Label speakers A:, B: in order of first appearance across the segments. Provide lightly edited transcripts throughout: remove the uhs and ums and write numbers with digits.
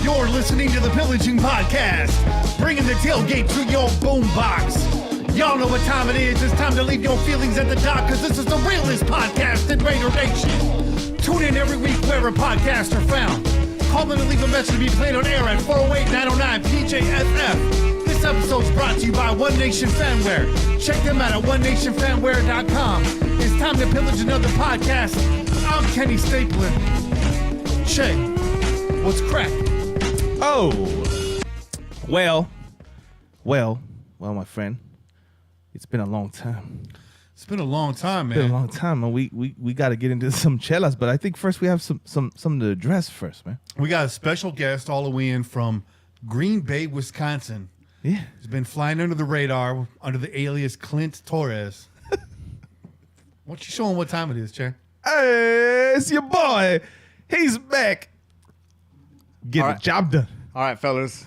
A: You're listening to the Pillaging Podcast, bringing the tailgate to your boombox. Y'all know what time it is. It's time to leave your feelings at the dock, because this is the realest podcast in Raider Nation. Tune in every week wherever podcasts are found. Call in and leave a message to be played on air at 408-909-PJFF. This episode's brought to you by One Nation Fanware. Check them out at onenationfanware.com. It's time to pillage another podcast. I'm Kenny Stapler. Che, what's crack?
B: Oh, well, my friend, it's been a long time.
A: It's been a long time, man.
B: It's been a long time, and we got to get into some chelas, but I think first we have something to address first, man.
A: We got a special guest all the way in from Green Bay, Wisconsin.
B: Yeah.
A: He's been flying under the radar under the alias Clint Torres. Why don't you show him what time it is, Che?
C: Hey, it's your boy. He's back. Get the job done.
D: All right, fellas.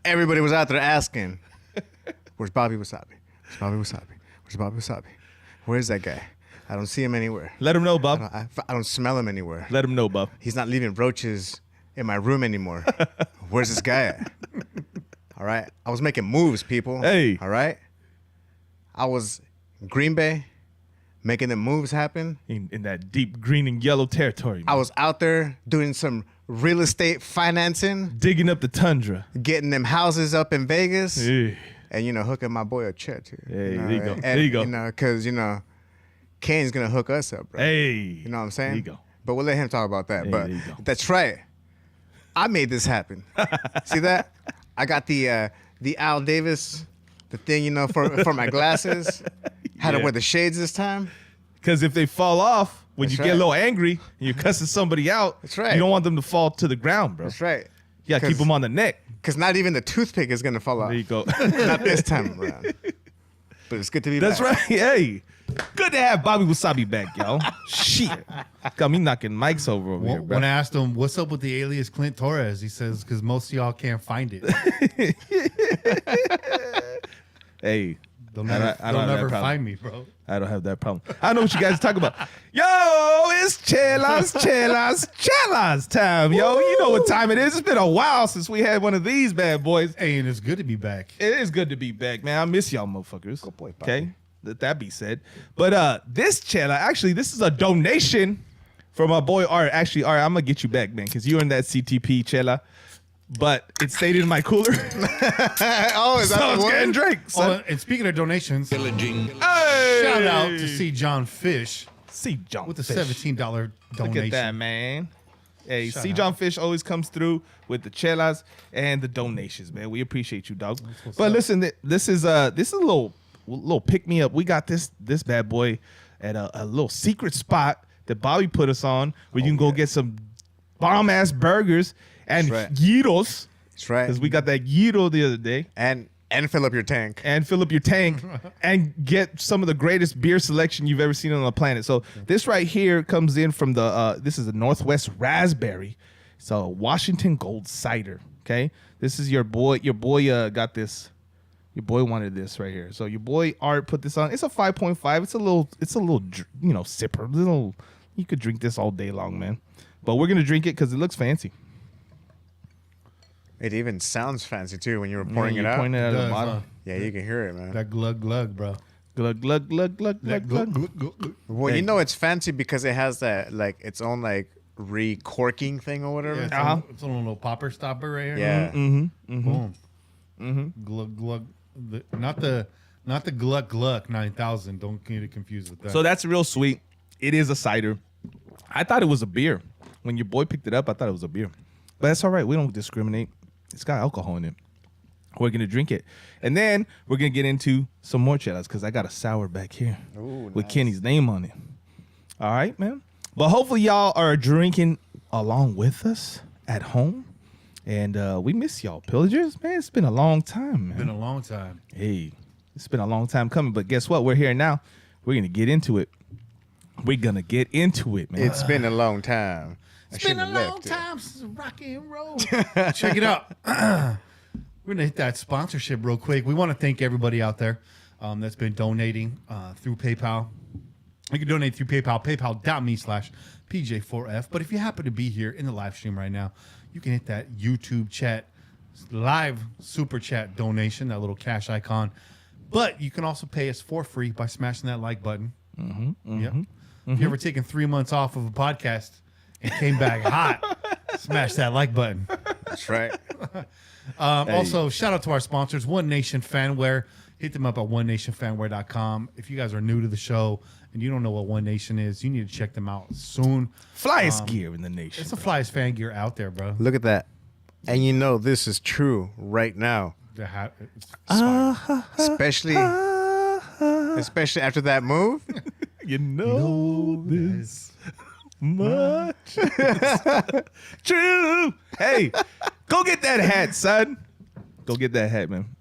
D: Everybody was out there asking, where's Bobby Wasabi? Where's Bobby Wasabi? Where's Bobby Wasabi? Where's that guy? I don't see him anywhere.
B: Let him know, Bob.
D: I don't smell him anywhere.
B: Let him know, Bob.
D: He's not leaving roaches in my room anymore. Where's this guy at? All right. I was making moves, people.
B: Hey.
D: All right. I was in Green Bay making the moves happen.
B: In that deep green and yellow territory, man.
D: I was out there doing some real estate financing.
B: Digging up the tundra.
D: Getting them houses up in Vegas.
B: Yeah.
D: And, hooking my boy a check too.
B: Hey,
D: you know,
B: there you go.
D: and,
B: There you go.
D: Because, Kane's going to hook us up, bro.
B: Hey.
D: You know what I'm saying?
B: There you go.
D: But we'll let him talk about that.
B: Hey,
D: but
B: there you go.
D: that's right. I made this happen. See that? I got the Al Davis, the thing, for my glasses. Had to wear the shades this time.
B: Because if they fall off, when
D: That's
B: you get a
D: right.
B: little angry and you're cussing somebody out,
D: That's right.
B: You don't want them to fall to the ground, bro.
D: That's right.
B: You got to keep them on the neck.
D: Because not even the toothpick is going to fall off.
B: There you go.
D: Not this time around. But it's good to be
B: That's
D: back.
B: right. Hey, good to have Bobby Wasabi back, y'all. Shit. Got me knocking mics over here, bro.
A: When I asked him, what's up with the alias Clint Torres? He says, because most of y'all can't find it.
B: Hey.
A: They'll
B: I
A: never,
B: don't have that problem.
A: find me, bro.
B: I don't have that problem. I know what you guys are talking about. Yo, it's chelas time, yo. You know what time it is. It's been a while since we had one of these bad boys.
A: Hey, and it's good to be back.
B: It is good to be back, man. I miss y'all motherfuckers.
D: Good boy, Bobby.
B: Okay, let that be said. But this chela, actually, this is a donation from my boy Art. Actually, Art, I'm going to get you back, man, because you're in that CTP chela. But it stayed in my cooler.
D: Oh, is
B: So
D: that
B: it's
D: the
B: getting
D: one?
B: drink.
A: Oh,
B: Son.
A: and speaking of donations,
B: Hey!
A: shout out to C. John Fish
B: C. John
A: with a
B: Fish.
A: $17 donation.
B: Look at that, man. Hey,
A: Shout
B: C.
A: out.
B: John Fish always comes through with the chelas and the donations, man. We appreciate you, dog.
A: what's
B: But
A: up.
B: listen, this is a little pick me up. We got this bad boy at a little secret spot that Bobby put us on, where you can go get some bomb ass burgers and
D: That's right.
B: gyros.
D: That's right.
B: Because we got that gyro the other day.
D: And fill up your tank.
B: And fill up your tank and get some of the greatest beer selection you've ever seen on the planet. So this right here comes in from this is a Northwest Raspberry. It's a Washington Gold Cider. Okay, this is your boy. Your boy got this. Your boy wanted this right here. So your boy Art put this on. It's a 5.5. It's a little sipper. You could drink this all day long, man. But we're gonna drink it because it looks fancy.
D: It even sounds fancy, too, when you were pouring it out.
B: Pouring it out of the
A: Does,
B: bottle.
D: Yeah, you can hear it, man.
A: That glug glug, bro.
B: Glug glug glug glug glug glug.
D: Well,
B: Hey.
D: you know it's fancy because it has that, its own, recorking thing or whatever.
A: Yeah, it's a little popper stopper right here.
D: Yeah.
A: Boom. Glug glug. Not the Gluck Gluck 9000. Don't get it confused with that.
B: So that's real sweet. It is a cider. I thought it was a beer. When your boy picked it up, I thought it was a beer. But that's all right. We don't discriminate. It's got alcohol in it. We're going to drink it. And then we're going to get into some more chelas because I got a sour back here with Kenny's name on it. All right, man. But hopefully y'all are drinking along with us at home. And we miss y'all, pillagers. Man, it's been a long time, man.
A: been a long time.
B: Hey, it's been a long time coming. But guess what? We're here now. We're going to get into it. We're going to get into it, man.
D: It's been a long time.
A: It's been a long time since rock and roll. Check it out. We're going to hit that sponsorship real quick. We want to thank everybody out there that's been donating through PayPal. You can donate through PayPal, paypal.me/PJ4F. But if you happen to be here in the live stream right now, you can hit that YouTube chat, live super chat donation, that little cash icon. But you can also pay us for free by smashing that like button. Yep. If you ever taken 3 months off of a podcast and came back hot, smash that like button.
D: That's right.
A: Also, shout out to our sponsors, One Nation Fanwear. Hit them up at onenationfanwear.com. If you guys are new to the show and you don't know what One Nation is, you need to check them out soon.
B: Flyest gear in the nation.
A: It's the flyest fan gear out there, bro.
D: Look at that. And you know this is true right now.
A: The hat, it's fire.
D: Especially after that move.
B: You know this much. True. Hey, go get that hat, son. Go get that hat, man.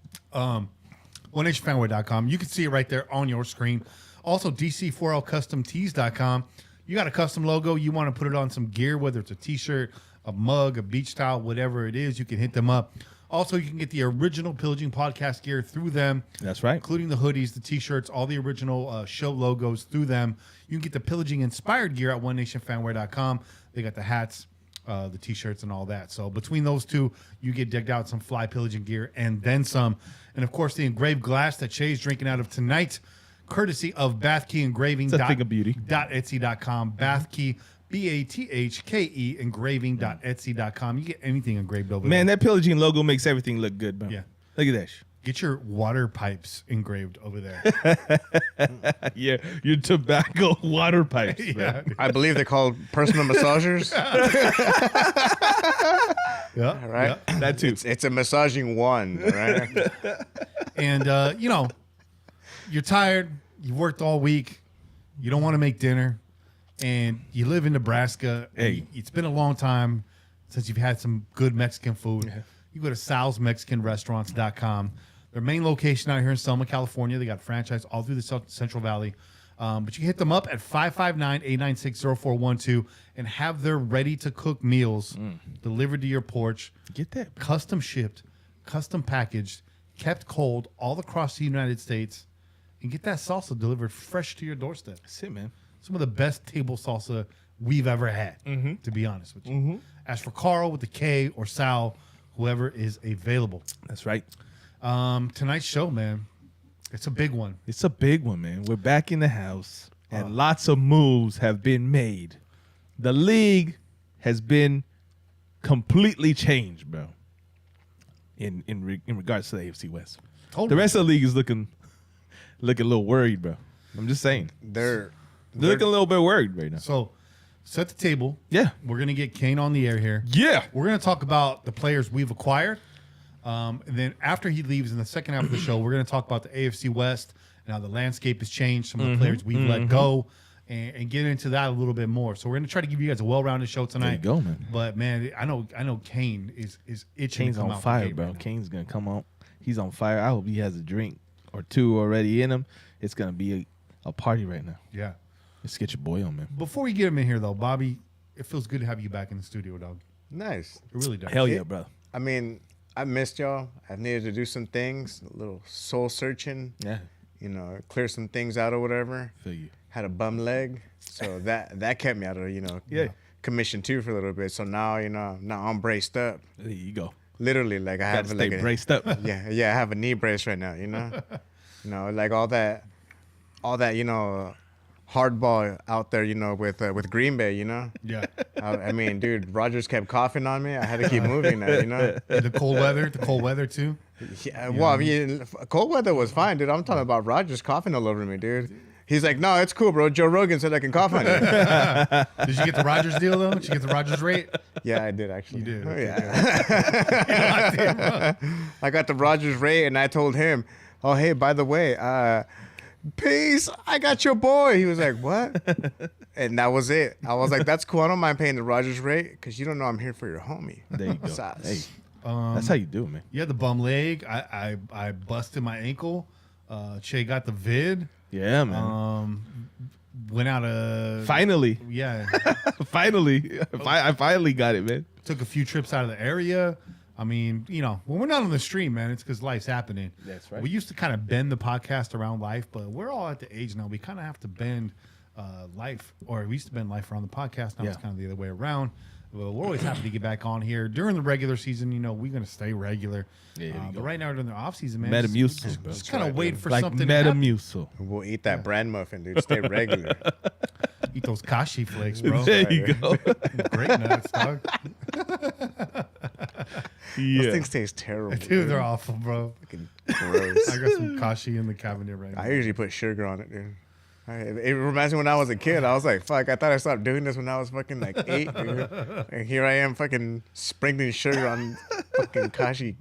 A: OneNationFanwear.com. You can see it right there on your screen. Also, DC4LCustomTees.com. You got a custom logo. You want to put it on some gear, whether it's a T-shirt, a mug, a beach towel, whatever it is, you can hit them up. Also, you can get the original Pillaging Podcast gear through them.
B: That's right.
A: Including the hoodies, the T-shirts, all the original show logos through them. You can get the Pillaging-inspired gear at OneNationFanwear.com. They got the hats, the T-shirts, and all that. So between those two, you get decked out some fly Pillaging gear and then some. And, of course, the engraved glass that Shay's drinking out of tonight, courtesy of Bathkey Engraving.
B: It's a thing of beauty.
A: .etsy.com. Bathkey, BATHKE engraving.etsy.com. You get anything engraved over there.
B: Man, that Pillaging logo makes everything look good, bro.
A: Yeah.
B: Look at that shit.
A: Get your water pipes engraved over there.
B: Yeah, your tobacco water pipes.
A: Yeah.
D: I believe they're called personal massagers.
A: Yeah.
D: All right.
A: Yeah.
B: That too.
D: It's a massaging one. All right.
A: And, you're tired. You worked all week. You don't want to make dinner. And you live in Nebraska.
B: Hey.
A: It's been a long time since you've had some good Mexican food. Yeah. You go to salsmexicanrestaurants.com. Their main location out here in Selma, California. They got franchise all through the Central Valley. But you can hit them up at 559-896-0412 and have their ready-to-cook meals delivered to your porch.
B: Get that.
A: Custom shipped, custom packaged, kept cold all across the United States. And get that salsa delivered fresh to your doorstep.
B: That's it, man.
A: Some of the best table salsa we've ever had, to be honest with you. As for Carl with the K or Sal, whoever is available.
B: That's right.
A: Tonight's show, man, it's a big one.
B: It's a big one, man. We're back in the house, and lots of moves have been made. The league has been completely changed, bro. In regards to the AFC West,
A: Totally.
B: the rest of the league is looking a little worried, bro. I'm just saying.
D: They're
B: Looking a little bit worried right now.
A: So, set the table.
B: Yeah.
A: We're going to get Kane on the air here.
B: Yeah.
A: We're going to talk about the players we've acquired. And then after he leaves in the second half of the show, we're going to talk about the AFC West and how the landscape has changed, some of the players we've let go, and get into that a little bit more. So we're going to try to give you guys a well-rounded show tonight.
B: There you go, man.
A: But, man, I know Kane is itching
B: Kane's
A: to come
B: on
A: out
B: fire,
A: the gate
B: bro.
A: right now.
B: Kane's going to come out. He's on fire. I hope he has a drink or two already in him. It's going to be a party right now.
A: Yeah.
B: Let's get your boy on, man.
A: Before we get him in here, though, Bobby, it feels good to have you back in the studio, dog.
D: nice.
A: It really does.
B: Hell yeah, brother.
D: I mean, I missed y'all. I needed to do some things, a little soul searching.
B: Yeah.
D: Clear some things out or whatever.
B: Feel you.
D: Had a bum leg, so that kept me out of commission too for a little bit. So now now I'm braced up.
B: There you go.
D: Literally, like I
B: Gotta
D: have
B: stay
D: like
B: braced up.
D: I have a knee brace right now. Like all that hardball out there. With Green Bay.
A: Yeah.
D: I mean, dude, Rodgers kept coughing on me. I had to keep moving.
A: And the cold weather too.
D: Yeah, well, I mean, cold weather was fine, dude. I'm talking about Rodgers coughing all over me, dude. He's like, no, it's cool, bro. Joe Rogan said I can cough on you.
A: Did you get the Rodgers deal though? Did you get the Rodgers rate?
D: Yeah, I did actually.
A: You did.
D: Oh,
A: Okay,
D: yeah. I got the Rodgers rate, and I told him, oh, hey, by the way, peace, I got your boy. He was like, what? And that was it. I was like, that's cool. I don't mind paying the Rodgers rate because you don't know I'm here for your homie.
B: There you go.
D: Sauce.
B: Hey, that's how you do it, man.
A: You had the bum leg. I busted my ankle. Che got the vid.
B: Yeah, man.
A: Went out of
B: Finally.
A: Yeah.
B: Finally. I finally got it, man.
A: Took a few trips out of the area. I mean, when we're not on the stream, man, it's because life's happening.
B: That's right.
A: We used to kind of bend the podcast around life, but we're all at the age now. We kind of have to bend life, or we used to been life around the podcast. Now
B: Yeah.
A: it's kind of the other way around. Well, we're always happy to get back on here during the regular season. You know, we're going to stay regular. But right now during the off season, man,
B: Metamucil, bro.
A: just kind of wait for
B: Like
A: something to happen.
B: Metamucil.
D: We'll eat that bran muffin, dude. Stay regular.
A: Eat those kashi flakes, bro.
B: There you go.
A: Great nuts, dog.
D: Those things taste terrible.
A: Dude, they're awful, bro.
D: Fucking gross.
A: I got some kashi in the cabinet right now.
D: I usually put sugar on it, dude. It reminds me when I was a kid. I was like, fuck, I thought I stopped doing this when I was fucking like 8, dude. And here I am fucking sprinkling sugar on fucking kashi.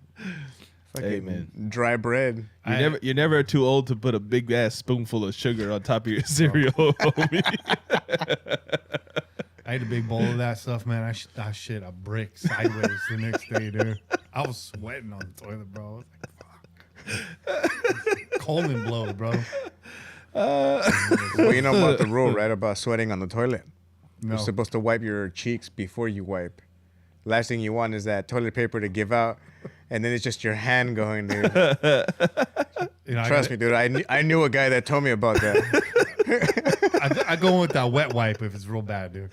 D: Fucking
B: man.
D: dry bread.
B: You're never too old to put a big ass spoonful of sugar on top of your cereal, homie.
A: I had a big bowl of that stuff, man. I shit a brick sideways the next day, dude. I was sweating on the toilet, bro. I was like, fuck. Colon blow, bro.
D: Well, you know about the rule, right? About sweating on the toilet.
A: No.
D: You're supposed to wipe your cheeks before you wipe. Last thing you want is that toilet paper to give out, and then it's just your hand going, dude.
A: You know,
D: Trust me, dude. I knew a guy that told me about that.
A: I go with that wet wipe if it's real bad, dude.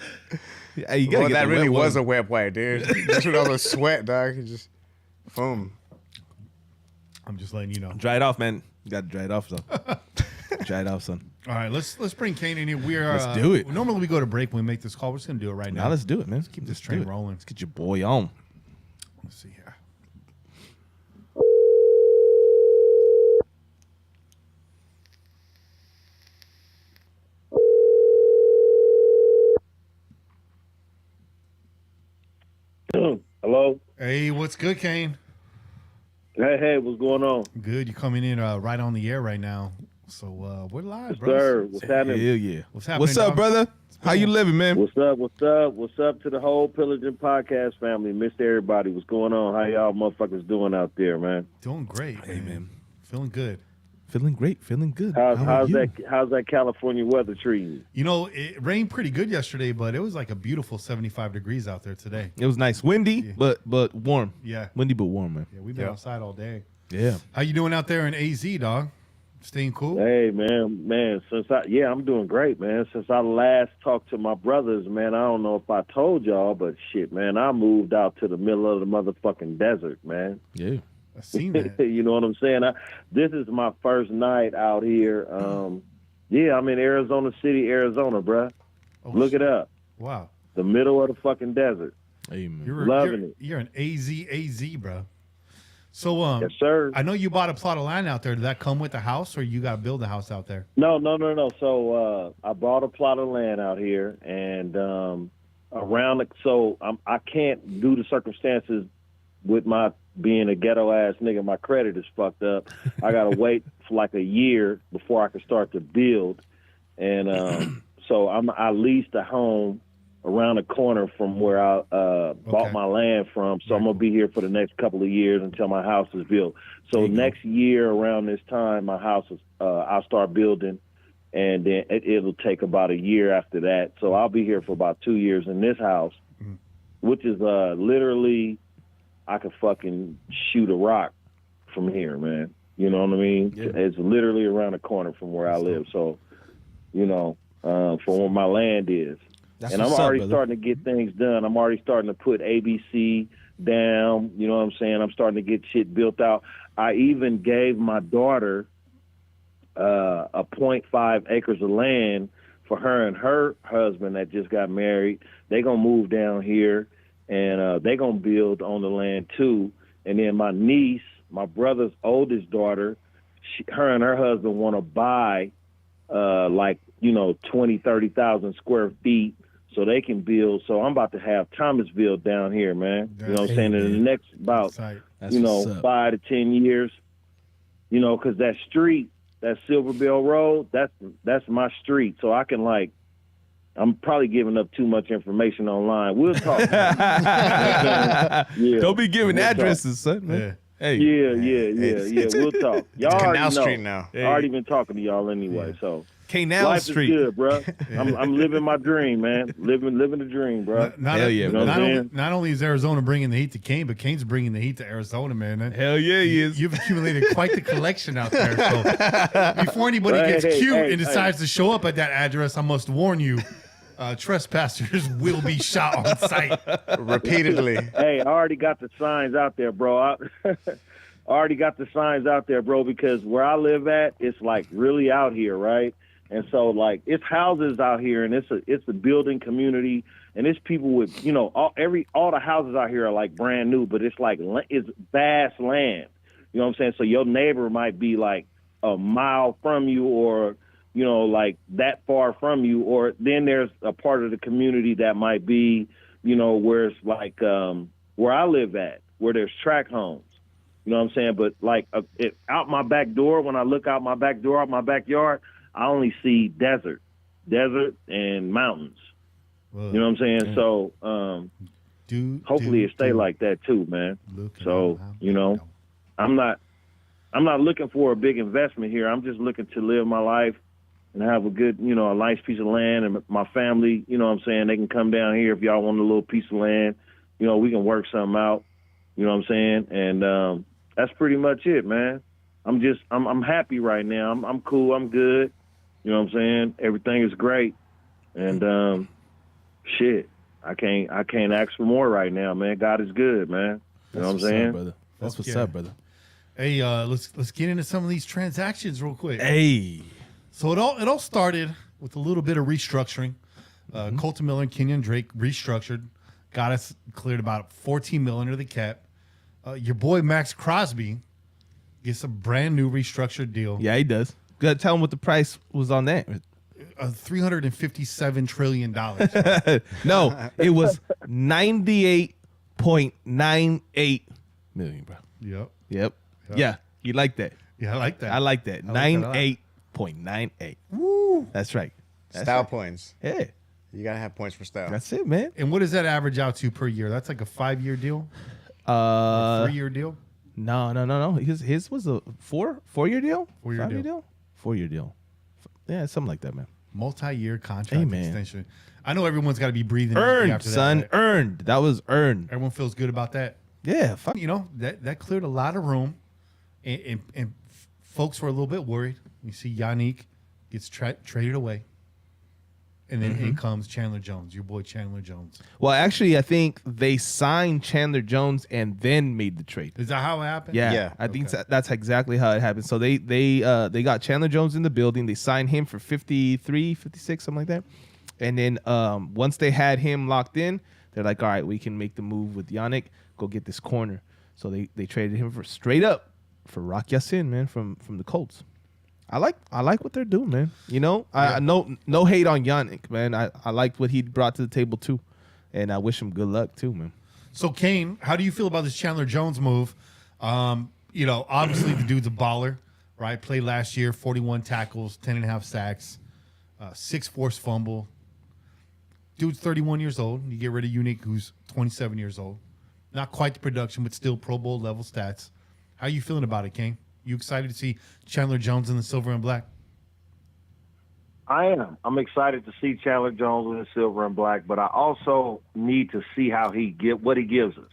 B: Yeah, you gotta
D: Well,
B: get
D: that
B: the
D: really
B: wet
D: was
B: one.
D: a wet wipe, dude. Just with all the sweat, dog. You just, boom.
A: I'm just letting you know.
B: Dry it off, man. You gotta dry it off, son. Dry it off, son.
A: All right, let's bring Kane in here. We are.
B: Let's do it.
A: Normally we go to break when we make this call. We're just gonna do it right now.
B: Now let's do it, man. Let's keep
A: this train rolling.
B: Let's get your boy on.
A: Let's see here.
E: Hello.
A: Hey, what's good, Kane?
E: Hey, what's going on?
A: Good. You coming in right on the air right now. So we're live,
E: Yes,
A: bro.
E: sir. What's happening?
B: Hell yeah.
A: What's happening,
B: What's up,
A: dog?
B: brother? How you living, man?
E: What's up? What's up to the whole Pillaging Podcast family? Missed everybody. What's going on? How y'all motherfuckers doing out there, man?
A: Doing great.
B: Hey, man.
A: Feeling good.
B: Feeling great. Feeling good.
E: How's
B: you?
E: that California weather treating you?
A: You know, it rained pretty good yesterday, but it was like a beautiful 75 degrees out there today.
B: It was nice. Windy, but warm.
A: Yeah.
B: Windy, but warm, man.
A: Yeah, we've been outside all day.
B: Yeah.
A: How you doing out there in AZ, dog? Staying cool?
E: Hey, man. I'm doing great, man. Since I last talked to my brothers, man, I don't know if I told y'all, but shit, man, I moved out to the middle of the motherfucking desert, man.
B: Yeah.
A: I've seen that.
E: You know what I'm saying? This is my first night out here. Yeah, I'm in Arizona City, Arizona, bruh.
A: Oh,
E: Look
A: shit.
E: it up.
A: Wow.
E: The middle of the fucking desert.
B: Hey, man.
E: Loving it.
A: You're an AZ, bro. So,
E: Yes, sir.
A: I know you bought a plot of land out there. Did that come with the house, or you got to build a house out there?
E: No. So I bought a plot of land out here, and I can't do the circumstances with my being a ghetto ass nigga. My credit is fucked up. I gotta wait for like a year before I can start to build, and so I leased a home around the corner from where I bought my land from. So I'm gonna be here for the next couple of years until my house is built. So next year around this time, my house is I'll start building, and then it'll take about a year after that. So I'll be here for about 2 years in this house, which is literally I could fucking shoot a rock from here, man. You know what I mean? Yeah. It's literally around the corner from where I live. So, you know, from where my land is.
B: That's
E: and I'm
B: what's up,
E: already
B: brother.
E: starting to get things done. I'm already starting to put ABC down. You know what I'm saying? I'm starting to get shit built out. I even gave my daughter a 0.5 acres of land for her and her husband that just got married. They're going to move down here, and they're going to build on the land too. And then my niece, my brother's oldest daughter, her and her husband want to buy 20,000, 30,000 square feet so they can build. So I'm about to have Thomasville down here, man. You know what I'm saying? In the next about,
B: That's what's up.
E: 5 to 10 years, because that street, that Silver Bell Road, that's my street. So I can I'm probably giving up too much information online. We'll talk. Yeah.
B: Don't be giving
E: We'll
B: addresses, son. Man.
A: Yeah.
B: Hey.
E: Yeah. We'll talk. Y'all
D: Canal
E: already know.
D: Street now.
E: I already been talking to y'all anyway. So
B: Canal
E: life
B: Street.
E: is good, bro. I'm living my dream, man. Living the dream, bro.
B: Hell yeah, bro.
A: Not only is Arizona bringing the heat to Kane, but Kane's bringing the heat to Arizona, man.
B: Hell yeah, he is.
A: You've accumulated quite the collection out there. So before anybody gets cute and decides to show up at that address, I must warn you, trespassers will be shot on sight.
D: Repeatedly.
E: Hey, I already got the signs out there, bro. I already got the signs out there, bro, because where I live at, it's like really out here, right? And so like it's houses out here, and it's a building community, and it's people with, you know, all the houses out here are like brand new, but it's like it's vast land. You know what I'm saying? So your neighbor might be like a mile from you, or you know, like that far from you, or then there's a part of the community that might be, you know, where it's like where I live at, where there's tract homes. You know what I'm saying? But like out my back door, when I look out my back door, out my backyard, I only see desert and mountains.
A: Well,
E: you know what I'm saying? So hopefully it stay like that too, man. So, you know, I'm not looking for a big investment here. I'm just looking to live my life and have a good, you know, a nice piece of land, and my family, you know what I'm saying, they can come down here if y'all want a little piece of land. You know, we can work something out. You know what I'm saying? And that's pretty much it, man. I'm happy right now. I'm cool. I'm good. You know what I'm saying? Everything is great. And shit, I can't ask for more right now, man. God is good, man. You know what I'm saying?
B: Brother. That's what's up, brother.
A: Hey, let's get into some of these transactions real quick.
B: Hey.
A: So it all started with a little bit of restructuring. Colton Miller and Kenyon Drake restructured, got us cleared about $14 million under the cap. Your boy Max Crosby gets a brand new restructured deal.
B: Yeah, he does. Good. Tell him what the price was on that.
A: $357 trillion.
B: No, it was 98.98 million, bro.
A: Yep.
B: Yeah, you like that?
A: Yeah, I like that.
B: I like that. 98.98. Woo. That's right.
D: Style points.
B: Yeah.
D: You got to have points for style.
B: That's it, man.
A: And what does that average out to per year? That's like a 5-year deal? 3-year deal?
B: No. His was a 4-year deal?
A: 4-year
B: 5-year
A: deal?
B: 4-year deal. Yeah, something like that, man.
A: Multi-year contract
B: man.
A: extension. I know everyone's got to be breathing.
B: Earned,
A: after
B: son.
A: that, right?
B: Earned. That was earned.
A: Everyone feels good about that.
B: Yeah, fuck.
A: You know, that cleared a lot of room. And folks were a little bit worried. You see Yannick gets traded away. And then in comes Chandler Jones, your boy Chandler Jones.
B: Well, actually, I think they signed Chandler Jones and then made the trade.
A: Is that how it happened?
B: Yeah. I think that's exactly how it happened. So they got Chandler Jones in the building. They signed him for 53, 56, something like that. And then once they had him locked in, they're like, all right, we can make the move with Yannick. Go get this corner. So they traded him for straight up for Rock Ya-Sin, man, from the Colts. I like what they're doing, man. You know, I no hate on Yannick, man. I liked what he brought to the table too, and I wish him good luck too, man.
A: So Kane, how do you feel about this Chandler Jones move? You know, obviously the dude's a baller, right? Played last year, 41 tackles, 10.5 sacks, 6 forced fumble. Dude's 31 years old. You get rid of Yannick, who's 27 years old. Not quite the production, but still Pro Bowl level stats. How you feeling about it, Kane? You excited to see Chandler Jones in the silver and black?
E: I am. I'm excited to see Chandler Jones in the silver and black, but I also need to see how what he gives us.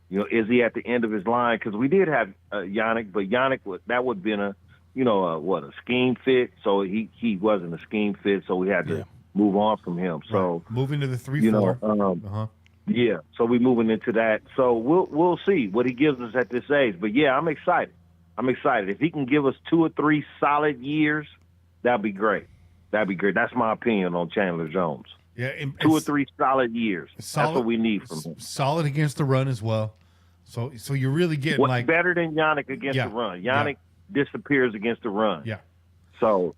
E: You know, is he at the end of his line? Because we did have Yannick, but Yannick would have been a scheme fit. So he wasn't a scheme fit, so we had to move on from him. So
A: moving to the 3-4.
E: Yeah, so we're moving into that. So we'll see what he gives us at this age. But yeah, I'm excited. If he can give us 2 or 3 solid years, that'd be great. That's my opinion on Chandler Jones.
A: Yeah, and
E: 2 or 3 solid years. That's what we need from him.
A: Solid against the run as well. So you're really getting
E: better than Yannick against the run. Yannick disappears against the run.
A: Yeah.
E: So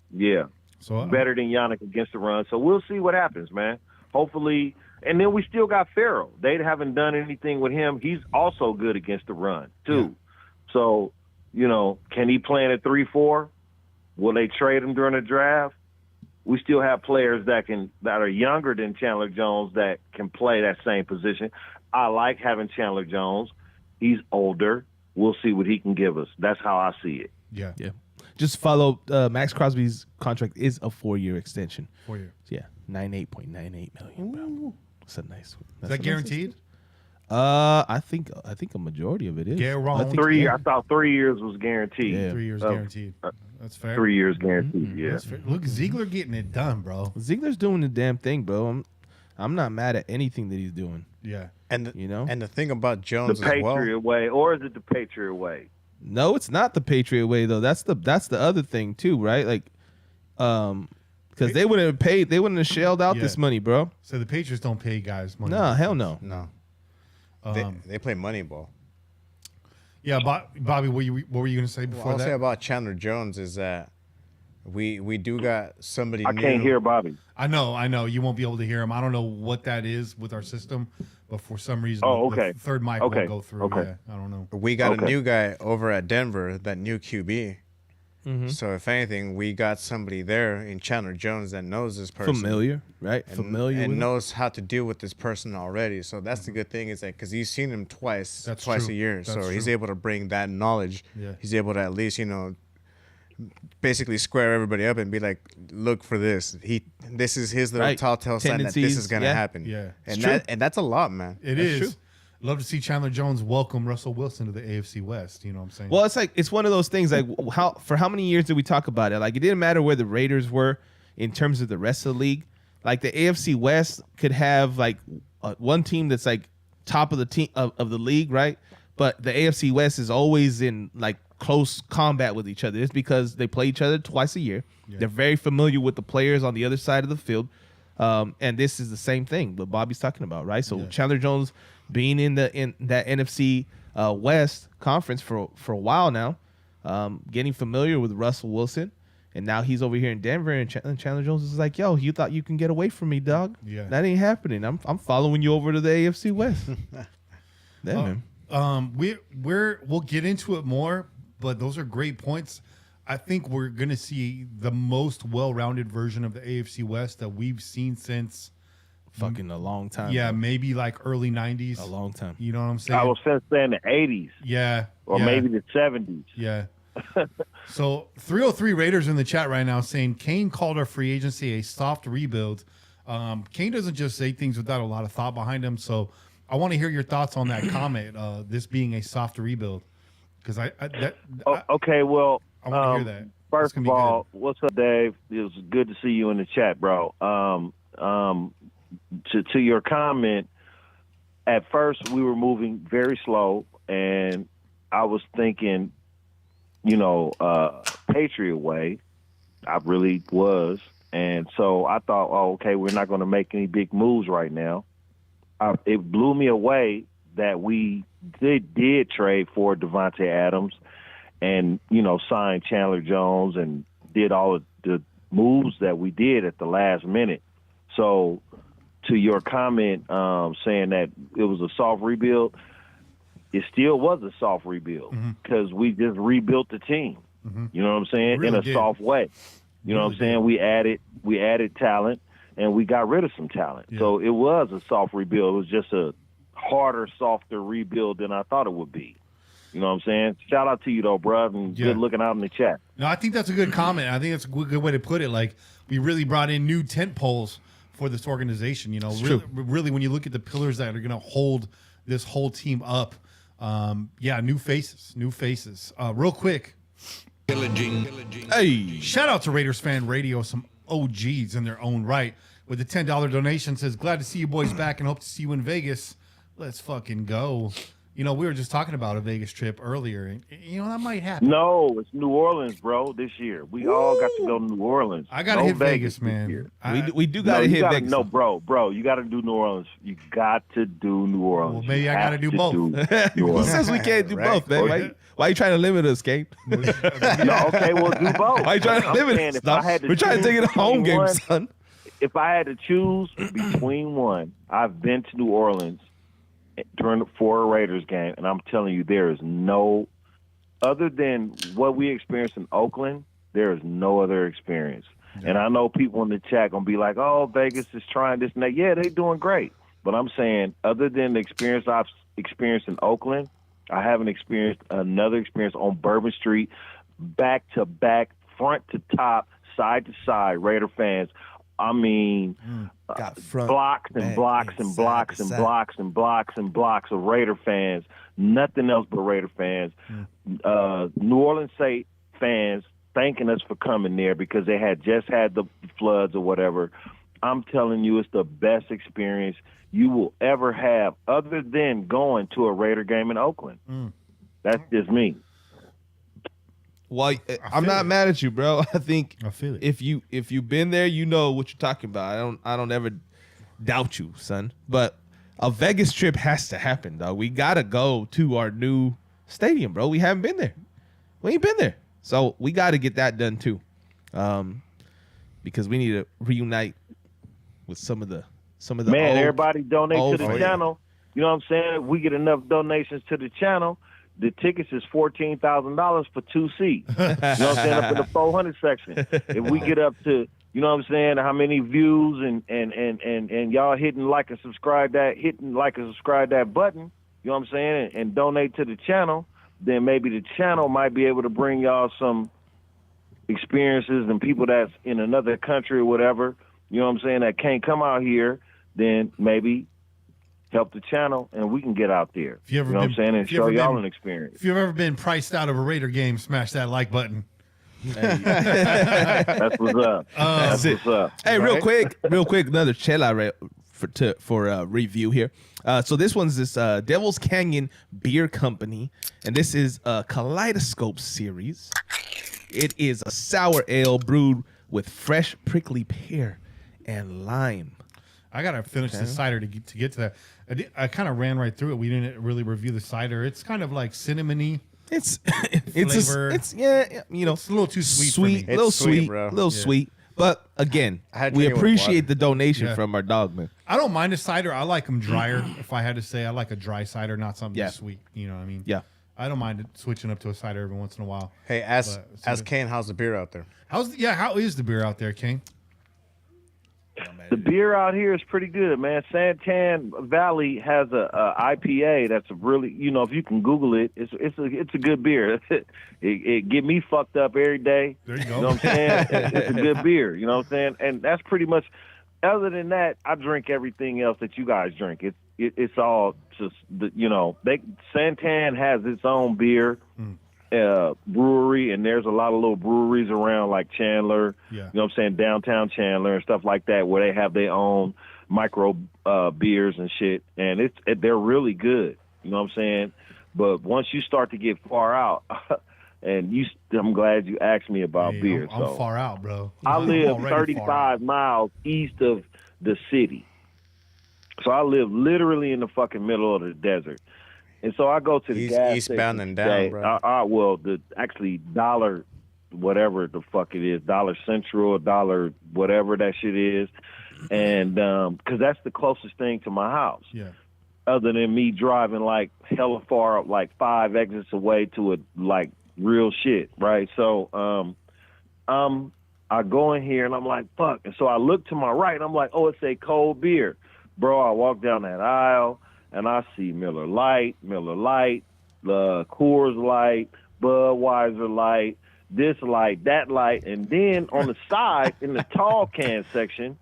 E: better than Yannick against the run. So we'll see what happens, man. Hopefully. And then we still got Farrell. They haven't done anything with him. He's also good against the run, too. Yeah. So, you know, can he play in a 3-4? Will they trade him during the draft? We still have players that are younger than Chandler Jones that can play that same position. I like having Chandler Jones. He's older. we'll see what he can give us. That's how I see it.
C: Yeah.
B: Yeah. Just follow Max Crosby's contract is a 4-year extension.
C: 4 years.
B: Yeah, 98.98 million, bro. That's a nice one.
C: Is that guaranteed?
B: I think a majority of it is.
C: Guaranteed.
E: I thought 3 years was guaranteed.
B: Yeah.
C: 3 years guaranteed. That's fair.
E: 3 years guaranteed. Yeah.
C: That's fair. Look, Ziegler getting it done, bro.
B: Ziegler's doing the damn thing, bro. I'm not mad at anything that he's doing.
C: Yeah.
D: And
B: You know?
D: and the thing about
E: The
D: Jones as well.
E: Patriot way, or is it the Patriot way?
B: No, it's not the Patriot way though. That's the other thing too, right? Like, because they wouldn't have paid, they wouldn't have shelled out this money, bro.
C: So the Patriots don't pay guys money.
B: No, hell no.
D: No,
C: Um,
D: they play Moneyball.
C: Yeah, Bobby, what were you going to say
D: What
C: before
D: I'll
C: that?
D: say about Chandler Jones is that we do got somebody.
E: I
D: new.
E: can't hear Bobby.
C: I know. You won't be able to hear him. I don't know what that is with our system, but for some reason,
E: Oh,
C: the
E: okay.
C: third mic
E: Okay.
C: won't go through.
E: Okay.
C: Yeah, I don't know.
D: We got a
E: Okay.
D: new guy over at Denver, that new QB.
B: Mm-hmm.
D: So if anything, we got somebody there in Chandler Jones that knows this person.
B: Familiar, right?
D: and,
B: Familiar
D: and
B: with
D: knows how to deal with this person already. So that's the good thing is that because he's seen him twice
C: That's
D: a
C: true.
D: year,
C: That's
D: so he's
C: true.
D: able to bring that knowledge.
C: Yeah.
D: He's able to at least basically square everybody up and be like, look for this. This is his little
B: Right.
D: telltale sign that this is
B: Tendencies,
D: gonna
B: yeah.
D: happen.
C: Yeah.
D: and that's a lot, man.
C: It
B: That's
C: is.
B: true.
C: Love to see Chandler Jones welcome Russell Wilson to the AFC West. You know what I'm saying?
B: Well, it's one of those things. Like, how many years did we talk about it? Like, it didn't matter where the Raiders were in terms of the rest of the league. Like, the AFC West could have like one team that's like top of the team of the league, right? But the AFC West is always in like close combat with each other. It's because they play each other twice a year.
C: Yeah.
B: They're very familiar with the players on the other side of the field. And this is the same thing what Bobby's talking about, right? So
C: Yeah.
B: Chandler Jones being in that NFC West conference for a while now, getting familiar with Russell Wilson, and now he's over here in Denver, and Chandler Jones is like, "Yo, you thought you can get away from me, dog?
C: Yeah.
B: That ain't happening. I'm following you over to the AFC West." Yeah, man.
C: We'll get into it more, but those are great points. I think we're gonna see the most well-rounded version of the AFC West that we've seen since
B: Fucking a long time.
C: yeah,
B: bro.
C: maybe like early '90s.
B: A long time.
C: You know what I'm saying?
E: I was saying the 80s
C: yeah,
E: or
C: yeah,
E: maybe the 70s.
C: yeah. So 303 Raiders in the chat right now saying Kane called our free agency a soft rebuild. Kane doesn't just say things without a lot of thought behind him. So I want to hear your thoughts on that comment. This being a soft rebuild, because
E: Okay, well,
C: I want to hear that. It's
E: first
C: gonna
E: of
C: be
E: all, what's up, Dave? It was good to see you in the chat, bro. To your comment, at first we were moving very slow, and I was thinking, Patriot way. I really was, and so I thought, oh, okay, we're not going to make any big moves right now. It blew me away that we did trade for Devontae Adams, and signed Chandler Jones and did all of the moves that we did at the last minute. So to your comment saying that it was a soft rebuild, it still was a soft rebuild because we just rebuilt the team. You know what I'm saying?
C: Really
E: in a
C: did.
E: soft way. You know what I'm saying? We added talent and we got rid of some talent.
C: Yeah.
E: So it was a soft rebuild. It was just a harder, softer rebuild than I thought it would be. You know what I'm saying? Shout out to you though, bruh, and
C: Yeah.
E: good looking out in the chat.
C: No, I think that's a good comment. I think that's a good way to put it. Like, we really brought in new tent poles for this organization. Really, when you look at the pillars that are going to hold this whole team up, new faces. Real quick,
B: Hey,
C: shout out to Raiders Fan Radio, some OGs in their own right. With the $10 donation, says, glad to see you boys back and hope to see you in Vegas. Let's fucking go. We were just talking about a Vegas trip earlier, and that might happen.
E: No, it's New Orleans, bro, this year. We all got to go to New Orleans.
C: I gotta
E: No
C: hit Vegas,
E: this
C: man.
E: year.
B: we do
E: No,
B: gotta
E: you
B: hit
E: gotta,
B: Vegas.
E: no, bro, you got to do New Orleans. You got to do New Orleans.
C: Well, maybe
E: You
C: I gotta
E: have
C: do
E: to
C: both.
E: do New
B: Who
E: Orleans.
B: says we can't do
D: Right.
B: both, man? Why you trying to limit us, Kane?
E: No, okay, well, do both.
B: Why you trying to
E: I'm
B: limit
E: saying
B: us?
E: if I had to
B: We're trying to take it a
E: choose
B: home
E: between
B: game,
E: one-
B: son.
E: If I had to choose between one, I've been to New Orleans for a Raiders game, and I'm telling you, there is no, other than what we experienced in Oakland, there is no other experience. Yeah. And I know people in the chat going to be like, oh, Vegas is trying this and that. Yeah, they're doing great. But I'm saying, other than the experience I've experienced in Oakland, I haven't experienced another experience on Bourbon Street, back to back, front to top, side to side, Raider fans. I mean,
F: Got front,
E: blocks and
F: back,
E: blocks and
F: side
E: blocks
F: to
E: and
F: side.
E: blocks and blocks and blocks of Raider fans. Nothing else but Raider fans. New Orleans State fans thanking us for coming there because they had just had the floods or whatever. I'm telling you, it's the best experience you will ever have other than going to a Raider game in Oakland. That's just me.
B: Well, I'm not mad at you, bro. I think
C: I feel it.
B: if you've been there, you know what you're talking about. I don't ever doubt you, son. But a Vegas trip has to happen, dog. We gotta go to our new stadium, bro. We haven't been there. We ain't been there, so we got to get that done too, because we need to reunite with some of the
E: Man,
B: old,
E: everybody donate
B: old
E: to the
B: fans.
E: channel. You know what I'm saying? We get enough donations to the channel. The tickets is $14,000 for 2 seats. You know what I'm saying? Up in the 400 section. If we get up to, you know what I'm saying, how many views and y'all hitting like and subscribe that button, you know what I'm saying, and donate to the channel, then maybe the channel might be able to bring y'all some experiences and people that's in another country or whatever, you know what I'm saying, that can't come out here, then maybe help the channel and we can get out there.
C: If you ever
E: know what I'm
C: been-
E: saying, and
C: if you
E: show
C: ever
E: y'all
C: been-
E: an experience.
C: If you've ever been priced out of a Raider game, smash that like button.
E: That's what's up. That's
B: it.
E: what's up.
B: Hey, real quick, another Chela for review here. So this one's this Devil's Canyon Beer Company, and this is a Kaleidoscope series. It is a sour ale brewed with fresh prickly pear and lime.
C: I gotta finish the cider to get to that. I kind of ran right through it. We didn't really review the cider. It's kind of like cinnamony.
B: It's
C: Flavor.
B: it's you know,
C: It's a little too sweet for me.
B: a little
D: It's sweet,
B: sweet,
D: bro.
B: little sweet. But again,
D: I had to
B: we
D: drink it with
B: appreciate
D: water.
B: the donation
C: Yeah.
B: from our dog, man.
C: I don't mind a cider. I like them drier. If I had to say, I like a dry cider, not something
B: Yeah.
C: sweet. You know what I mean?
B: Yeah.
C: I don't mind switching up to a cider every once in a while.
D: Hey,
C: But it's good.
D: Kane, how's the beer out there?
C: How is the beer out there, King?
E: The beer out here is pretty good, man. Santan Valley has a IPA that's a really, you know, if you can Google it, it's a good beer. it get me fucked up every day.
C: There you go.
E: You know what I'm saying? It's a good beer. You know what I'm saying? And that's pretty much. Other than that, I drink everything else that you guys drink. It's all just you know. Santan has its own beer brewery, and there's a lot of little breweries around like Chandler.
C: Yeah.
E: You know what I'm saying? Downtown Chandler and stuff like that, where they have their own micro beers and shit, and they're really good. You know what I'm saying? But once you start to get far out, and I'm glad you asked me about
C: Hey,
E: beer.
C: I'm
E: so
C: far out, bro.
E: I
C: I'm
E: live
C: already far out.
E: 35 miles east of the city. So I live literally in the fucking middle of the desert. And so I go to the
D: He's
E: gas
D: eastbound
E: station
D: and down,
E: today.
D: bro.
E: Well, actually Dollar, whatever the fuck it is, Dollar Central, Dollar whatever that shit is. And because that's the closest thing to my house.
C: Yeah.
E: Other than me driving like hella far, like 5 exits away to a like real shit, right? So I go in here and I'm like, fuck. And so I look to my right and I'm like, oh, it's a cold beer. Bro, I walk down that aisle and I see Miller Lite, Coors Light, Budweiser Light, this light, that light. And then on the side in the tall can section,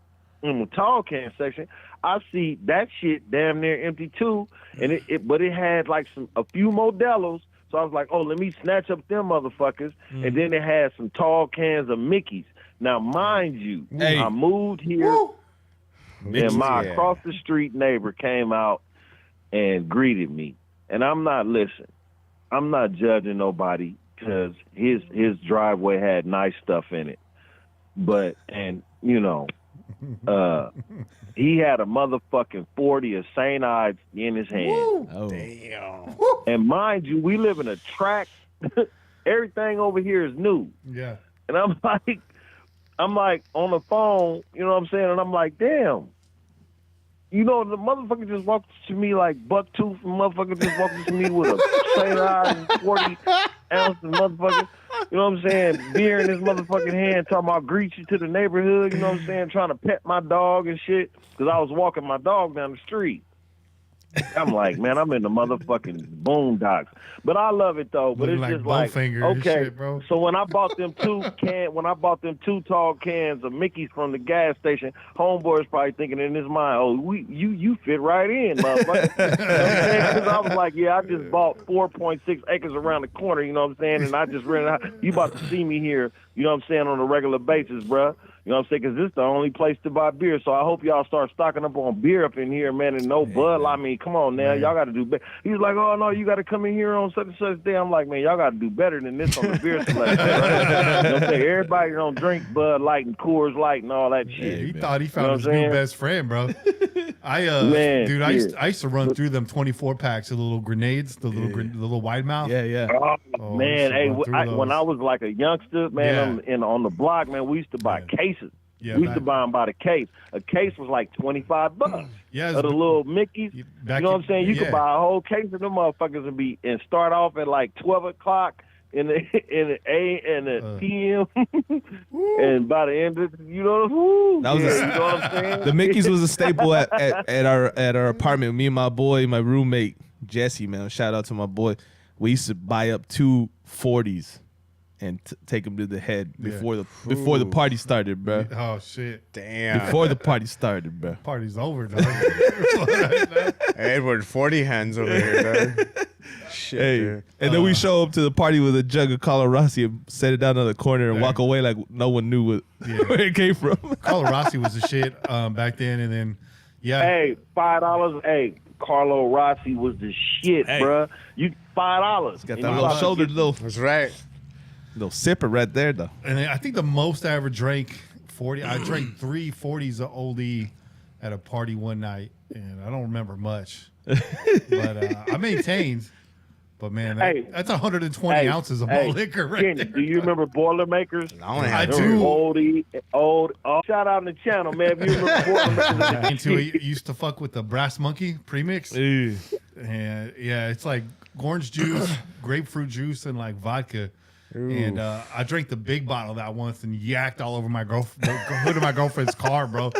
E: I see that shit damn near empty too. And but it had like a few Modelos. So I was like, oh, let me snatch up them motherfuckers. And then it had some tall cans of Mickey's. Now, mind you,
B: Hey.
E: I moved here, and my
D: Yeah.
E: across the street neighbor came out and greeted me. And I'm not judging nobody because his driveway had nice stuff in it. But, and, you know, he had a motherfucking 40 of St. Ides in his hand.
B: Oh,
D: Damn.
E: And mind you, we live in a tract. Everything over here is new.
C: Yeah.
E: And I'm like on the phone, you know what I'm saying? And I'm like, damn. You know, the motherfucker just walked to me like bucktooth. Motherfucker just walked to me with a St. Ides 40 ounces, motherfucker. You know what I'm saying? Beer in his motherfucking hand, talking about greet you to the neighborhood. You know what I'm saying? Trying to pet my dog and shit because I was walking my dog down the street. I'm like, man, I'm in the motherfucking boondocks. But I love it though. But
C: Looking
E: it's
C: like
E: just like,
C: Bowfinger and
E: okay.
C: shit, bro.
E: So when I bought them two tall cans of Mickey's from the gas station, homeboy's probably thinking in his mind, oh, you fit right in, motherfucker. Because I was like, yeah, I just bought 4.6 acres around the corner, you know what I'm saying? And I just rented out. You about to see me here, you know what I'm saying, on a regular basis, bruh. You know what I'm saying? Because this is the only place to buy beer. So I hope y'all start stocking up on beer up in here, man, and no Bud. I mean, come on now. Y'all got to do better. He's like, oh, no, you got to come in here on such and such day. I'm like, man, y'all got to do better than this on the beer selection. Right? You know what I'm saying? Everybody don't drink Bud Light and Coors Light and all that shit.
C: He thought he found
E: You know
C: his
E: what I'm
C: new
E: saying?
C: best friend, bro. I used to run through them 24 packs of little grenades, the little wide mouth.
B: Yeah.
E: Oh, man, hey, when I was like a youngster, man, on the block, man, we used to buy cases.
C: Yeah,
E: we used to buy them by the case. A case was like $25.
C: Yeah,
E: of the little Mickeys. You know what I'm saying? You could buy a whole case of them motherfuckers and start off at like 12 o'clock in the PM, and by the end of you know what I'm saying?
B: The Mickey's was a staple at our apartment. Me and my boy, my roommate Jesse, man. Shout out to my boy. We used to buy up 2 40s. And take them to the head before the party started, bro.
C: Oh shit!
D: Damn.
B: Before the party started, bro.
C: Party's over, dog.
D: Edward 40 hands over here, dog. Shit,
B: Hey,
D: dude.
B: and then we show up to the party with a jug of Colorasi and set it down on the corner and walk away like no one knew where it came from.
C: Colorasi was the shit back then, and then
E: Hey, $5. Hey, Carlo Rossi was the shit, bruh. You $5.
B: Got that little shoulder,
D: That's right.
B: little sipper right there, though.
C: And I think the most I ever drank 40. I drank 3 40s of Oldie at a party one night, and I don't remember much. But I maintained. But man, that's 120 ounces of malt liquor right
E: Kenny,
C: there.
E: do you remember Boilermakers?
C: I do.
E: Old. Shout out on the channel, man. If you remember Boilermakers.
C: Until he used to fuck with the Brass Monkey premix. And yeah, it's like orange juice, grapefruit juice, and like vodka. Ooh. And I drank the big bottle of that once and yacked all over my hood of my girlfriend's car, bro.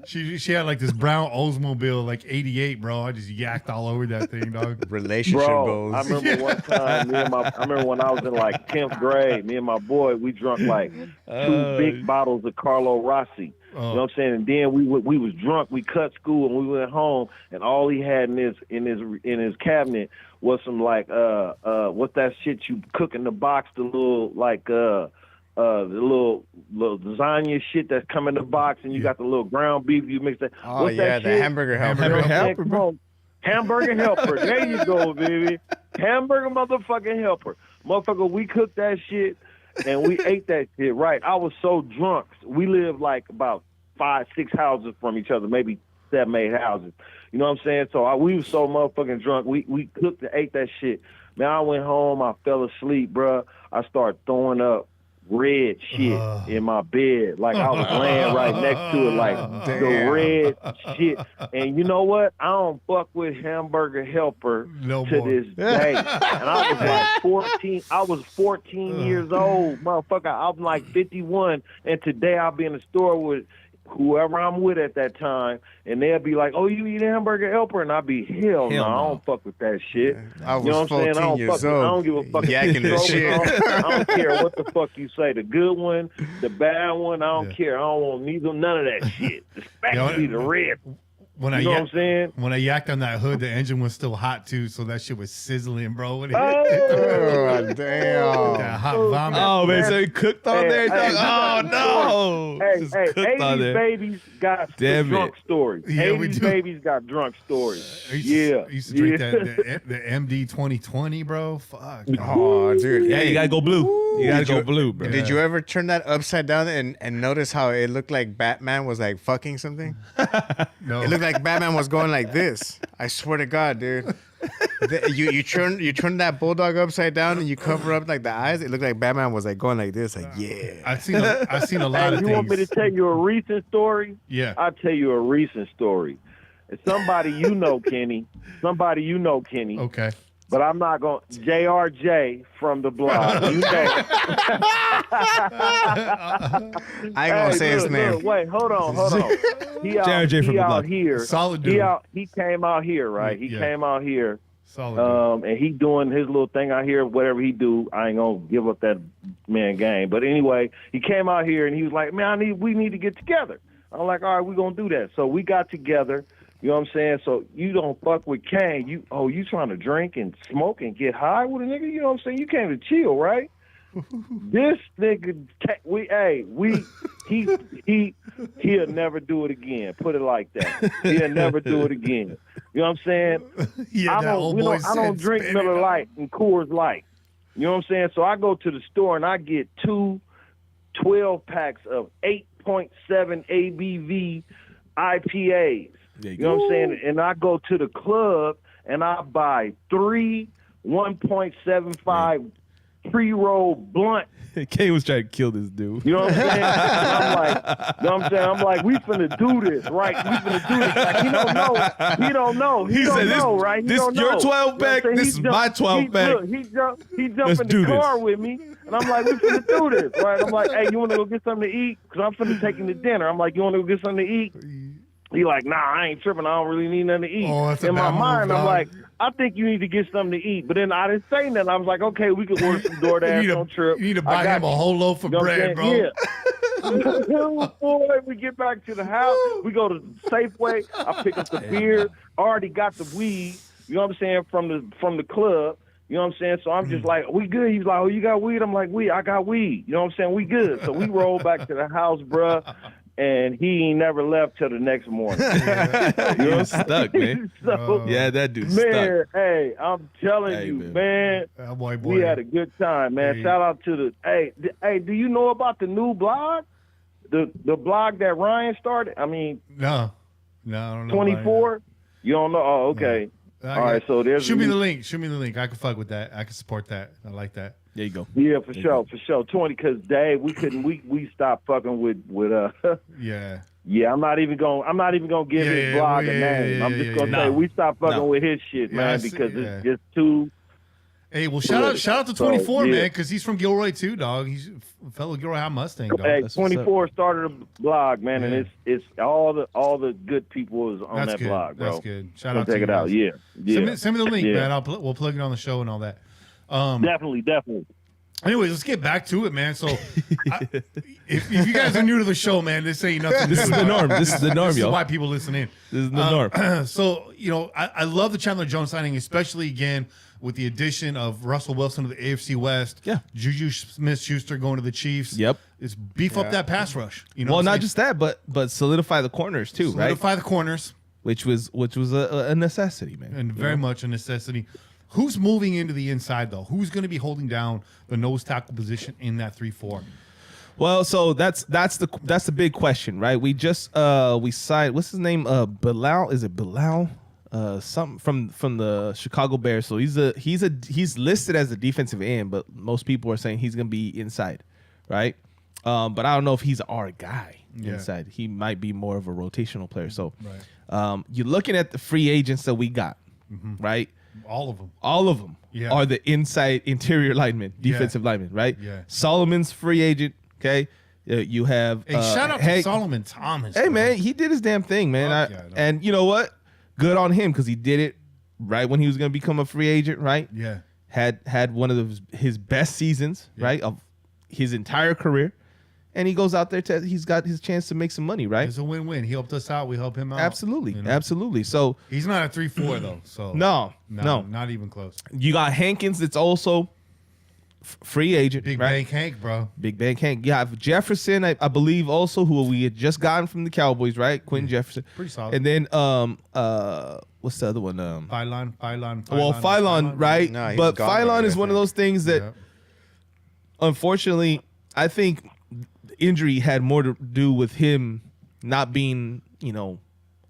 C: She had like this brown Oldsmobile, like 88, bro. I just yacked all over that thing, dog.
D: Relationship goals.
E: I remember one time, I remember when I was in like 10th grade, me and my boy, we drunk like 2 big bottles of Carlo Rossi. You know what I'm saying? And then we was drunk. We cut school and we went home, and all he had in his cabinet was some like what's that shit you cook in the box? The little like the little lasagna shit that's come in the box, and you got the little ground beef you mix that.
D: Oh
E: what's
D: yeah,
E: that
D: the
E: shit?
D: hamburger helper.
E: Hamburger helper. There you go, baby. Hamburger motherfucking helper. Motherfucker, we cooked that shit. And we ate that shit, right? I was so drunk. We lived like about 5, 6 houses from each other, maybe 7, 8 houses. You know what I'm saying? So we was so motherfucking drunk. We cooked and ate that shit. Man, I went home. I fell asleep, bro. I started throwing up red shit in my bed. Like I was laying right next to it, like the red shit. And you know what? I don't fuck with hamburger helper this day. And I was like 14. I was 14 years old, motherfucker. I'm like 51. And today I'll be in the store with whoever I'm with at that time, and they'll be like, "Oh, you eat hamburger helper?" And I'll be, hell no, I don't fuck with that shit.
D: I was
E: you know what I'm saying?
D: 14 years old.
E: I don't give a fuck.
D: Yakking this shit.
E: I don't care what the fuck you say. The good one, the bad one, I don't care. I don't want none of that shit. Especially the red.
C: When
E: you know what I'm saying?
C: When I yacked on that hood, the engine was still hot too, so that shit was sizzling, bro. When
D: damn!
C: That hot vomit.
B: Oh man, so he cooked on there. No!
E: Hey, 80s babies got drunk stories.
C: Yeah,
E: 80s babies got drunk stories.
C: I used to drink the MD 2020, bro. Fuck.
D: Oh, dude.
B: Yeah, you gotta go blue. You gotta go blue, bro.
D: Did you ever turn that upside down and notice how it looked like Batman was like fucking something?
C: No.
D: It looked like Batman was going like this. I swear to God, dude. You turn that bulldog upside down and you cover up like the eyes. It looked like Batman was like going like this, like yeah.
C: I've seen a lot of
E: you
C: things.
E: Want me to tell you a recent story?
C: Yeah.
E: I'll tell you a recent story. It's somebody you know, Kenny. Somebody you know, Kenny.
C: Okay.
E: But I'm not going to. JRJ from the block. You know.
D: I ain't gonna say his name.
E: Look, wait, hold on. He out,
B: JRJ from
E: he
B: the
E: out
B: block.
E: here.
C: Solid dude.
E: He came out here, right? He
C: Yeah.
E: came out here.
C: Solid dude.
E: And he doing his little thing out here. Whatever he do, I ain't gonna give up that man game. But anyway, he came out here and he was like, "Man, we need to get together." I'm like, "All right, we gonna do that." So we got together. You know what I'm saying? So you don't fuck with Kane. You trying to drink and smoke and get high with a nigga? You know what I'm saying? You came to chill, right? This nigga, he'll never do it again. Put it like that. He'll never do it again. You know what I'm saying?
C: Yeah,
E: I don't drink Miller Lite and Coors Light. You know what I'm saying? So I go to the store and I get 2 12-packs of 8.7 ABV IPAs. You know what I'm saying? And I go to the club and I buy 3 1.75 pre-roll blunt.
B: Kane was trying to kill this dude.
E: You know what I'm saying? I'm like, we finna do this, right? We finna do this. Like, he don't know. He don't know, right? He
B: this
E: don't
B: your
E: know.
B: 12 pack,
E: You know what I'm saying?
B: this is my 12 pack.
E: He jump
B: Let's
E: in
B: do
E: the
B: this.
E: car with me, and I'm like, we finna do this, right? I'm like, hey, you wanna go get something to eat? Because I'm finna take him to dinner. I'm like, you wanna go get something to eat? He like, nah, I ain't tripping. I don't really need nothing to eat.
C: Oh, that's a
E: in my
C: bad move,
E: mind, I'm
C: dog.
E: like, I think you need to get something to eat. But then I didn't say nothing. I was like, okay, we could order some DoorDash on trip.
C: You need to
E: I
C: buy
E: got
C: him a
E: you.
C: whole loaf of
E: You know what I'm
C: bread, bro.
E: saying? Yeah. Boy, we get back to the house. We go to Safeway. I pick up the beer. Already got the weed. You know what I'm saying, from the club. You know what I'm saying? So I'm just like, we good. He's like, oh, you got weed? I'm like, I got weed. You know what I'm saying? We good. So we roll back to the house, bruh. And he ain't never left till the next morning.
B: He was stuck, man.
E: So,
B: Yeah, that dude's
E: man,
B: stuck.
E: hey, I'm telling
B: Hey,
E: you,
B: man.
E: man,
C: Oh, boy.
E: we had a good time, man.
C: Hey.
E: Shout out to the hey, do you know about the new blog? The blog that Ryan started? I mean,
C: No, I don't know.
E: 24? You don't know? Oh, okay. All right, so there's
C: Shoot me the link. Shoot me the link. I can fuck with that. I can support that. I like that.
B: There you go.
E: Yeah, for sure. 20, because Dave, we stopped fucking with
C: Yeah.
E: yeah, I'm not even gonna give his blog a name. I'm just gonna say we stopped fucking with his shit,
C: Yeah,
E: man,
C: I see,
E: because
C: yeah.
E: it's just too.
C: Hey, well, shout out to 24,
E: So, yeah.
C: man, because he's from Gilroy too, dog. He's a fellow Gilroy High Mustang, dog.
E: Hey,
B: That's what's
E: 24 started a blog, man,
C: Yeah.
E: and it's all the good people is on
C: That's
E: that
C: good.
E: blog, bro.
C: That's good. Shout
E: Go
C: out to
E: check
C: you
E: it out.
C: guys.
E: Yeah.
C: Send me the link,
E: Yeah.
C: man. We'll plug it on the show and all that.
E: Definitely.
C: Anyways, let's get back to it, man. So, if you guys are new to the show, man, this ain't nothing.
B: This is the norm. This is the norm,
C: This is
B: yo.
C: why people listen in.
B: This is the norm.
C: So, I love the Chandler Jones signing, especially again with the addition of Russell Wilson to the AFC West.
B: Yeah.
C: Juju Smith-Schuster going to the Chiefs.
B: Yep.
C: It's beef up that pass rush. You know,
B: Well,
C: what I'm
B: not
C: saying?
B: just that, but solidify the corners too,
C: Solidify the corners,
B: Which was a necessity, man.
C: and very much a necessity. Who's moving into the inside though? Who's going to be holding down the nose tackle position in that 3-4?
B: Well, so that's the big question, right? We just we signed, what's his name? Bilal, is it Bilal? Something from the Chicago Bears. So he's listed as a defensive end, but most people are saying he's gonna be inside, right? But I don't know if he's our guy inside. He might be more of a rotational player. So you're looking at the free agents that we got, right?
C: All of them.
B: All of them
C: Yeah.
B: are the inside interior linemen, defensive linemen, right?
C: Yeah.
B: Solomon's free agent, okay? You have
C: Hey, shout out to Solomon Thomas.
B: Hey
C: bro.
B: man, he did his damn thing, man.
C: Fuck yeah, dog.
B: And you know what? Good on him because he did it right when he was going to become a free agent, right?
C: Yeah.
B: Had one of his best seasons, right, of his entire career, and he goes out there he's got his chance to make some money, right?
C: It's a win-win. He helped us out. We help him out.
B: Absolutely,
C: you know?
B: absolutely. So
C: He's not a 3-4 though. So
B: no,
C: not even close.
B: you got Hankins that's also free agent,
C: Big
B: right?
C: Bank Hank, bro.
B: Big Bank Hank. Yeah, Jefferson, I believe also, who we had just gotten from the Cowboys, right? Quentin Jefferson.
C: Pretty solid.
B: And then what's the other one?
C: Phylon.
B: Well, Phylon, right?
D: No, he's
B: but
D: gone
B: Phylon
D: already,
B: is
D: I
B: one of
D: think.
B: those things that, unfortunately, I think injury had more to do with him not being,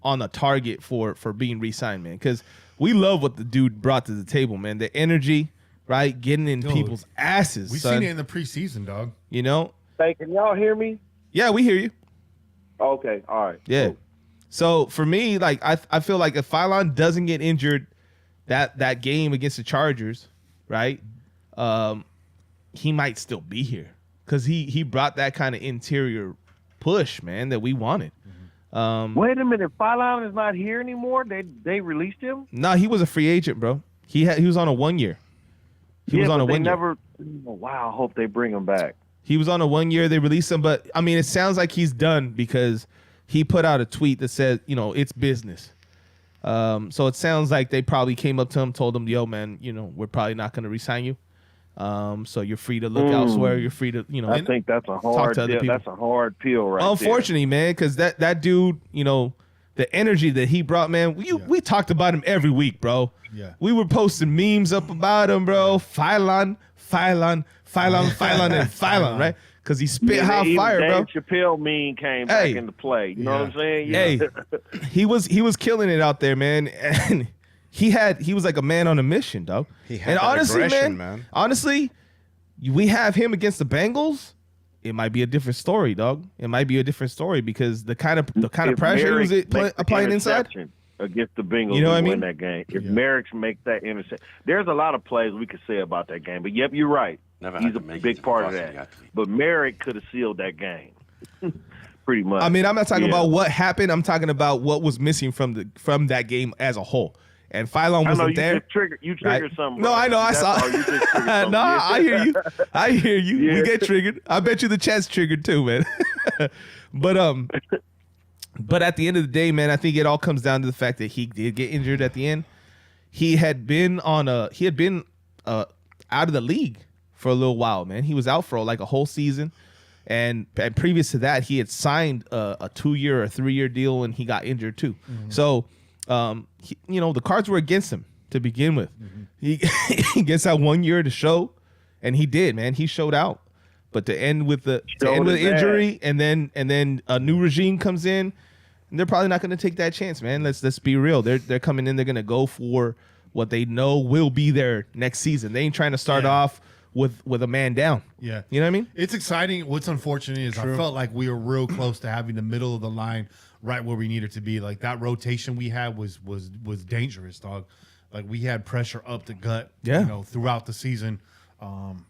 B: on a target for being re-signed, man. Because we love what the dude brought to the table, man. The energy, right? Getting in people's asses,
C: We've
B: son.
C: seen it in the preseason, dog.
E: Hey, can y'all hear me?
B: Yeah, we hear you.
E: Okay, all right.
B: Yeah.
E: Cool.
B: So for me, like I feel like if Phylon doesn't get injured, that game against the Chargers, right? He might still be here because he brought that kind of interior push, man, that we wanted.
E: Wait a minute, Phylon is not here anymore. They released him.
B: No, he was a free agent, bro. He was on a 1 year. He was on a 1 year.
E: Never. Oh, wow, I hope they bring him back.
B: He was on a 1 year. They released him, but I mean, it sounds like he's done because he put out a tweet that said, it's business. So it sounds like they probably came up to him, told him, yo, man, we're probably not going to re-sign you. So you're free to look elsewhere. You're free to,
E: I think that's a hard deal. That's a hard pill, right?
B: Unfortunately, man, because that dude, the energy that he brought, man, we talked about him every week, bro.
C: Yeah.
B: We were posting memes up about him, bro. Phylon, and Phylon, right? Because he spit hot fire, bro.
E: Dave Chappelle meme came back into play. You know what I'm saying? Yeah.
B: Hey, he was killing it out there, man. And he was like a man on a mission, dog.
D: And honestly, man,
B: honestly, we have him against the Bengals. It might be a different story, dog. It might be a different story because the kind of pressure he was applying inside
E: against the Bengals,
B: you know what I mean?
E: Win that game. If Merrick makes that interception, there's a lot of plays we could say about that game. But yep, you're right. He's a big part of that. But Merrick could have sealed that game, pretty much.
B: I mean, I'm not talking about what happened. I'm talking about what was missing from that game as a whole. And Phylon wasn't there.
E: You triggered something.
B: No, I know. I saw. No, I hear you. I hear you.
E: Yeah.
B: We get triggered. I bet you the chat's triggered too, man. But at the end of the day, man, I think it all comes down to the fact that he did get injured at the end. He had been out of the league for a little while, man. He was out for like a whole season, and previous to that, he had signed a 2-year or 3-year deal, and he got injured too. Mm-hmm. So. The cards were against him to begin with. Mm-hmm. He gets that 1 year to show, and he did, man. He showed out. But to end with the injury, and then a new regime comes in, and they're probably not going to take that chance, man. Let's be real. They're coming in. They're going to go for what they know will be their next season. They ain't trying to start off with a man down.
C: Yeah,
B: you know what I mean.
C: It's exciting. What's unfortunate is I felt like we were real close to having the middle of the line right where we needed to be. Like that rotation we had was dangerous, dog. Like we had pressure up the gut, throughout the season. And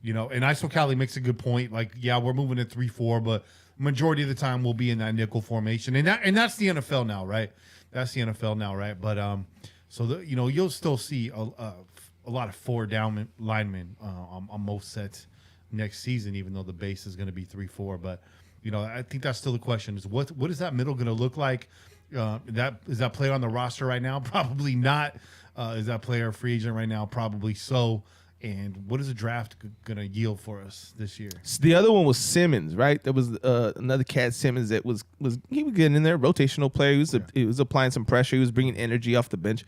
C: ISO Cali makes a good point. Like, we're moving at 3-4, but majority of the time we'll be in that nickel formation, and that's the NFL now, right? That's the NFL now, right? But you'll still see a lot of 4 down linemen on most sets next season, even though the base is going to be 3-4, but. I think that's still the question: is what is that middle going to look like? Is that player on the roster right now? Probably not. Is that player a free agent right now? Probably so. And what is the draft going to yield for us this year?
B: The other one was Simmons, right? There was another cat, Simmons, that was getting in there, rotational player. He was applying some pressure. He was bringing energy off the bench.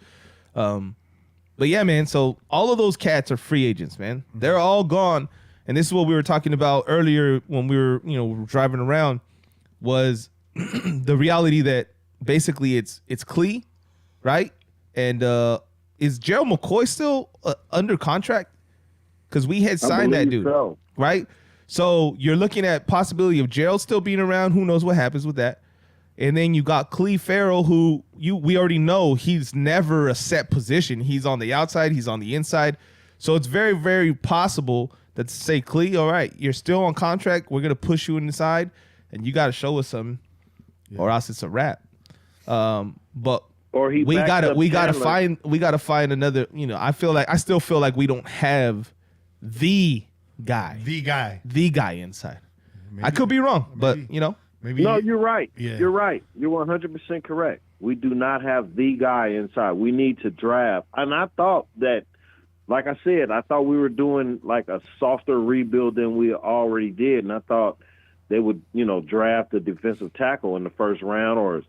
B: But yeah, man. So all of those cats are free agents, man. Mm-hmm. They're all gone. And this is what we were talking about earlier when we were, driving around, was the reality that basically it's Klee, right? And is Gerald McCoy still under contract? Because we had signed that dude, right? So you're looking at possibility of Gerald still being around. Who knows what happens with that? And then you got Klee Farrell, who we already know he's never a set position. He's on the outside. He's on the inside. So it's very, very possible that say, Klee, all right, you're still on contract. We're gonna push you inside, and you got to show us something, or else it's a wrap. But we gotta find another. I still feel like we don't have the guy inside. Maybe, I could be wrong, but
C: maybe.
E: No, you're right. Yeah. You're right. You're 100% correct. We do not have the guy inside. We need to draft, and I thought that. Like I said, I thought we were doing like a softer rebuild than we already did, and I thought they would, draft a defensive tackle in the first round or,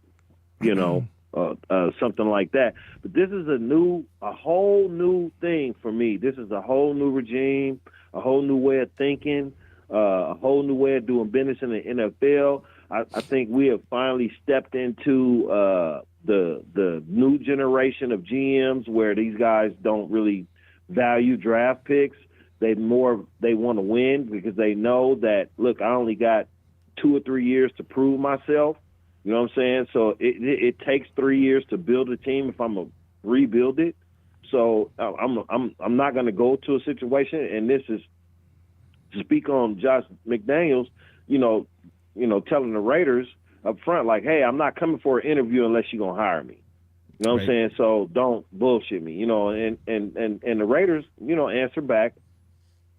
E: something like that. But this is a whole new thing for me. This is a whole new regime, a whole new way of thinking, a whole new way of doing business in the NFL. I think we have finally stepped into the new generation of GMs where these guys don't really value draft picks. They want to win because they know that, look, I only got 2 or 3 years to prove myself. You know what I'm saying? So it takes 3 years to build a team if I'm going to rebuild it. So I'm not going to go to a situation, and this is to speak on Josh McDaniels. Telling the Raiders up front, like, hey, I'm not coming for an interview unless you're gonna hire me. You know what I'm saying? So don't bullshit me. And the Raiders, answer back.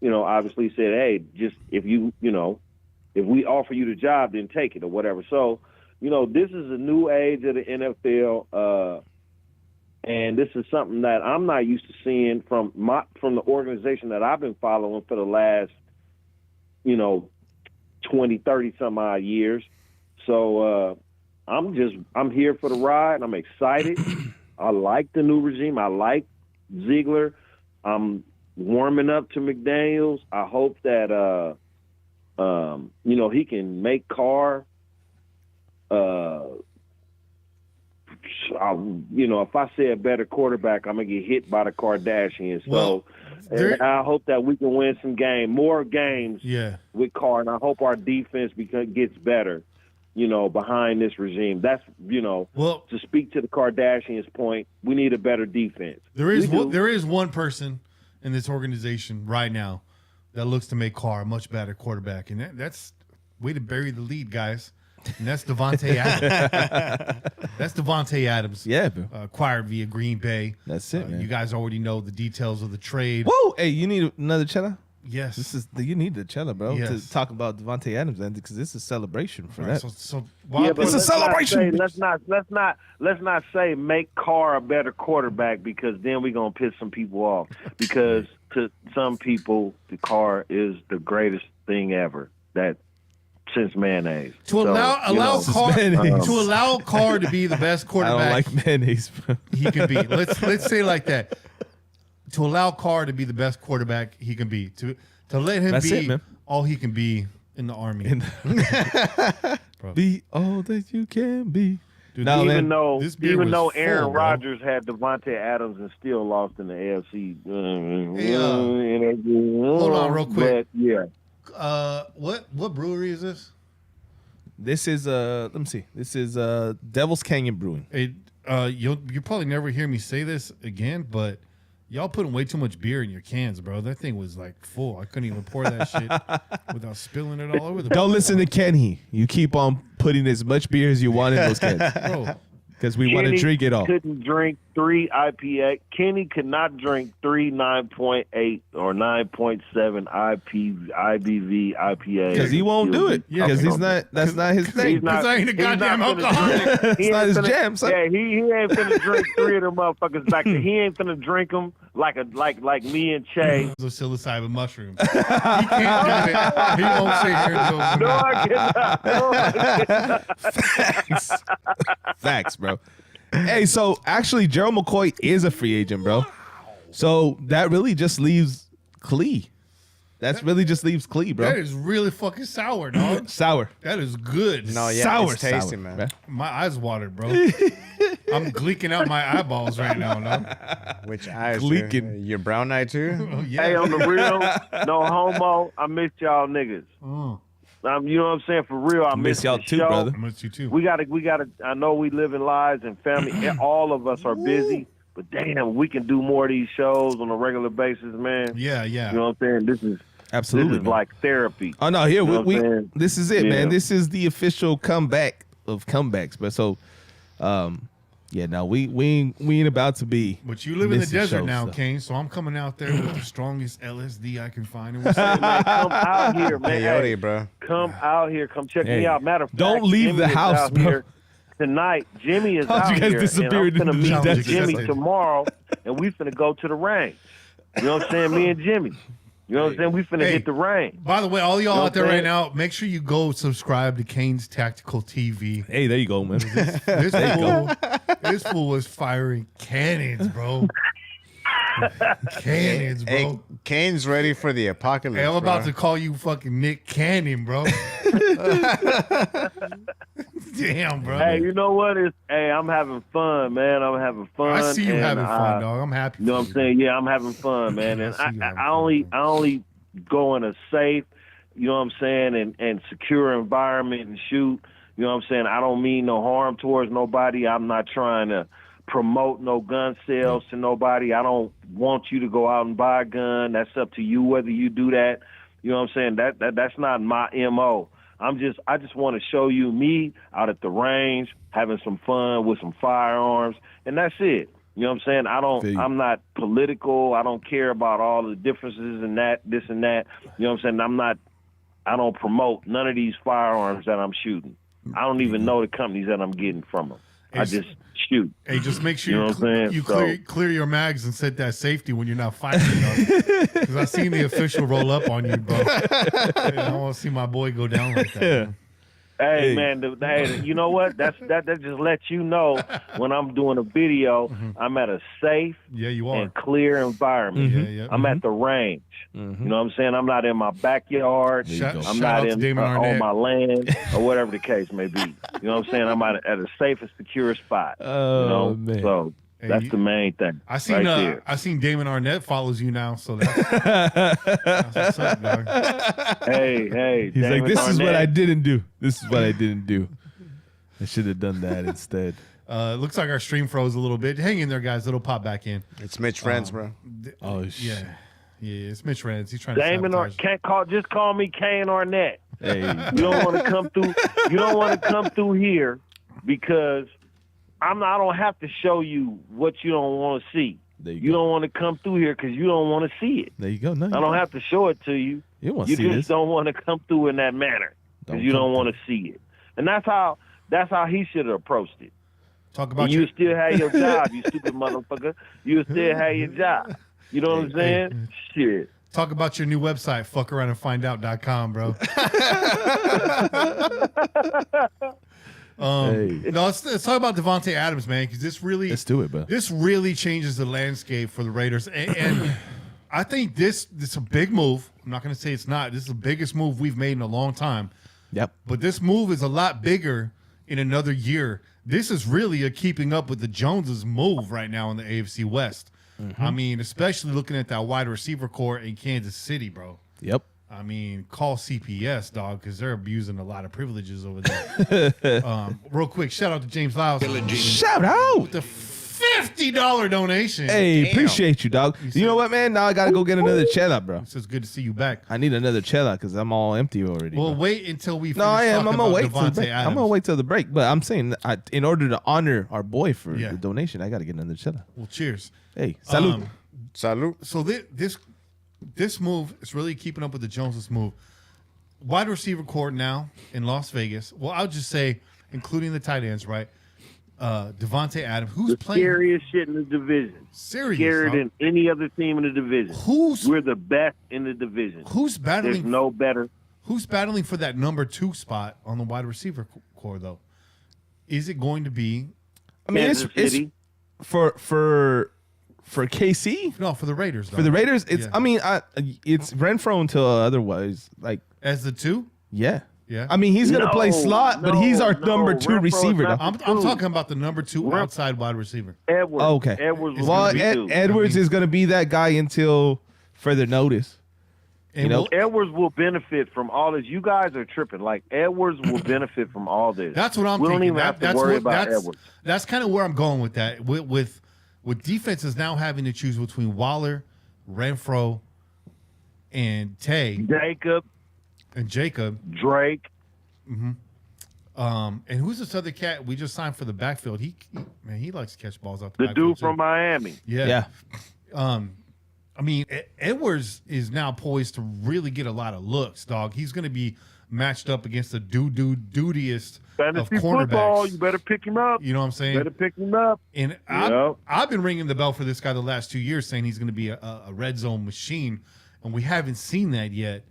E: Obviously said, hey, just if we offer you the job, then take it or whatever. So, this is a new age of the NFL. And this is something that I'm not used to seeing from the organization that I've been following for the last, 20, 30 some odd years. So I'm here for the ride. I'm excited. I like the new regime. I like Ziegler. I'm warming up to McDaniels. I hope that he can make Carr. If I say a better quarterback, I'm gonna get hit by the Kardashians. So I hope that we can win more games with Carr, and I hope our defense gets better, behind this regime. That's, to speak to the Kardashians' point, we need a better defense.
C: There is one person in this organization right now that looks to make Carr a much better quarterback, and that's way to bury the lead, guys. And that's Devontae Adams. That's Devontae Adams.
B: Yeah, bro.
C: Acquired via Green Bay.
B: That's it, man.
C: You guys already know the details of the trade.
B: Whoa! Hey, you need another cello?
C: Yes.
B: You need the cello, bro,
C: Yes.
B: to talk about Devontae Adams, because this is a celebration for that.
C: It's
B: a celebration.
E: Let's not say make Carr a better quarterback, because then we're gonna piss some people off. Because to some people, the Carr is the greatest thing ever. Since mayonnaise. To
C: allow Carr to be the best quarterback.
B: I don't like mayonnaise, bro.
C: He can be. Let's say it like that. To allow Carr to be the best quarterback he can be. To let him be all he can be in the Army.
B: Be all that you can be.
C: Dude,
E: even though Aaron Rodgers had Devontae Adams and still lost in the AFC.
C: Hold on real quick.
E: But, yeah.
C: What brewery is this?
B: This is let me see. This is Devil's Canyon Brewing.
C: You'll probably never hear me say this again, but y'all putting way too much beer in your cans, bro. That thing was like full. I couldn't even pour that shit without spilling it all over the.
B: Don't listen to Kenny. You keep on putting as much beer as you want in those cans,
C: bro.
B: Because we want to drink it all.
E: Couldn't drink 3 IPA. Kenny could not drink 3 9.8 or 9.7 IBV IPA.
B: Because he won't do it. Because that's not his thing.
C: Because I ain't a goddamn alcoholic.
B: It's not his jam, son.
E: Yeah, he ain't finna drink 3 of them motherfuckers back there. He ain't finna drink them like me and Che.
C: Those psilocybin mushrooms. He can't do it. He won't sit here and go.
E: No, I cannot.
B: Facts, bro. Hey, so actually, Gerald McCoy is a free agent, bro. So that really just leaves Klee. Really just leaves Klee, bro.
C: That is really fucking sour, dog.
B: Sour.
C: That is good.
D: No, yeah,
B: sour,
D: it's tasty,
B: sour,
D: man.
B: bro.
C: My eyes watered, bro. I'm gleeking out my eyeballs right now, dog.
D: Which eyes?
B: Gleeking.
D: Your brown eye too?
C: Oh, yeah.
E: Hey, on the real, no homo, I miss y'all niggas. You know what I'm saying? For real, I miss
B: y'all
E: the
B: too,
E: show.
B: brother.
C: I miss you too.
E: We gotta. I know we live in lives and family. And all of us are busy, but damn, we can do more of these shows on a regular basis, man.
C: Yeah.
E: You know what I'm saying? This is
B: Absolutely, man.
E: like therapy.
B: Oh no, here
E: You know what I'm
B: we
E: saying?
B: this is it,
E: Yeah.
B: man. This is the official comeback of comebacks, but so yeah, no, we ain't about to be.
C: But you live in the
B: missing
C: desert
B: shows,
C: now,
B: so.
C: Kane, so I'm coming out there with the strongest LSD I can find. And we're
E: Hey, man, come out here, man.
D: Peyote, bro.
E: Come out here. Come check
B: Hey,
E: me out. Matter of fact,
B: don't leave
E: Jimmy
B: the
E: is
B: house,
E: out
B: bro.
E: here tonight. Jimmy is
B: How'd
E: out
B: you guys
E: here,
B: disappear
E: and I'm
B: into
E: finna
B: the
E: meet
B: desert?
E: Jimmy tomorrow, and we finna go to the range. You know what I'm saying? Me and Jimmy. You know what I'm saying? We finna hit the range.
C: By the way, all y'all
E: You know
C: out there
E: what I'm
C: right now, make sure you go subscribe to Kane's Tactical TV.
B: Hey, there you go, man.
C: This fool was firing cannons, bro. Cannons, bro.
D: Hey, Kane's ready for the apocalypse.
C: Hey, I'm about
D: bro.
C: to call you fucking Nick Cannon, bro. Damn, bro.
E: Hey, you know what? I'm having fun, man. I'm having fun.
C: I see you
E: and,
C: having fun, dog. I'm happy.
E: You know what I'm saying? Yeah, I'm having fun, man. And
C: I see you having
E: I
C: fun,
E: only go in a safe, you know what I'm saying, and secure environment and shoot. You know what I'm saying? I don't mean no harm towards nobody. I'm not trying to promote no gun sales to nobody. I don't want you to go out and buy a gun. That's up to you whether you do that. You know what I'm saying? That's not my MO. I just want to show you me out at the range having some fun with some firearms, and that's it. You know what I'm saying? I'm not political. I don't care about all the differences and this and that. You know what I'm saying? I don't promote none of these firearms that I'm shooting. I don't even know the companies that I'm getting from them. I just shoot.
C: Hey, just make sure
E: You know what I'm saying?
C: you clear your mags and set that safety when you're not fighting. Because I seen the official roll up on you, bro. I don't want to see my boy go down like that. Man.
E: Hey, man, you know what? That just lets you know when I'm doing a video, I'm at a safe and clear environment. I'm at the range. You know what I'm saying? I'm not in my backyard. I'm not on my land or whatever the case may be. You know what I'm saying? I'm at a safe and secure spot.
B: Oh, man.
E: So that's the main thing.
C: I seen Damon Arnett follows you now, so that's what's up, dog.
E: Hey.
B: He's
E: Damon
B: like, this is what
E: Arnett.
B: I didn't do. This is what I didn't do. I should have done that instead.
C: Looks like our stream froze a little bit. Hang in there, guys. It'll pop back in.
D: It's Mitch Friends, bro.
B: Oh,
C: Yeah, it's Mitch Rance. He's trying
E: Damon
C: to sabotage.
E: just call me Kane Arnett.
B: Hey.
E: You don't want to come through. You don't want to come through here because I don't have to show you what you don't want to see. You don't want to come through here because you don't want to see it.
B: There you go. No,
E: I don't have to show it to you.
B: You want to
E: You
B: see
E: just
B: this.
E: don't want to come through in that manner because you don't want to see it. And that's how he should have approached it.
C: Talk about
E: And you still have your job, you stupid motherfucker. You still have your job. You know what I'm saying? Shit.
C: Talk about your new website, fuckaroundandfindout.com, bro. No, let's talk about Devontae Adams, man, because
B: Let's do it, bro.
C: This really changes the landscape for the Raiders, and I think this is a big move. I'm not going to say it's not. This is the biggest move we've made in a long time.
B: Yep.
C: But this move is a lot bigger in another year. This is really a keeping up with the Joneses move right now in the AFC West. I mean, especially looking at that wide receiver core in Kansas City, bro.
B: Yep.
C: I mean, call CPS, dog, because they're abusing a lot of privileges over there. Real quick, shout out to James Lyles.
B: Shout out.
C: With the $50 donation.
B: Hey, appreciate you, dog. You know what, man? Now I got to go get another chela, bro.
C: It's just good to see you back.
B: I need another chela because I'm all empty already.
C: Well,
B: bro.
C: wait until we finish
B: No, I am. I'm
C: talking
B: going to
C: about
B: wait till the
C: Devontae
B: break.
C: Adams.
B: I'm going to wait till the break. But I'm saying, in order to honor our boy for the donation, I got to get another chela.
C: Well, cheers.
B: Hey, salud.
D: Salud.
C: So this move is really keeping up with the Joneses move. Wide receiver core now in Las Vegas. Well, I'll just say, including the tight ends, right? Devontae Adams, who's
E: The
C: playing
E: scariest shit in the division.
C: serious.
E: Scarier
C: huh?
E: than any other team in the division. We're the best in the division.
C: Who's battling?
E: There's no better.
C: Who's battling for that number 2 spot on the wide receiver core, though? Is it going to be?
B: I mean,
E: Kansas
B: it's
E: City.
B: for KC.
C: No, for the Raiders. Though.
B: For the Raiders, it's.
C: Yeah.
B: I mean, it's Renfro until otherwise. Like,
C: As the 2?
B: yeah.
C: Yeah.
B: I mean, he's gonna play slot, but he's our number 2
E: Renfro's
B: receiver.
E: not
B: dog.
C: I'm talking about the number 2 outside wide receiver.
E: Edwards.
B: Okay.
E: Edwards was
B: Well,
E: gonna be two.
B: Edwards is gonna be that guy until further notice.
C: And
B: You know,
E: Edwards will benefit from all this. You guys are tripping. Like, Edwards will benefit from all this.
C: that's what I'm
E: We
C: thinking.
E: don't even have to worry about Edwards.
C: That's kind of where I'm going with that. With defenses now having to choose between Waller, Renfro, and Tay
E: Jacob,
C: and
E: Drake.
C: and who's this other cat we just signed for the backfield? He likes to catch balls out the
E: The
C: backfield.
E: dude from Miami.
C: Yeah. I mean, Edwards is now poised to really get a lot of looks, dog. He's going to be matched up against the dudiest of
E: Fantasy
C: cornerbacks.
E: football, you better pick him up.
C: You know what I'm saying?
E: Better pick him up.
C: And I've been ringing the bell for this guy the last 2 years, saying he's going to be a red zone machine, and we haven't seen that yet.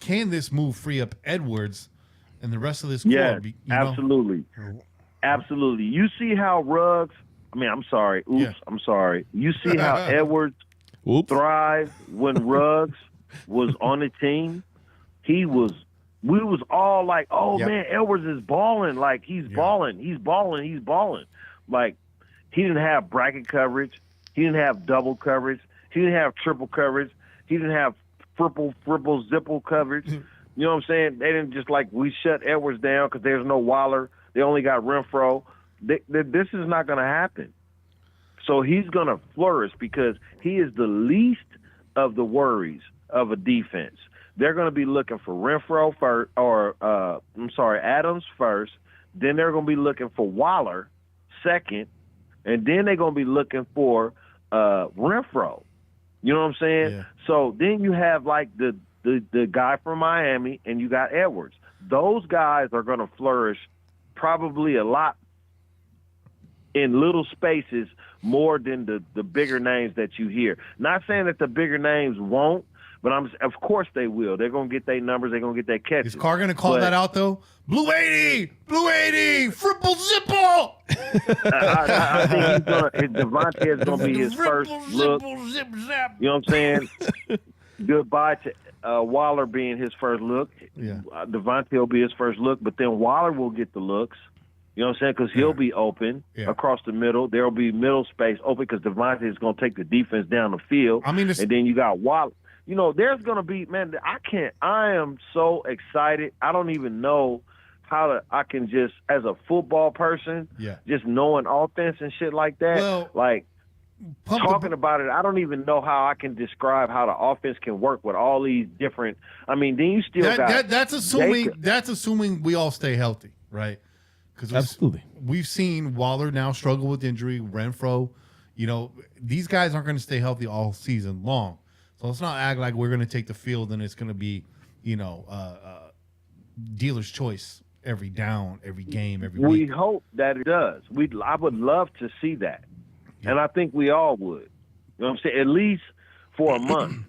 C: Can this move free up Edwards and the rest of this core?
E: Yeah,
C: you know?
E: absolutely. Absolutely. You see how Ruggs, I'm sorry. I'm sorry. You see how Edwards thrived when Ruggs was on the team? We was all like, man, Edwards is balling. Like, he's balling. Like, he didn't have bracket coverage. He didn't have double coverage. He didn't have triple coverage. He didn't have triple, zipple coverage. You know what I'm saying? They didn't just, like, we shut Edwards down because there's no Waller. They only got Renfro. This is not going to happen. So he's going to flourish because he is the least of the worries of a defense. They're going to be looking for Renfro first, Adams first. Then they're going to be looking for Waller second, and then they're going to be looking for Renfro. You know what I'm saying?
C: Yeah.
E: So then you have like the guy from Miami, and you got Edwards. Those guys are going to flourish probably a lot in little spaces more than the bigger names that you hear. Not saying that the bigger names won't, but of course they will. They're going to get their numbers. They're going to get their catches.
C: Is Carr going to call that out, though? Blue 80! Blue 80! Friple Zipple!
E: I think he's Devontae is going to be his first look.
C: Zip, zap.
E: You know what I'm saying? Goodbye to Waller being his first look.
C: Yeah.
E: Devontae will be his first look, but then Waller will get the looks. You know what I'm saying? Because he'll be open across the middle. There will be middle space open because Devontae is going to take the defense down the field.
C: I mean,
E: and then you got Waller. You know, there's going to be, man, I am so excited. I don't even know I can just, as a football person, just knowing offense and shit like that, talking about it, I don't even know how I can describe how the offense can work with all these different, I mean, then you still got
C: that's assuming we all stay healthy, right? Because we've seen Waller now struggle with injury, Renfro, you know, these guys aren't going to stay healthy all season long. So let's not act like we're going to take the field and it's going to be, you know, dealer's choice every down, every game, every week.
E: We hope that it does. I would love to see that. Yeah. And I think we all would. You know what I'm saying? At least for a month.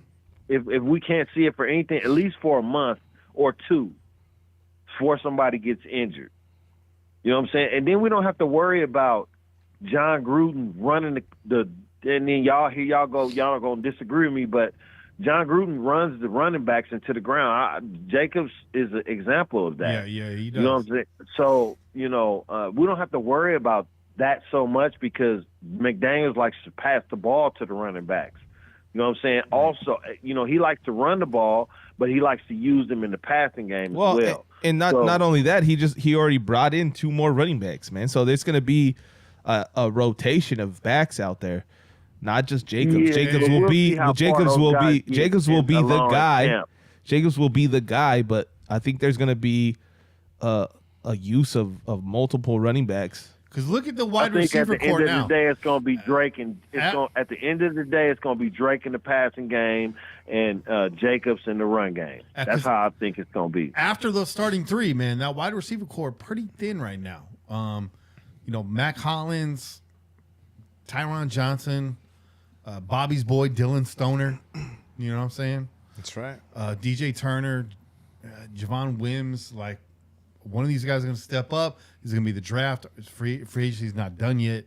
E: If we can't see it for anything, at least for a month or two before somebody gets injured. You know what I'm saying? And then we don't have to worry about John Gruden running the and then y'all are going to disagree with me, but John Gruden runs the running backs into the ground. Jacobs is an example of that.
C: Yeah, he does.
E: You know what I'm saying? So, you know, we don't have to worry about that so much because McDaniels likes to pass the ball to the running backs. You know what I'm saying? Right. Also, you know, he likes to run the ball, but he likes to use them in the passing game as well.
B: And not only that, he already brought in 2 more running backs, man. So there's going to be a rotation of backs out there. Not just Jacobs.
E: Yeah,
B: Jacobs will be the guy. Jacobs will be the guy, but I think there's going to be a use of multiple running backs.
C: Because look at the wide receiver core now.
E: At the end of the day, it's going to be Drake, and at the end of the day, it's going to be Drake in the passing game and Jacobs in the run game. That's how I think it's going to be.
C: After the starting 3, man, that wide receiver core pretty thin right now. You know, Mac Hollins, Tyron Johnson, Bobby's boy Dylan Stoner. You know what I'm saying?
D: That's right.
C: DJ Turner, Javon Wims, like one of these guys is going to step up. He's going to be the draft. Free agency's not done yet.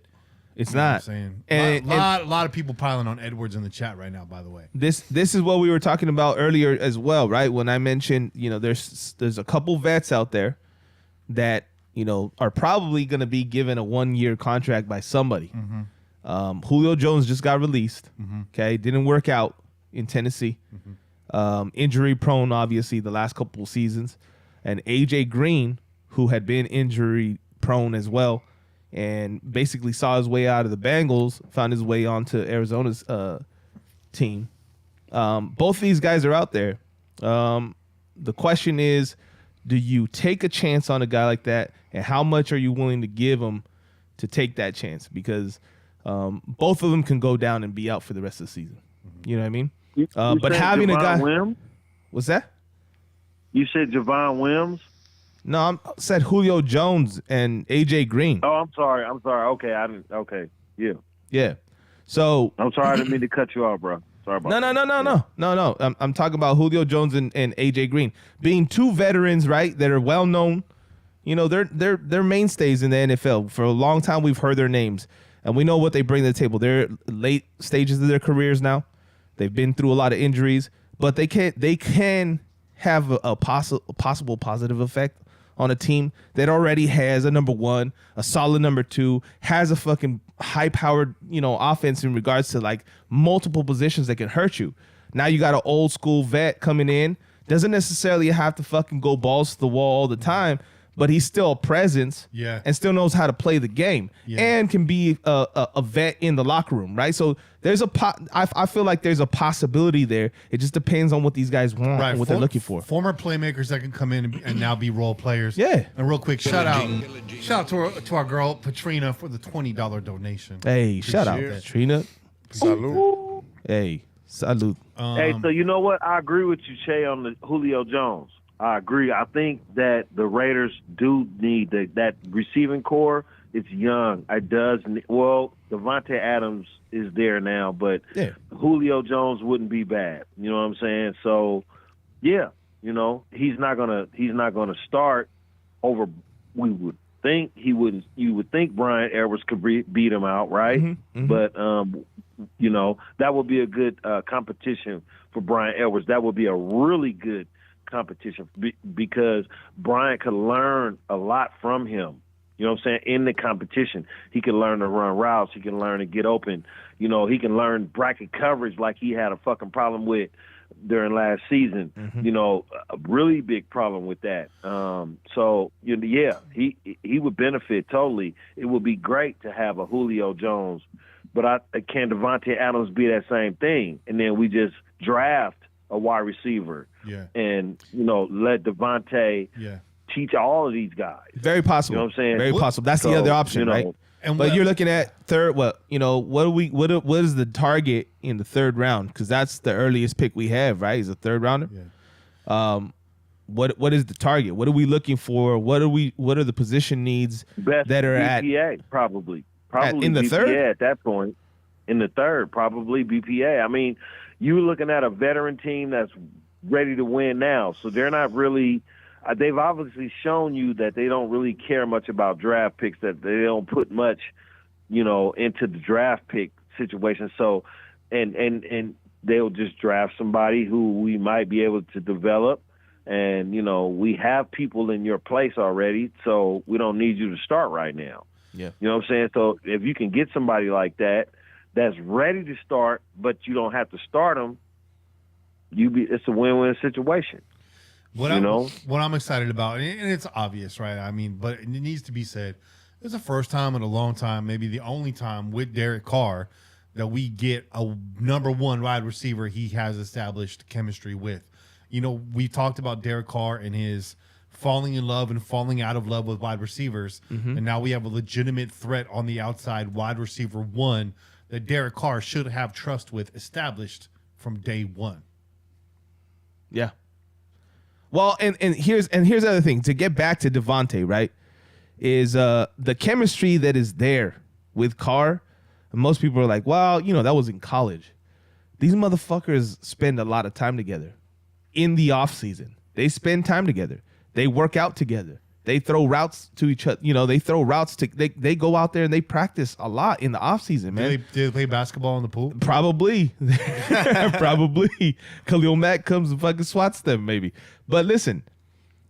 B: It's
C: you know
B: not.
C: What I'm saying? And a lot of people piling on Edwards in the chat right now, by the way.
B: This is what we were talking about earlier as well, right? When I mentioned, you know, there's a couple vets out there that, you know, are probably going to be given a 1-year contract by somebody.
C: Mm-hmm.
B: Julio Jones just got released.
C: Mm-hmm.
B: Okay, didn't work out in Tennessee. Mm-hmm. Injury prone, obviously, the last couple of seasons. And AJ Green, who had been injury prone as well, and basically saw his way out of the Bengals, found his way onto Arizona's team. Both these guys are out there. The question is, do you take a chance on a guy like that, and how much are you willing to give him to take that chance? Because both of them can go down and be out for the rest of the season. You know what I mean? But having
E: Javon
B: a guy,
E: Wims?
B: What's that?
E: You said Javon Wims?
B: No, I said Julio Jones and AJ Green.
E: Oh, I'm sorry. Okay, I didn't. Okay,
B: yeah. So
E: I'm sorry, I didn't mean to cut you off, bro. Sorry about
B: No. I'm talking about Julio Jones and AJ Green being 2 veterans, right? That are well known. You know, they're mainstays in the NFL. For a long time, we've heard their names, and we know what they bring to the table. They're late stages of their careers now. They've been through a lot of injuries, but they can have a possible positive effect on a team that already has a number 1, a solid number 2, has a fucking high-powered, you know, offense in regards to like multiple positions that can hurt you. Now you got an old school vet coming in, doesn't necessarily have to fucking go balls to the wall all the time, but he's still a presence.
C: Yeah.
B: And still knows how to play the game.
C: Yeah.
B: And can be a vet in the locker room, right? So there's I feel like there's a possibility there. It just depends on what these guys want and what they're looking for.
C: Former playmakers that can come in and now be role players.
B: Yeah.
C: And real quick, shout out to our girl Patrina for the $20 donation.
B: Hey, shout out, Trina.
D: Salud.
B: Hey, salute.
E: Hey, so you know what? I agree with you, Che, on the Julio Jones. I agree. I think that the Raiders do need that receiving core. It's young. It does. Well, Devontae Adams is there now, but Julio Jones wouldn't be bad. You know what I'm saying? So, yeah, you know, he's not gonna start over. We would think he wouldn't. You would think Brian Edwards could beat him out, right?
B: Mm-hmm.
E: But you know, that would be a good competition for Brian Edwards. That would be a really good competition because Brian could learn a lot from him. You know what I'm saying? In the competition, he can learn to run routes. He can learn to get open. You know, he can learn bracket coverage like he had a fucking problem with during last season.
B: Mm-hmm.
E: You know, a really big problem with that. So, yeah, he would benefit totally. It would be great to have a Julio Jones, but can Devontae Adams be that same thing? And then we just draft a wide receiver and, you know, let Devontae teach all of these guys.
B: Very possible.
E: You know what I'm saying?
B: Very possible. That's the other option, right? But you're looking at third. What is the target in the third round? Because that's the earliest pick we have, right? Is a third rounder.
C: Yeah.
B: What is the target? What are we looking for? What are the position needs that are
E: BPA,
B: at
E: probably
B: in the
E: BPA
B: third?
E: At that point, in the third, probably BPA. I mean, you're looking at a veteran team that's ready to win now, so they're not really. They've obviously shown you that they don't really care much about draft picks, that they don't put much, you know, into the draft pick situation. So, and they'll just draft somebody who we might be able to develop. And, you know, we have people in your place already, so we don't need you to start right now.
B: Yeah.
E: You know what I'm saying? So if you can get somebody like that that's ready to start, but you don't have to start them, it's a win-win situation.
C: What I'm excited about, and it's obvious, right? I mean, but it needs to be said. It's the first time in a long time, maybe the only time with Derek Carr that we get a number one wide receiver he has established chemistry with. You know, we talked about Derek Carr and his falling in love and falling out of love with wide receivers, and now we have a legitimate threat on the outside, wide receiver one, that Derek Carr should have trust with established from day one.
B: Yeah. Well, and here's the other thing. To get back to Devontae, right, is the chemistry that is there with Carr. And most people are like, well, you know, that was in college. These motherfuckers spend a lot of time together in the off season. They spend time together. They work out together. They throw routes to each other. You know, they throw routes to. They go out there and they practice a lot in the off season, man.
C: Did they play basketball in the pool?
B: Probably. Probably. Khalil Mack comes and fucking swats them, maybe. But listen,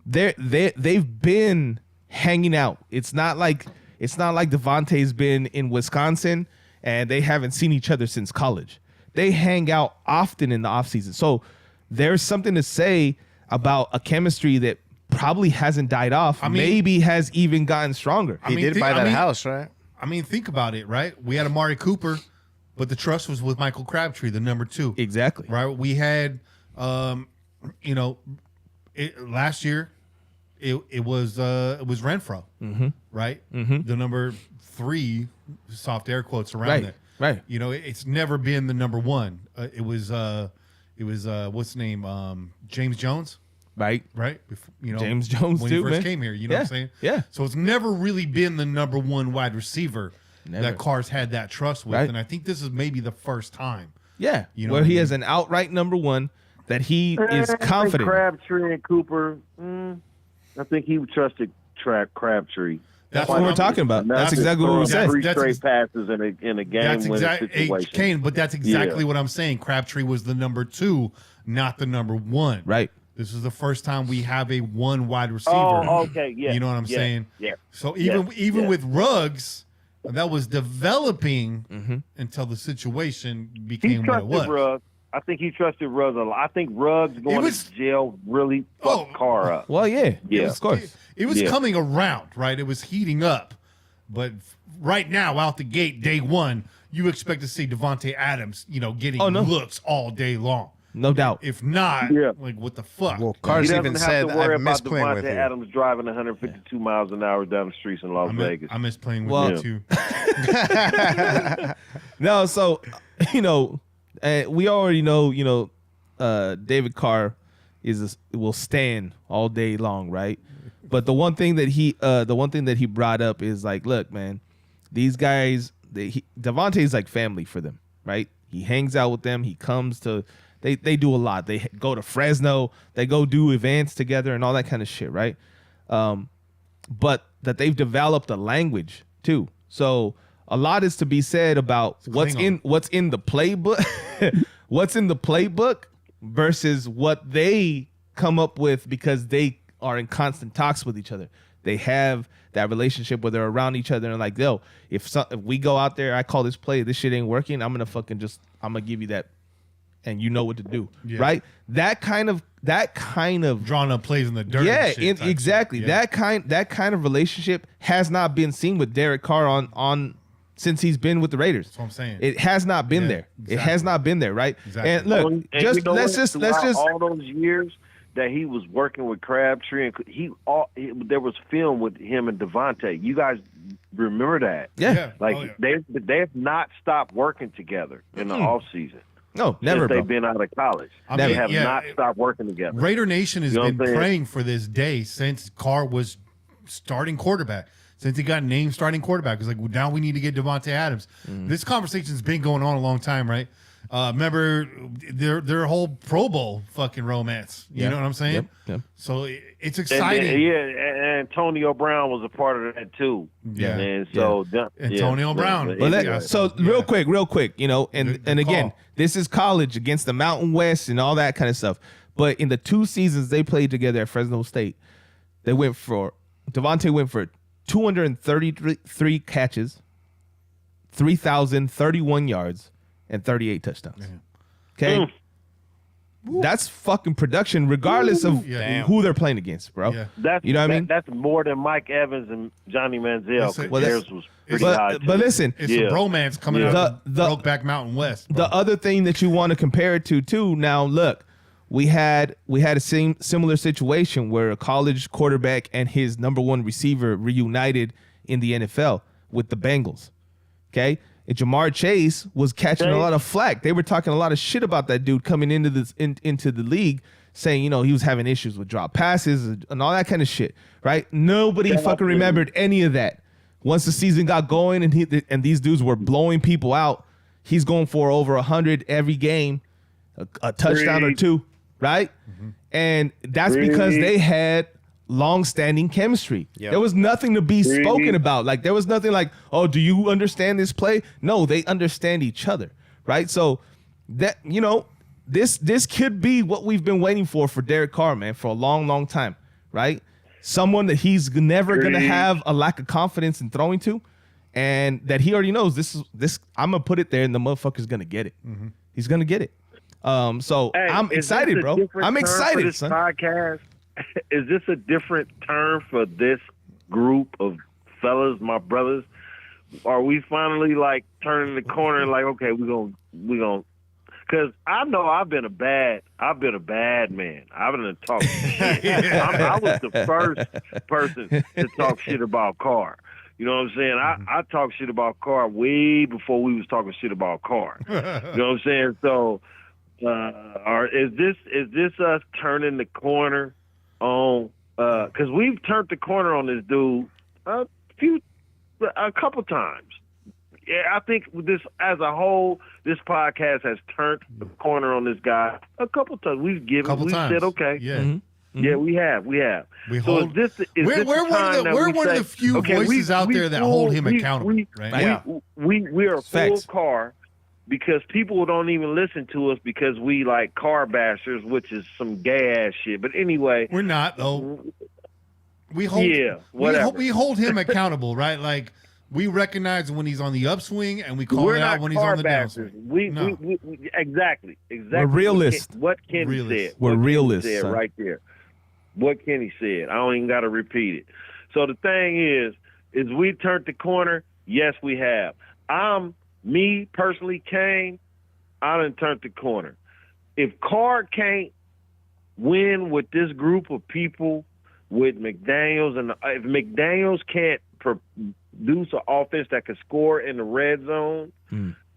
B: they've been hanging out. It's not like Devontae's been in Wisconsin and they haven't seen each other since college. They hang out often in the offseason. So there's something to say about a chemistry that probably hasn't died off. Maybe has even gotten stronger.
D: He did buy that house, right?
C: I mean, think about it, right? We had Amari Cooper, but the trust was with Michael Crabtree, the number two.
B: Exactly.
C: Right? We had, last year, it was Renfro, right? Mm-hmm. The number three, soft air quotes around it.
B: Right.
C: You know, it's never been the number one. It was what's his name? James Jones.
B: Right.
C: You know,
B: James Jones
C: when
B: too,
C: he first
B: man.
C: came here, you know what I'm saying?
B: Yeah.
C: So it's never really been the number one wide receiver that Carr's had that trust with.
B: Right.
C: And I think this is maybe the first time.
B: Yeah.
C: You know
B: where
C: what I
B: he
C: mean?
B: has an outright number one that he is confident.
E: Crabtree and Cooper, I think he trusted Crabtree.
B: That's what we're talking about. That's exactly what we're saying.
E: Three straight passes in a game-winning situation.
C: Kane, but that's exactly what I'm saying. Crabtree was the number two, not the number one.
B: Right.
C: This is the first time we have a one wide receiver.
E: Oh, okay, yeah.
C: You know what I'm saying?
E: Yeah.
C: So even with Ruggs, that was developing until the situation became what it was.
E: I think he trusted Ruggs a lot. I think Ruggs going to jail really fucked Carr up.
B: Well, yeah, of course.
C: It was coming around, right? It was heating up. But right now, out the gate, day one, you expect to see Devontae Adams, getting looks all day long.
B: No doubt.
C: If not, like, what the fuck?
D: Well, Carr's even said, I miss playing with you.
E: Adams driving 152 miles an hour down the streets in Las Vegas.
C: I miss playing with you, too.
B: No, so, we already know, David Carr will stand all day long, right? But the one thing that he brought up is like, look, man, these guys, Devontae is like family for them, right? He hangs out with them. He comes to, they do a lot. They go to Fresno. They go do events together and all that kind of shit, right? But that they've developed a language too. So a lot is to be said about what's in the playbook, what's in the playbook versus what they come up with because they are in constant talks with each other. They have that relationship where they're around each other and like, yo, if we go out there, I call this play, this shit ain't working, I'm gonna give you that, and you know what to do, right? That kind of
C: drawing up plays in the dirt.
B: Yeah,
C: and shit
B: exactly.
C: Yeah.
B: That kind of relationship has not been seen with Derek Carr on since he's been with the Raiders.
C: That's what I'm saying.
B: It has not been there.
C: Exactly.
B: It has not been there, right?
C: Exactly.
B: And look, let's just
E: all those years that he was working with Crabtree, and there was film with him and Devontae. You guys remember that?
B: Yeah.
E: Like they have not stopped working together in the off season.
B: No, never.
E: Since they've been out of college. They have not stopped working together.
C: Raider Nation has been praying for this day since Carr was starting quarterback. Since he got named starting quarterback, it's like, well, now we need to get Devontae Adams. This conversation's been going on a long time, right? Remember their whole Pro Bowl fucking romance. You know what I'm saying?
B: Yep.
C: So it's exciting.
E: And Antonio Brown was a part of that too.
C: Yeah.
E: And so
C: Antonio Brown.
B: Real quick, and again, this is college against the Mountain West and all that kind of stuff. But in the 2 seasons they played together at Fresno State, Devontae went for 233 catches, 3,031 yards, and 38 touchdowns. Okay? That's fucking production regardless of who they're playing against, bro.
E: Yeah.
B: You know what I mean?
E: That's more than Mike Evans and Johnny Manziel. Theirs was pretty high.
B: But listen.
C: It's a bromance coming out of Brokeback Mountain West. Bro.
B: The other thing that you want to compare it to, too, now, look, we had a similar situation where a college quarterback and his number one receiver reunited in the NFL with the Bengals. Okay? And Jamar Chase was catching a lot of flack. They were talking a lot of shit about that dude coming into the league, saying, he was having issues with drop passes and all that kind of shit, right? Nobody fucking remembered any of that. Once the season got going and these dudes were blowing people out, he's going for over 100 every game, a touchdown or two, right? Mm-hmm. And that's because they had long-standing chemistry. Yep. There was nothing to be spoken about. Like, there was nothing like, oh, do you understand this play? No, they understand each other, right? So that, this could be what we've been waiting for Derek Carr, man, for a long, long time, right? Someone that he's never going to have a lack of confidence in throwing to, and that he already knows this. I'm going to put it there, and the motherfucker's going to get it. Mm-hmm. He's going to get it. So I'm excited, bro. I'm excited,
E: this
B: son.
E: Podcast? Is this a different term for this group of fellas, my brothers? Are we finally like turning the corner and like, okay, we're gonna because I know I've been a bad man. I've been talking shit. I was the first person to talk shit about Carr. You know what I'm saying? I talked shit about Carr way before we was talking shit about Carr. You know what I'm saying? So is this us turning the corner on because we've turned the corner on this dude a couple times. Yeah, I think this as a whole, this podcast has turned the corner on this guy a couple times. We've said okay.
C: Yeah. Mm-hmm.
E: Yeah, we have. We're one of
C: the few voices out there that hold him accountable.
E: We are full Carr because people don't even listen to us because we like car bashers, which is some gay ass shit. But anyway,
C: we're not though. We hold him accountable, right? Like We recognize when he's on the upswing, and we call
E: We're
C: it out
E: not
C: when he's on the
E: bashers.
C: downswing.
E: We exactly.
B: We're realists.
E: What Kenny
C: Realists.
E: said.
B: We're
E: What Kenny
B: realists,
E: said
B: son.
E: right there. What Kenny said. I don't even got to repeat it. So the thing is we turned the corner. Yes, we have. Me personally, Kane, I done turned the corner. If Carr can't win with this group of people, with McDaniels, and if McDaniels can't produce an offense that can score in the red zone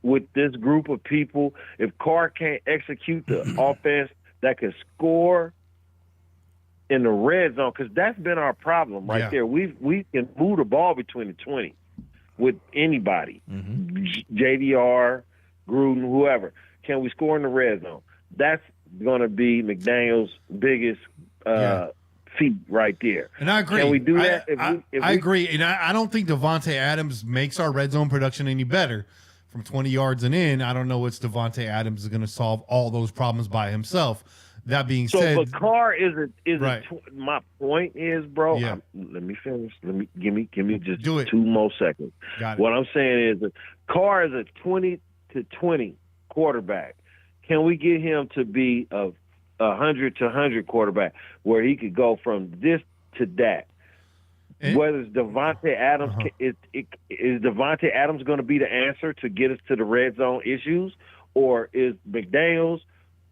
E: with this group of people, if Carr can't execute the offense that can score in the red zone, because that's been our problem right there. We can move the ball between the 20 with anybody, JDR, Gruden, whoever. Can we score in the red zone? That's going to be McDaniels' biggest feat right there.
C: And I agree.
E: Can we do that?
C: I agree. And I don't think Devontae Adams makes our red zone production any better. From 20 yards and in, I don't know what's Devontae Adams is going to solve all those problems by himself. That being said,
E: but Carr
C: right.
E: My point is, bro.
C: Yeah.
E: Let me finish. Give me just
C: Do it.
E: 2 more seconds.
C: Got it.
E: What I'm saying is that Carr is a 20-20 quarterback. Can we get him to be a 100-100 quarterback where he could go from this to that? Whether it's Devontae Adams, is Devontae Adams going to be the answer to get us to the red zone issues, or is McDaniels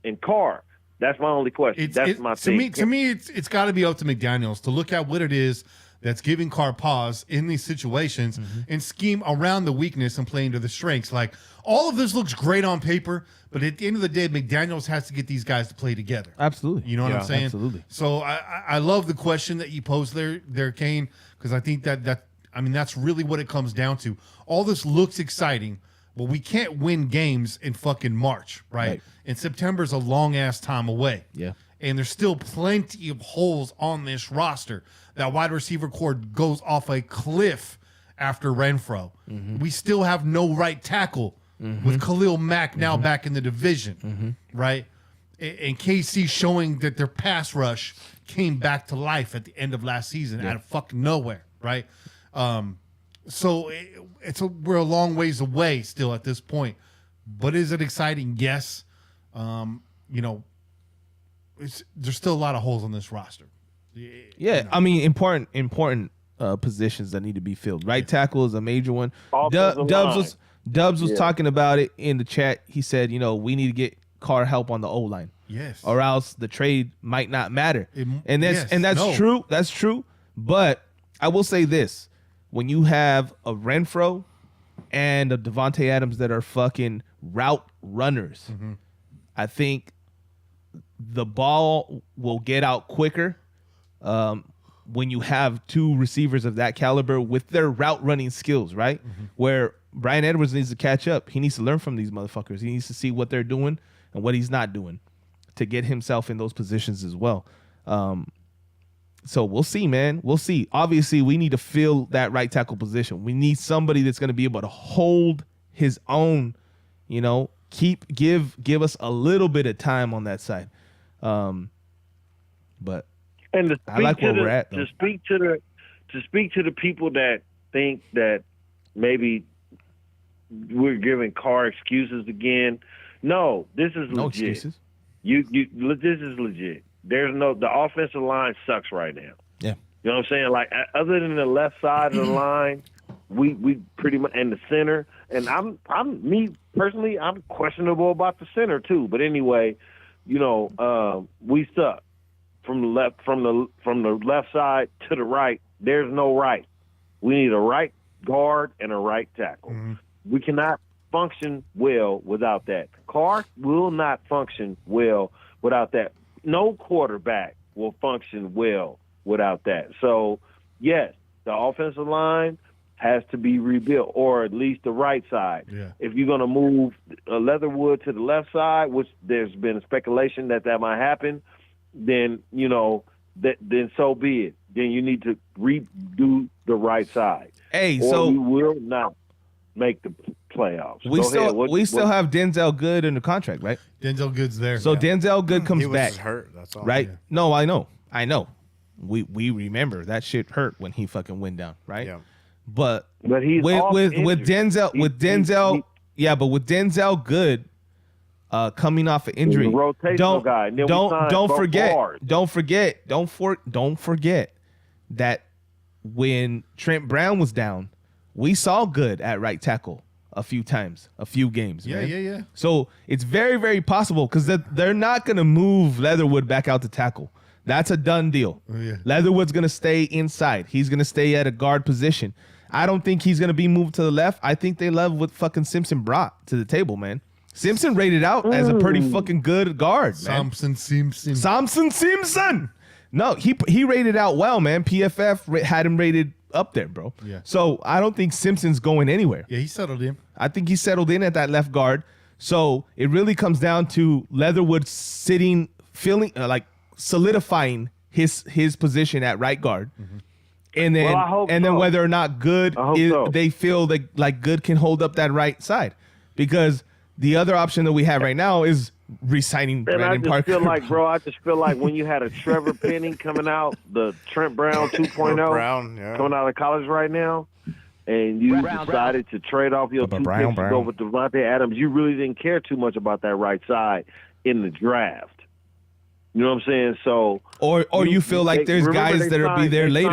E: and Carr? That's my only question. That's my thing.
C: To me, it's got to be up to McDaniels to look at what it is that's giving Carr pause in these situations and scheme around the weakness and playing to the strengths. Like, all of this looks great on paper, but at the end of the day, McDaniels has to get these guys to play together.
B: Absolutely.
C: You know what I'm saying?
B: Absolutely.
C: So I love the question that you posed there, Kane, because I think that's really what it comes down to. All this looks exciting, but we can't win games in fucking March, right? And September's a long ass time away.
B: Yeah.
C: And there's still plenty of holes on this roster. That wide receiver core goes off a cliff after Renfro. We still have no right tackle with Khalil Mack now back in the division, right? And KC showing that their pass rush came back to life at the end of last season out of fucking nowhere, right? So we're a long ways away still at this point. But is it exciting? Yes. There's still a lot of holes on this roster.
B: Yeah, I mean, important positions that need to be filled. Right tackle is a major one. Dubs was talking about it in the chat. He said, we need to get Carr help on the O line.
C: Yes.
B: Or else the trade might not matter. That's
C: true.
B: true. That's true. But I will say this: when you have a Renfro and a Devontae Adams that are fucking route runners, I think the ball will get out quicker when you have two receivers of that caliber with their route running skills, right? Where Brian Edwards needs to catch up. He needs to learn from these motherfuckers. He needs to see what they're doing and what he's not doing to get himself in those positions as well. So we'll see, man. We'll see. Obviously, we need to fill that right tackle position. We need somebody that's going to be able to hold his own, give us a little bit of time on that side. But I like where we're at, though.
E: To speak to the people that think that maybe we're giving Carr excuses again. No, this is legit.
B: No excuses.
E: This is legit. The offensive line sucks right now.
B: Yeah.
E: You know what I'm saying? Like, other than the left side of the line, we pretty much, and the center, and me personally, I'm questionable about the center too. But anyway, we suck from the left side to the right. There's no right. We need a right guard and a right tackle. We cannot function well without that. Carr will not function well without that. No quarterback will function well without that. So, yes, the offensive line has to be rebuilt, or at least the right side.
C: Yeah.
E: If you're going to move Leatherwood to the left side, which there's been speculation that might happen, then, then so be it. Then you need to redo the right side.
B: Hey,
E: or
B: so
E: we will not make the playoffs.
B: We still have Denzel Good in the contract, right?
C: Denzel Good's there.
B: So Denzel Good comes
D: He was
B: back.
D: just hurt. That's all.
B: Right?
C: Yeah.
B: No, I know. We remember that shit hurt when he fucking went down, right?
D: Yeah.
B: But
E: But he's
B: with
E: off
B: with
E: injured.
B: Denzel
E: He-
B: with Denzel.
E: he-
B: Yeah, but with Denzel Good, coming off an injury,
E: He's a rotational
B: don't
E: guy. And then we
B: don't
E: signed
B: don't
E: both
B: forget
E: guards.
B: don't forget that when Trent Brown was down, we saw Good at right tackle a few times, a few games.
C: Yeah,
B: man.
C: yeah.
B: So it's very, very possible because they're not going to move Leatherwood back out to tackle. That's a done deal.
C: Oh, yeah.
B: Leatherwood's going to stay inside. He's going to stay at a guard position. I don't think he's going to be moved to the left. I think they love what fucking Simpson brought to the table, man. Simpson rated out as a pretty fucking good guard, man. Samson Simpson. No, he rated out well, man. PFF had him rated up there, bro.
C: Yeah.
B: So I don't think Simpson's going anywhere.
C: Yeah, he settled in.
B: I think he settled in at that left guard. So it really comes down to Leatherwood feeling like solidifying his position at right guard.
C: Mm-hmm.
B: And then
E: Well, I hope
B: then
E: so.
B: whether or not Good
E: I hope so.
B: they feel like Good can hold up that right side. Because the other option that we have right now is re-signing
E: And I
B: Brandon
E: just
B: Parker.
E: feel like when you had a Trevor Penny coming out, the Trent Brown 2.0
D: Brown, yeah.
E: coming out of college right now, and you decided to trade off your two picks to go with Devontae Adams, you really didn't care too much about that right side in the draft. You know what I'm saying? So,
B: or you feel like there's guys that'll be there later.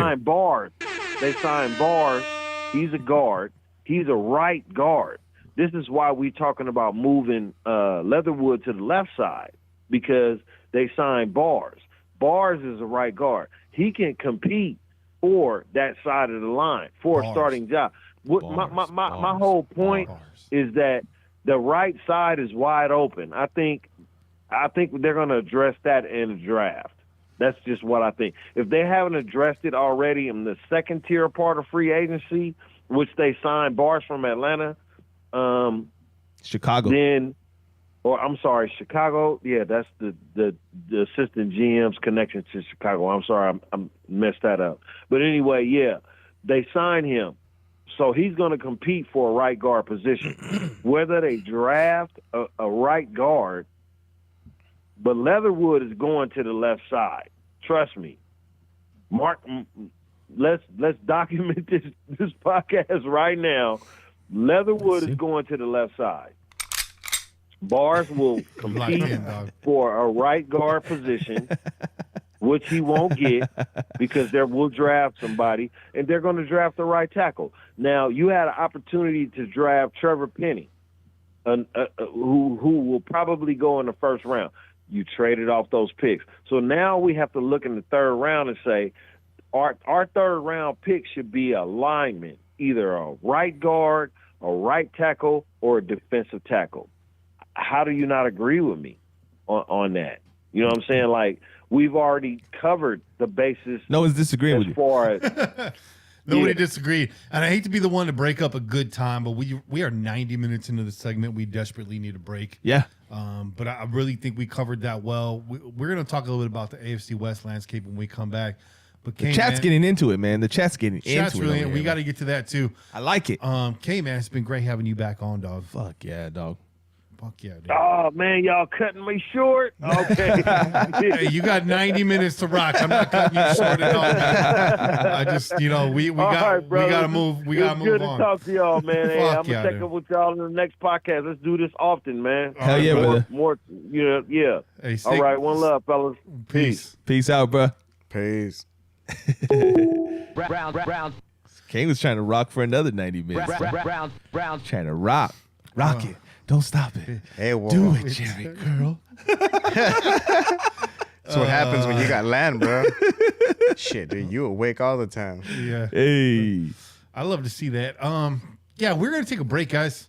E: They signed Bars. He's a guard. He's a right guard. This is why we're talking about moving Leatherwood to the left side, because they signed Bars. Bars is a right guard. He can compete for that side of the line for a starting job. My whole point is that the right side is wide open. I think they're going to address that in the draft. That's just what I think. If they haven't addressed it already in the second tier part of free agency, which they signed Bars from Atlanta,
B: Chicago.
E: Chicago. Yeah, that's the assistant GM's connection to Chicago. I'm sorry, I messed that up. But anyway, yeah, they signed him. So he's going to compete for a right guard position. Whether they draft a right guard, but Leatherwood is going to the left side. Trust me. Mark, let's document this podcast right now. Leatherwood is going to the left side. Bars will compete for a right guard position, which he won't get because they will draft somebody, and they're going to draft the right tackle. Now, you had an opportunity to draft Trevor Penny, who will probably go in the first round. You traded off those picks. So now we have to look in the third round and say, our third round pick should be a lineman, either a right guard, a right tackle, or a defensive tackle. How do you not agree with me on that? You know what I'm saying? Like, we've already covered the basis.
B: No one's disagreeing with you.
E: As far as
C: Nobody disagreed. And I hate to be the one to break up a good time, but we are 90 minutes into the segment. We desperately need a break.
B: Yeah.
C: But I really think we covered that well. We're going to talk a little bit about the AFC West landscape when we come back. But
B: The chat's getting into it, man. The chat's getting into
C: really,
B: it.
C: we got to get to that too.
B: I like it.
C: K, man, it's been great having you back on, dog.
B: Fuck yeah, dog.
C: Fuck yeah, dude.
E: Oh, man, y'all cutting me short? Okay.
C: Hey, you got 90 minutes to rock. I'm not cutting you short at all, man. I just, we got to move. We got to move
E: good
C: on.
E: to talk to y'all, man. Hey, I'm
C: Fuck yeah,
E: going to check
C: dude.
E: up with y'all in the next podcast. Let's do this often, man.
B: Hell yeah, brother.
E: More, yeah.
C: Hey,
E: All right, one love, fellas.
C: Peace.
B: Peace out, bro.
D: Peace.
F: Brown.
B: Kane was trying to rock for another 90 minutes.
F: Brown.
B: Trying to rock it. Don't stop it.
D: Hey, whoa.
B: Do it, Jerry girl.
D: That's what happens when you got land, bro. Shit, dude, you awake all the time.
C: Yeah.
B: Hey.
C: I love to see that. Yeah, we're going to take a break, guys.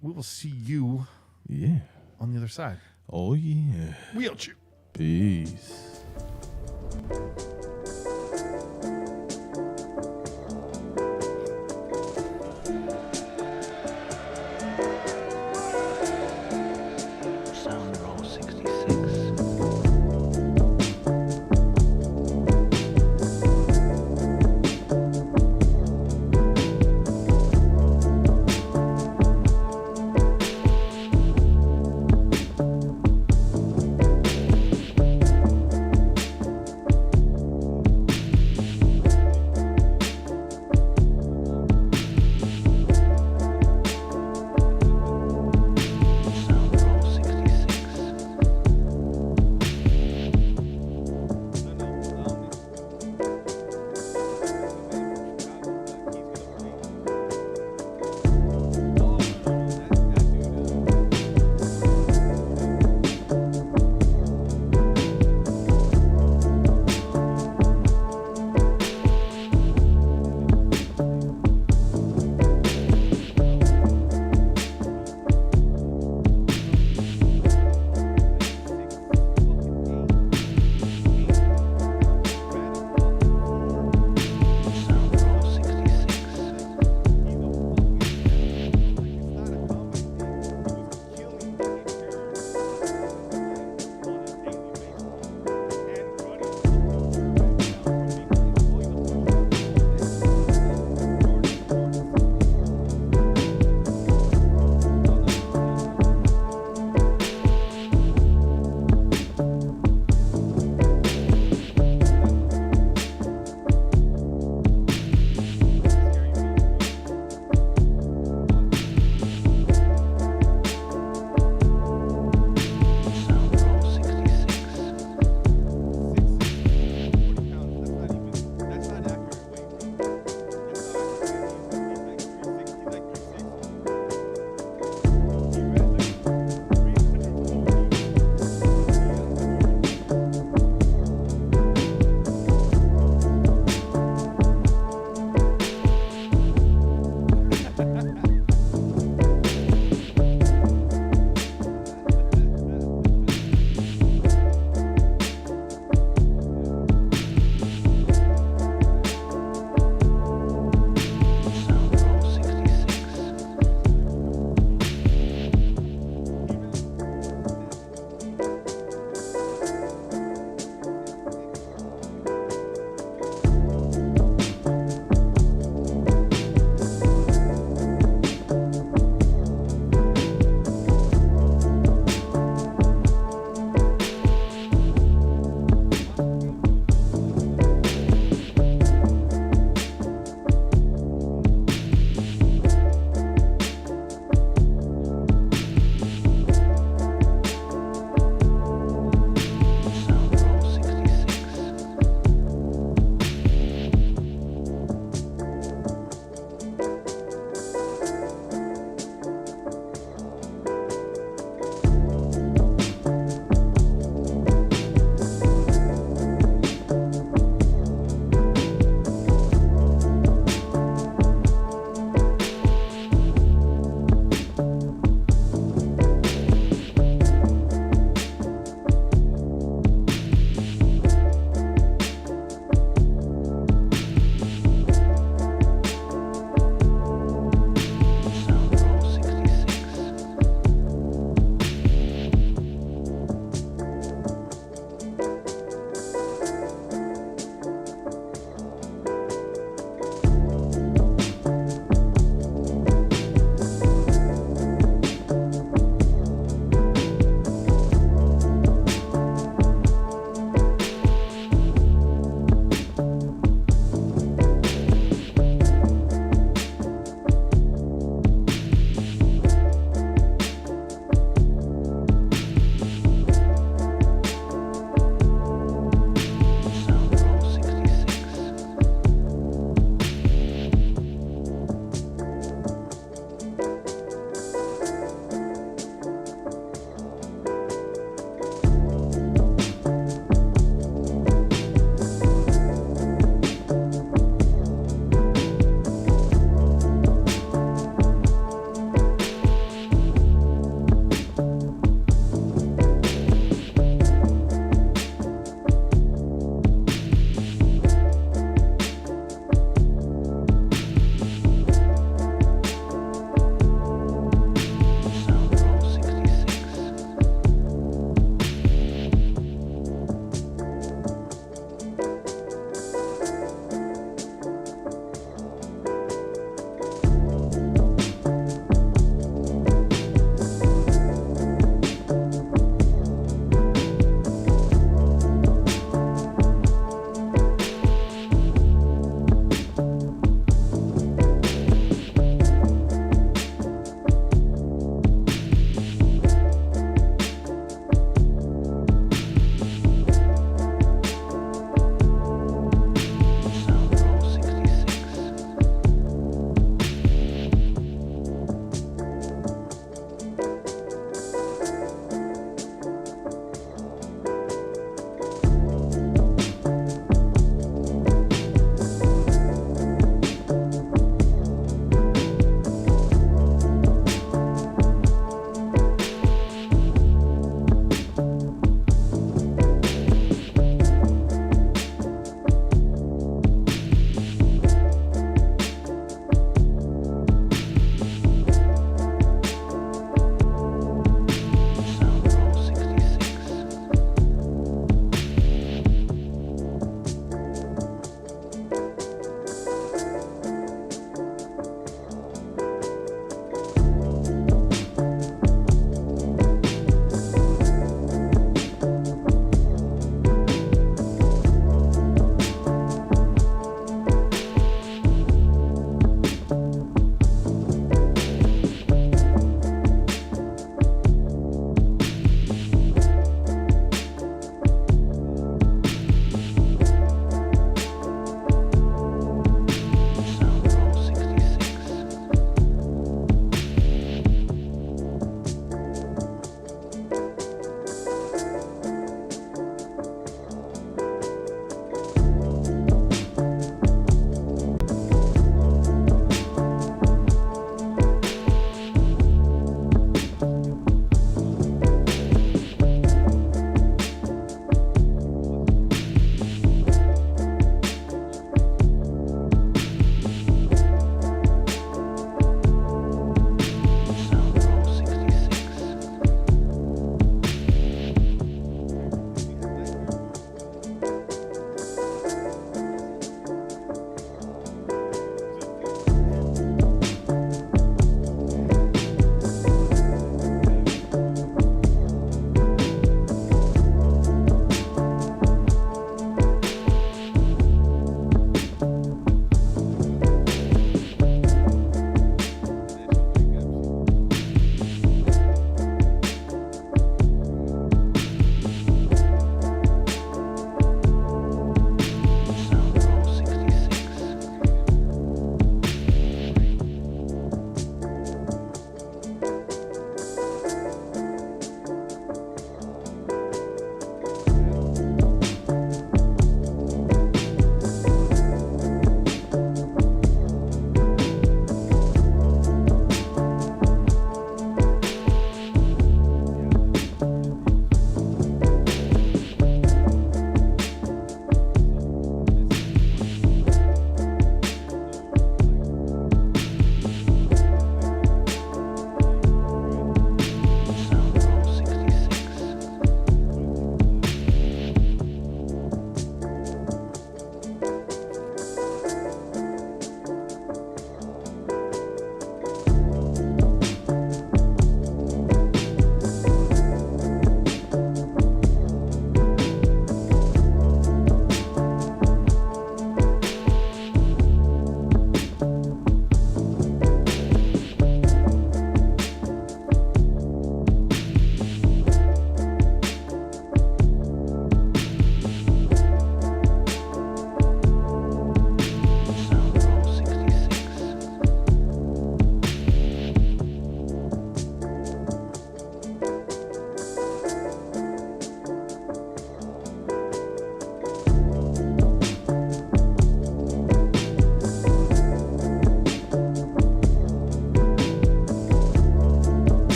C: We will see you
B: Yeah.
C: on the other side.
B: Oh yeah.
C: We'll chew.
B: Peace.
F: Sound roll 66.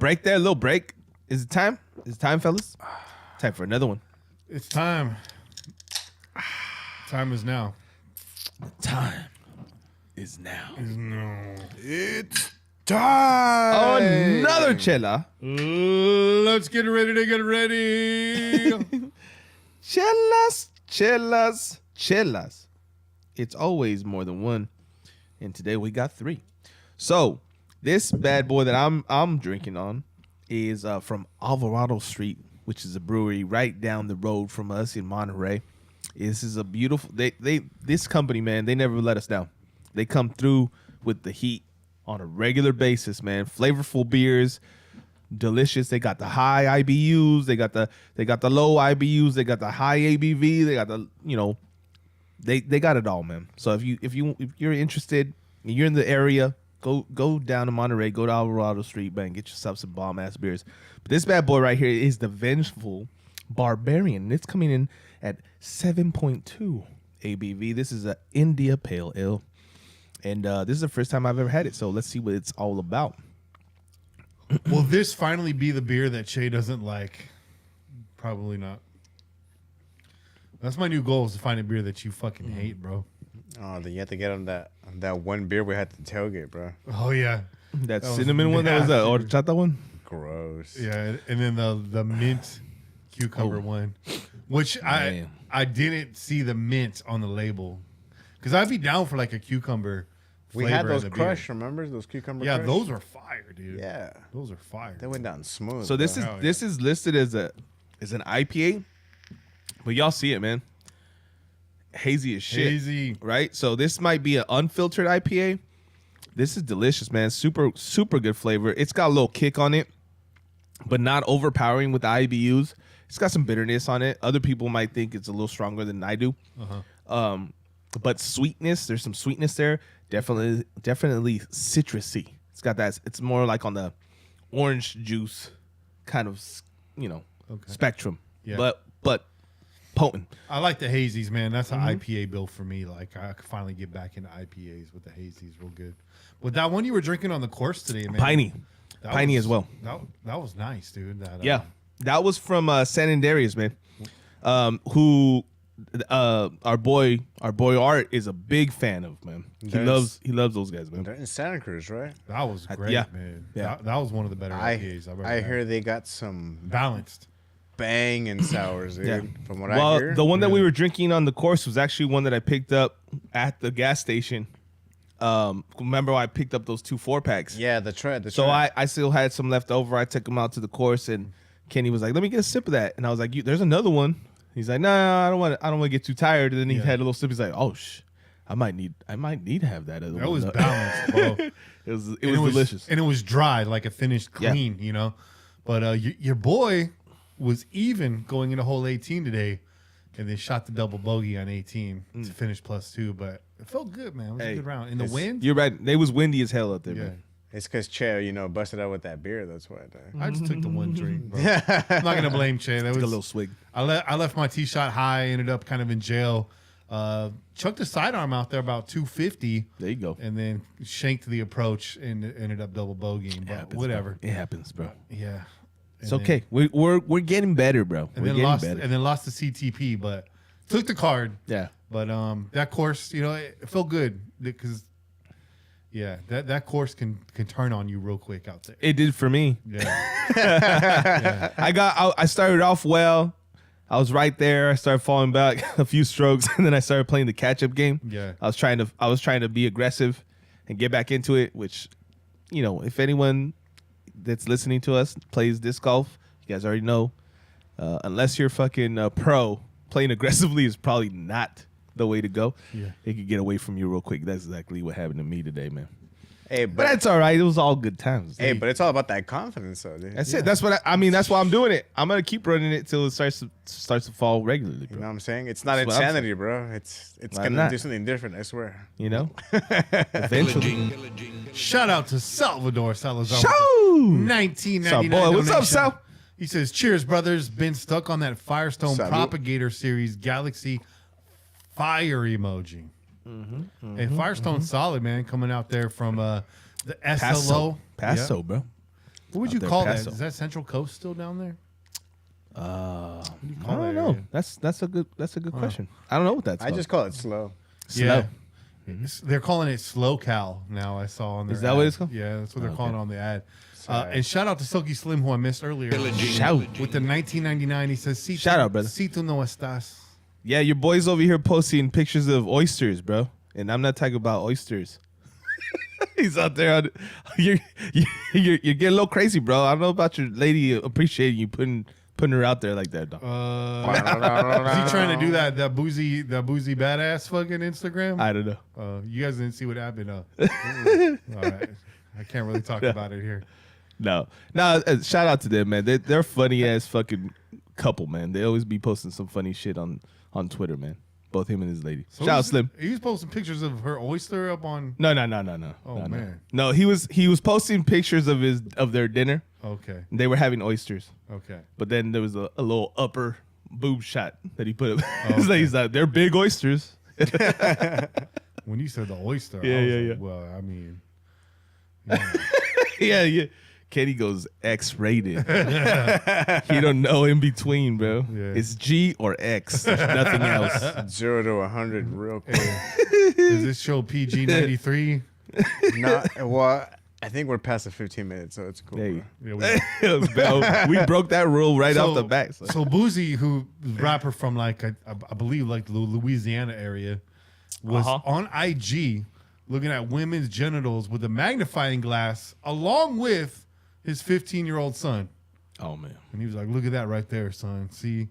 B: break there, a little break. Is it time? Is it time, fellas? Time for another one.
C: It's time. Time is now.
B: Time is now.
D: It's time.
B: Another chela.
C: Let's get ready to get ready.
B: Chelas. It's always more than one. And today we got 3. So this bad boy that I'm drinking on is from Alvarado Street, which is a brewery right down the road from us in Monterey. This is a beautiful. This company, man, they never let us down. They come through with the heat on a regular basis, man. Flavorful beers, delicious. They got the high IBUs. They got the low IBUs. They got the high ABV. They got the They got it all, man. So if you're interested, you're in the area, go down to Monterey, go to Alvarado Street, man, get yourself some bomb ass beers. But this bad boy right here is the Vengeful Barbarian. It's coming in at 7.2 ABV. This is a India Pale Ale, and this is the first time I've ever had it. So let's see what it's all about.
C: Will this finally be the beer that Shay doesn't like? Probably not. That's my new goal, is to find a beer that you fucking hate, bro.
D: Oh, then you have to get on that one beer we had to tailgate, bro.
C: Oh yeah,
B: That
C: was
B: cinnamon one, that was the horchata one.
D: Gross.
C: yeah, and then the mint cucumber one, which
B: Man.
C: I didn't see the mint on the label, because I'd be down for like a cucumber.
D: We
C: flavor
D: had
C: in
D: those
C: the
D: crush,
C: beer.
D: remember? Those cucumber
C: Yeah,
D: crush?
C: those were fire, dude.
D: Yeah.
C: Those are fire.
D: They went down smooth.
B: So this
D: bro.
B: is
C: Oh, yeah.
B: this is listed as an IPA, but y'all see it, man. Hazy as shit.
C: Hazy.
B: Right? So this might be an unfiltered IPA. This is delicious, man. Super good flavor. It's got a little kick on it, but not overpowering with the IBUs. It's got some bitterness on it. Other people might think it's a little stronger than I do. But sweetness, there's some sweetness there. Definitely citrusy. It's got that. It's more like on the orange juice kind of, spectrum.
C: Yeah.
B: But potent.
C: I like the hazies, man. That's an IPA build for me. Like, I could finally get back into IPAs with the hazies, real good. But that one you were drinking on the course today, man.
B: Piney.
C: that
B: Piney
C: was-
B: as well.
C: That was nice, dude.
B: Yeah. That was from San Andreas, man. Who our boy Art is a big fan of, man. He loves those guys, man.
D: They're in Santa Cruz, right?
C: That was great,
B: yeah.
C: man.
B: Yeah.
C: That was one of the better IPAs I've ever had.
D: I hear they got some
C: Balanced.
D: banging sours, dude.
B: Yeah.
D: From what I hear.
B: The one that we were drinking on the course was actually one that I picked up at the gas station. Remember I picked up those 2 4-packs?
D: Yeah, the tread.
B: So I still had some left over. I took them out to the course, and Kenny was like, "Let me get a sip of that." And I was like, "There's another one." He's like, "No, I don't want to get too tired." And then he had a little sip. He's like, "Oh I might need to have that other one."
C: That was balanced, bro.
B: It was delicious.
C: And it was dry, like it finished clean, But your boy was even going into hole 18 today, and they shot the double bogey on 18 to finish +2. But it felt good, man. It was a good round. In the wind,
B: You're right. It was windy as hell out there,
C: yeah.
B: man.
D: It's because Che, busted out with that beer. That's why.
C: I just took the one drink, bro. I'm not gonna blame Che. That was
B: A little swig.
C: I left my tee shot high. Ended up kind of in jail. Chucked a sidearm out there about 250.
B: There you go.
C: And then shanked the approach and ended up double bogeying. But
B: Happens,
C: whatever.
B: bro. It happens, bro.
C: Yeah.
B: It's okay. We're getting better, bro.
C: And
B: We're
C: then
B: getting
C: lost
B: better.
C: and then lost the CTP, but took the card.
B: Yeah.
C: But that course, it felt good because that course can turn on you real quick out there.
B: It did for me.
C: Yeah.
B: I started off well. I was right there. I started falling back a few strokes, and then I started playing the catch-up game.
C: Yeah.
B: I was trying to be aggressive and get back into it, which, if anyone that's listening to us plays disc golf, you guys already know. Unless you're fucking pro, playing aggressively is probably not the way to go.
C: Yeah.
B: It could get away from you real quick. That's exactly what happened to me today, man.
D: Hey,
B: But that's all right. It was all good times.
D: Hey, but it's all about that confidence, though, dude.
B: That's it. That's what I mean. That's why I'm doing it. I'm gonna keep running it till it starts to fall regularly,
D: You know
B: bro.
D: what I'm saying? It's not
B: That's what I'm
D: insanity, bro. It's
B: Why
D: gonna
B: not?
D: do something different. I swear.
B: Eventually.
C: Shout out to Salvador Salazar.
B: Shoo!
C: 1999.
B: Boy, what's up,
C: donation.
B: Sal?
C: He says, "Cheers, brothers. Been stuck on that Firestone
D: Salute.
C: Propagator Series Galaxy Fire emoji. Hey, Firestone's solid, man. Coming out there from the SLO.
B: Paso,
C: Yep.
B: bro.
C: What would you
B: there,
C: call that?
B: Paso.
C: Is that Central Coast still down there?
B: I
C: call
B: don't
C: that
B: know.
C: area?
B: That's a good question. I don't know what that's.
D: I just call it slow.
C: Yeah. They're calling it Slow Cal now. I saw on their
B: Is that
C: ad.
B: what it's called?
C: Yeah, that's what they're calling it on the ad.
D: Sorry.
C: And shout out to Silky Slim, who I missed earlier.
B: Shout.
C: With the 1999, he says,
B: Shout out, brother.
C: Si tu no estás.
B: Yeah, your boy's over here posting pictures of oysters, bro. And I'm not talking about oysters. He's out there. You're getting a little crazy, bro. I don't know about your lady appreciating you putting her out there like that, dog.
C: Is he trying to do that boozy badass fucking Instagram?
B: I don't know.
C: You guys didn't see what happened. All right. I can't really talk about it here.
B: No. Shout out to them, man. They're funny ass fucking couple, man. They always be posting some funny shit on Twitter, man. Both him and his lady.
C: So
B: Shout out Slim.
C: He was posting pictures of her oyster up on.
B: No.
C: Oh, man.
B: No, he was posting pictures of their dinner.
C: Okay.
B: They were having oysters.
C: Okay.
B: But then there was a little upper boob shot that he put up.
C: Okay.
B: He's like, they're big oysters.
C: When you said the oyster,
B: Yeah,
C: I was
B: yeah,
C: like,
B: yeah.
C: well, I mean,
B: Yeah. Kenny goes X-rated. He don't know in between, bro.
C: Yeah.
B: It's G or X. There's nothing else.
D: 0 to 100 real quick.
C: does this show PG 93?
D: Well, I think we're past the 15 minutes, so it's cool.
B: Hey.
D: bro.
C: Yeah,
B: We broke that rule right off the back.
C: So Boozy, who was a rapper from like I believe like the Louisiana area, was on IG looking at women's genitals with a magnifying glass along with his 15-year-old son.
B: Oh man,
C: And he was like, "Look at that right there, son. See."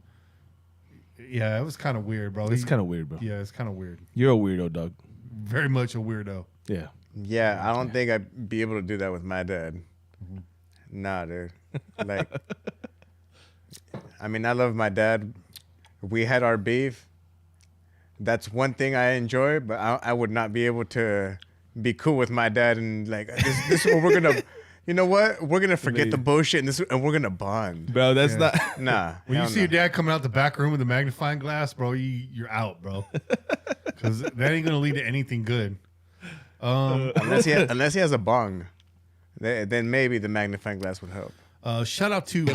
C: Yeah, it was kind of weird, bro.
B: it's kind of weird, bro.
C: Yeah, it's kind of weird.
B: You're a weirdo, dog.
C: Very much a weirdo.
B: Yeah.
D: Yeah, I don't think I'd be able to do that with my dad. Nah, dude. Like, I mean, I love my dad. We had our beef. That's one thing I enjoy, but I would not be able to be cool with my dad and like, this is what we're going to, you know what? We're going to forget the bullshit and we're going to bond.
B: Bro, that's
C: Yeah.
B: not.
D: Nah.
C: When you
D: hell
C: see
D: no.
C: your dad coming out the back room with a magnifying glass, bro, you're out, bro. Because that ain't gonna lead to anything good.
D: Unless he has a bong, then maybe the magnifying glass would help.
C: Shout out to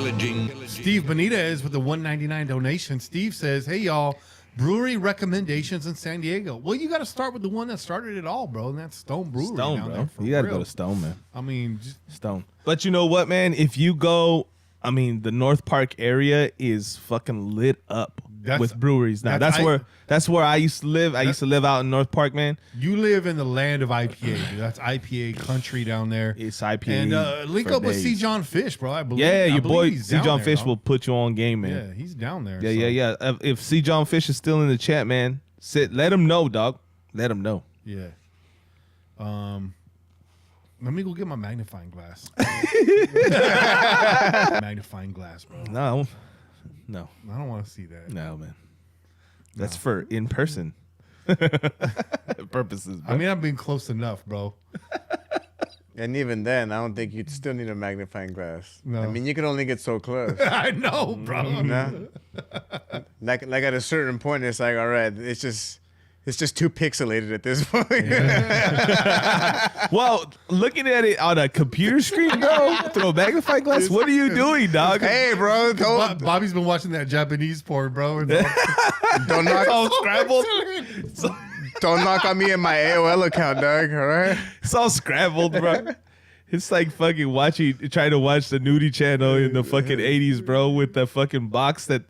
C: Steve Benitez with the $1.99 donation. Steve says, "Hey y'all, brewery recommendations in San Diego." Well, you got to start with the one that started it all, bro, and that's Stone Brewery.
B: Stone,
C: down
B: bro.
C: there, for
B: You gotta
C: real.
B: go to Stone, man.
C: I mean, just,
B: Stone. But you know what, man? If you go, I mean, the North Park area is fucking lit up with breweries now. That's where I used to live. I used to live out in North Park, man.
C: you live in the land of IPA. Dude. That's IPA country down there.
B: It's IPA.
C: And link
B: for
C: up with
B: days.
C: C. John Fish, bro. I believe.
B: Yeah,
C: I
B: your
C: believe
B: boy
C: he's
B: C.
C: down
B: John
C: there,
B: Fish
C: dog.
B: will put you on game, man.
C: Yeah, he's down there.
B: Yeah. If C. John Fish is still in the chat, man, let him know, dog. Let him know.
C: Yeah. Let me go get my magnifying glass. Magnifying glass, bro.
B: No,
C: I don't want to see that.
B: man. That's for in person purposes. Bro.
C: I mean, I've been close enough, bro.
D: And even then, I don't think you'd still need a magnifying glass.
C: No.
D: I mean, you can only get so close.
C: I know, bro.
D: No? Like at a certain point, it's like, all right, it's just too pixelated at this point.
B: Well, looking at it on a computer screen, bro, through a magnifying glass, what are you doing, dog?
D: Hey, bro,
C: Bobby's been watching that Japanese porn, bro. And
D: don't knock,
B: all scrambled.
D: don't knock on me in my AOL account, dog. All right.
B: It's all scrambled, bro. It's like fucking trying to watch the nudie channel in the fucking 80s, bro, with the fucking box that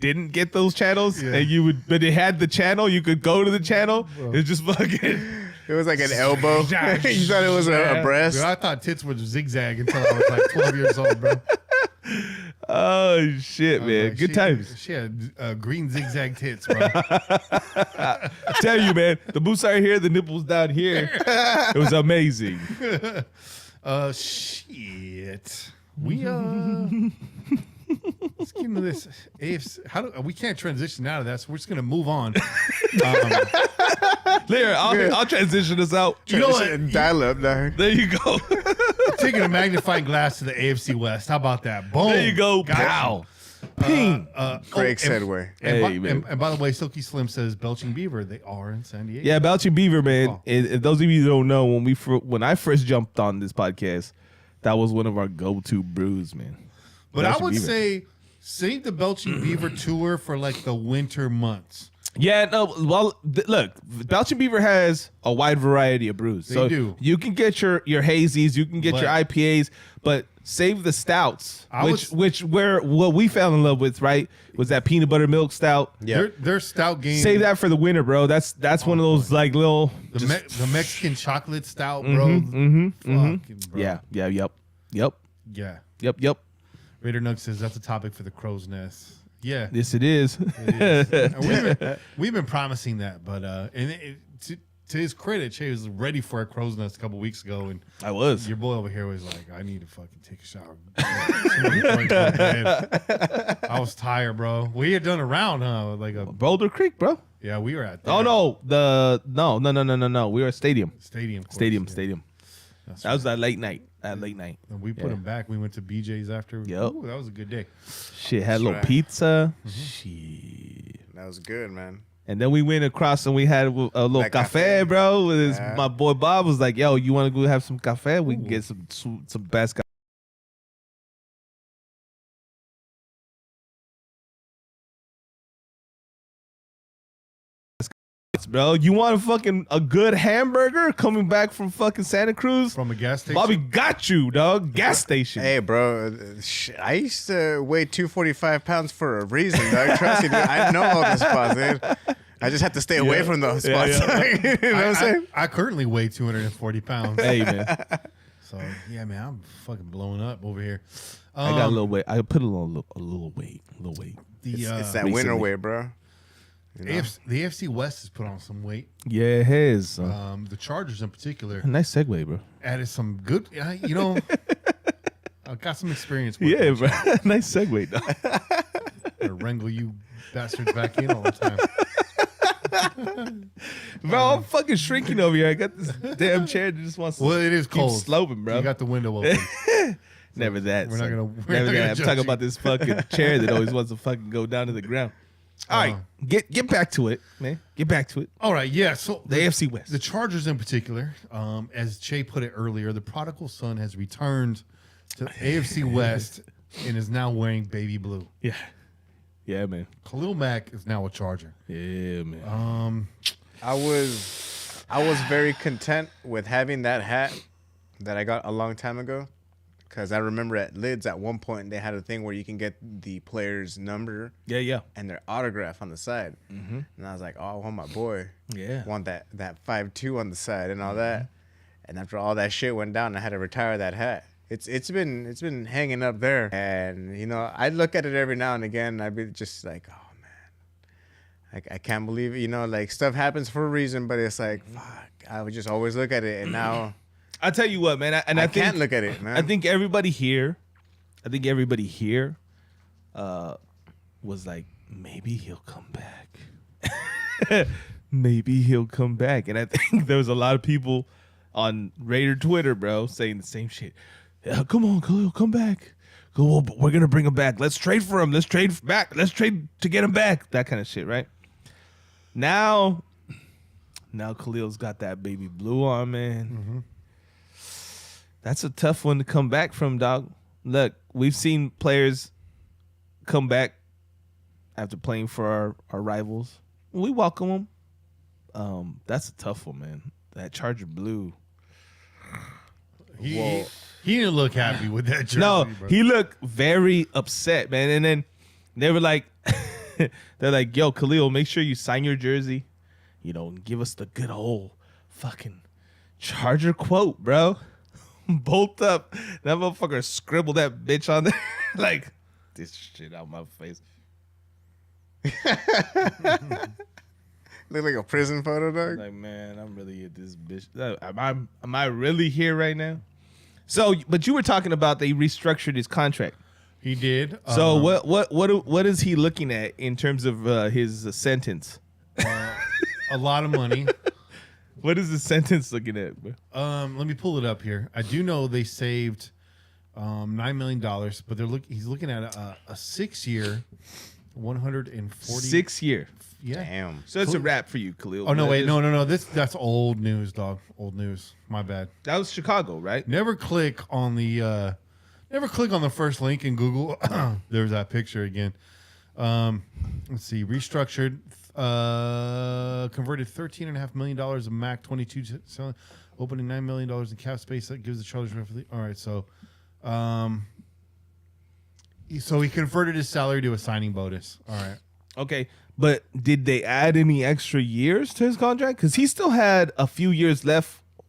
B: didn't get those channels, and but it had the channel. You could go to the channel. It's just fucking.
D: It was like an elbow. You thought it was a breast.
C: Dude, I thought tits were zigzag until I was like 12 years old, bro.
B: Oh shit, man!
C: Like,
B: Good times.
C: She had green zigzag tits, bro.
B: I tell you, man, the boobs are here, the nipples down here. It was amazing.
C: Shit. We let's get into this AFC. We can't transition out of that, so we're just gonna move on.
B: There, I'll transition us out.
C: You know what?
D: Dial up, dog.
B: There you go.
C: Taking a magnifying glass to the AFC West. How about that? Boom.
B: There you go.
C: Gotcha.
B: Pow. Ping.
D: Great segue.
C: And by the way, Silky Slim says Belching Beaver. They are in San Diego.
B: Yeah, Belching Beaver, man.
C: Oh.
B: And those of you who don't know, when I first jumped on this podcast, that was one of our go-to brews, man.
C: But I
B: Belching
C: would
B: Beaver.
C: say save the Belching Beaver tour for like the winter months.
B: Yeah, no. Well, look, Belching Beaver has a wide variety of brews.
C: They do.
B: You can get your hazies, you can get
C: But-
B: your IPAs, but save the stouts,
C: what
B: we fell in love with, right? Was that peanut butter milk stout?
D: Yeah.
C: Their stout game.
B: Save that for the winter, bro. That's one of those like little.
C: The Mexican chocolate stout, bro. Fucking, bro.
B: Yeah. Yep.
C: Yeah. Raider Nug says that's a topic for the crow's nest. Yeah.
B: Yes, it is.
C: It is. And we've been promising that, but to his credit, Che was ready for a crow's nest a couple weeks ago, and
B: I was.
C: your boy over here was like, "I need to fucking take a shower." Before I go to bed. I was tired, bro. We had done a round, huh? Like a
B: Boulder Creek, bro.
C: yeah, we were at
B: Oh no, no. We were at Stadium.
C: stadium, course.
B: Stadium.
C: That's
B: That was that late night.
C: And we put him back. We went to BJ's after.
B: Yep.
C: Ooh, that was a good day.
B: Shit, had a little
D: right.
B: pizza. Shit.
D: That was good, man.
B: And then we went across and we had a little
D: That
B: cafe,
D: cafe.
B: bro. With
D: Yeah.
B: my boy Bob was like, "Yo, you want to go have some cafe? We can get some best." Bro, you want a good hamburger coming back from fucking Santa Cruz?
C: From a gas station.
B: Bobby got you, dog. Gas station.
D: Hey, bro, I used to weigh 245 pounds for a reason, dog. Trust me, dude. I know all the spots, dude. I just have to stay away from those spots.
B: Yeah.
D: you know what I'm saying?
C: I currently weigh 240 pounds.
B: Hey, man.
C: So yeah, man, I'm fucking blowing up over here.
B: I got a little weight. I put a little weight.
C: The
D: It's that
B: recently.
D: winter weight, bro. You know?
C: the AFC West has put on some weight.
B: Yeah, it has.
C: The Chargers in particular
B: Nice segue, bro.
C: added some good. You know, I got some experience. With
B: Yeah,
C: them.
B: bro. Nice segue, dog.
C: I wrangle you bastards back in all the time.
B: Bro, I'm fucking shrinking over here. I got this damn chair that just wants to
C: Well, it is
B: keep
C: cold.
B: sloping, bro.
C: You got the window open.
B: Never that.
C: We're not
B: son.
C: gonna- we're
B: Never
C: not
B: that.
C: gonna
B: I'm
C: judge
B: talking
C: you.
B: about this fucking chair that always wants to fucking go down to the ground. All right, get back to it, man. Get back to it.
C: All right, yeah. So
B: The AFC West.
C: the Chargers in particular, as Che put it earlier, the prodigal son has returned to AFC West and is now wearing baby blue.
B: Yeah. Yeah, man.
C: Khalil Mack is now a Charger.
B: Yeah, man.
D: I was very content with having that hat that I got a long time ago, because I remember at Lids at one point they had a thing where you can get the player's number
B: Yeah.
D: and their autograph on the side, and I was like, oh, I want my boy.
B: Yeah.
D: Want that 5'2" on the side and all that. And after all that shit went down, I had to retire that hat. It's been hanging up there, and you know, I look at it every now and again, and I'd be just like, oh man, I can't believe it. You know, like stuff happens for a reason, but it's like, fuck. I would just always look at it, and now
B: I tell you what, man. I think,
D: can't look at it, man.
B: I think everybody here was like, maybe he'll come back. Maybe he'll come back. And I think there was a lot of people on Raider Twitter, bro, saying the same shit. Yeah, come on, Khalil, come back. Well, we're gonna bring him back. Let's trade for him. Let's trade back. Let's trade to get him back. That kind of shit, right? Now Khalil's got that baby blue on, man. That's a tough one to come back from, dog. Look, we've seen players come back after playing for our rivals. We welcome them. That's a tough one, man. That Charger blue.
C: He didn't look happy with that jersey.
B: No,
C: bro.
B: he looked very upset, man. And then they were like, they're like, yo, Khalil, make sure you sign your jersey, you know, and give us the good old fucking Charger quote, bro. Bolt up. That motherfucker scribbled that bitch on there. Like, this shit out my face.
D: look like a prison photo, dog.
B: Like, man, I'm really at this bitch. Am I really here right now? So, but you were talking about they restructured his contract.
C: He did.
B: So what is he looking at in terms of his sentence?
C: A lot of money.
B: What is the sentence looking at, bro?
C: Let me pull it up here. I do know they saved $9 million, but he's looking at a 6-year, 140.
B: 6 year.
C: Yeah.
D: Damn.
B: So it's a wrap for you, Khalil.
C: Oh no,
B: That
C: wait,
B: is-
C: no. That's old news, dog. Old news. My bad.
B: That was Chicago, right?
C: Never click on the first link in Google. There's that picture again. Let's see. Restructured, converted $13.5 million of Mac 22 selling, opening $9 million in cap space that gives the Chargers roughly. All right, so he converted his salary to a signing bonus. All right.
B: Okay, but did they add any extra years to his contract? Because he still had a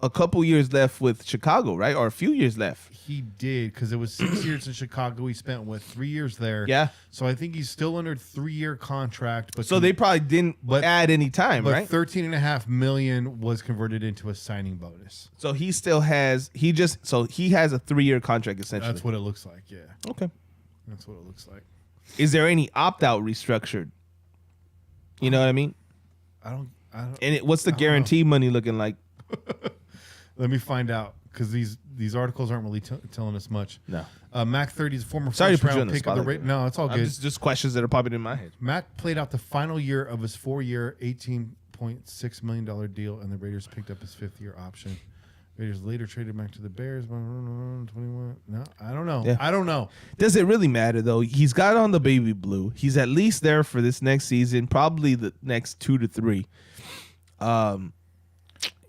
B: couple years left with Chicago, right? Or a few years left.
C: He did, because it was 6 years in Chicago. He spent 3 years there.
B: Yeah.
C: So I think he's still under a 3-year contract. But
B: So they probably didn't add any time,
C: but
B: right?
C: $13.5 million was converted into a signing bonus.
B: So he still has he has a 3-year contract essentially.
C: That's what it looks like. Yeah,
B: Okay.
C: that's what it looks like.
B: Is there any opt out restructured? You know what I mean?
C: I don't.
B: And what's the guarantee money looking like?
C: Let me find out, because these articles aren't really telling us much.
B: No.
C: Mac 30 is former
B: Sorry to
C: first
B: put you on
C: round
B: the
C: pick of the
B: spot like that.
C: No, it's all good.
B: Just questions that are popping in my head.
C: Mac played out the final year of his 4-year, $18.6 million deal, and the Raiders picked up his 5th-year option. Raiders later traded Mac to the Bears. 21. No, I don't know.
B: Yeah.
C: I don't know.
B: Does it really matter though? He's got on the baby blue. He's at least there for this next season, probably the next 2 to 3.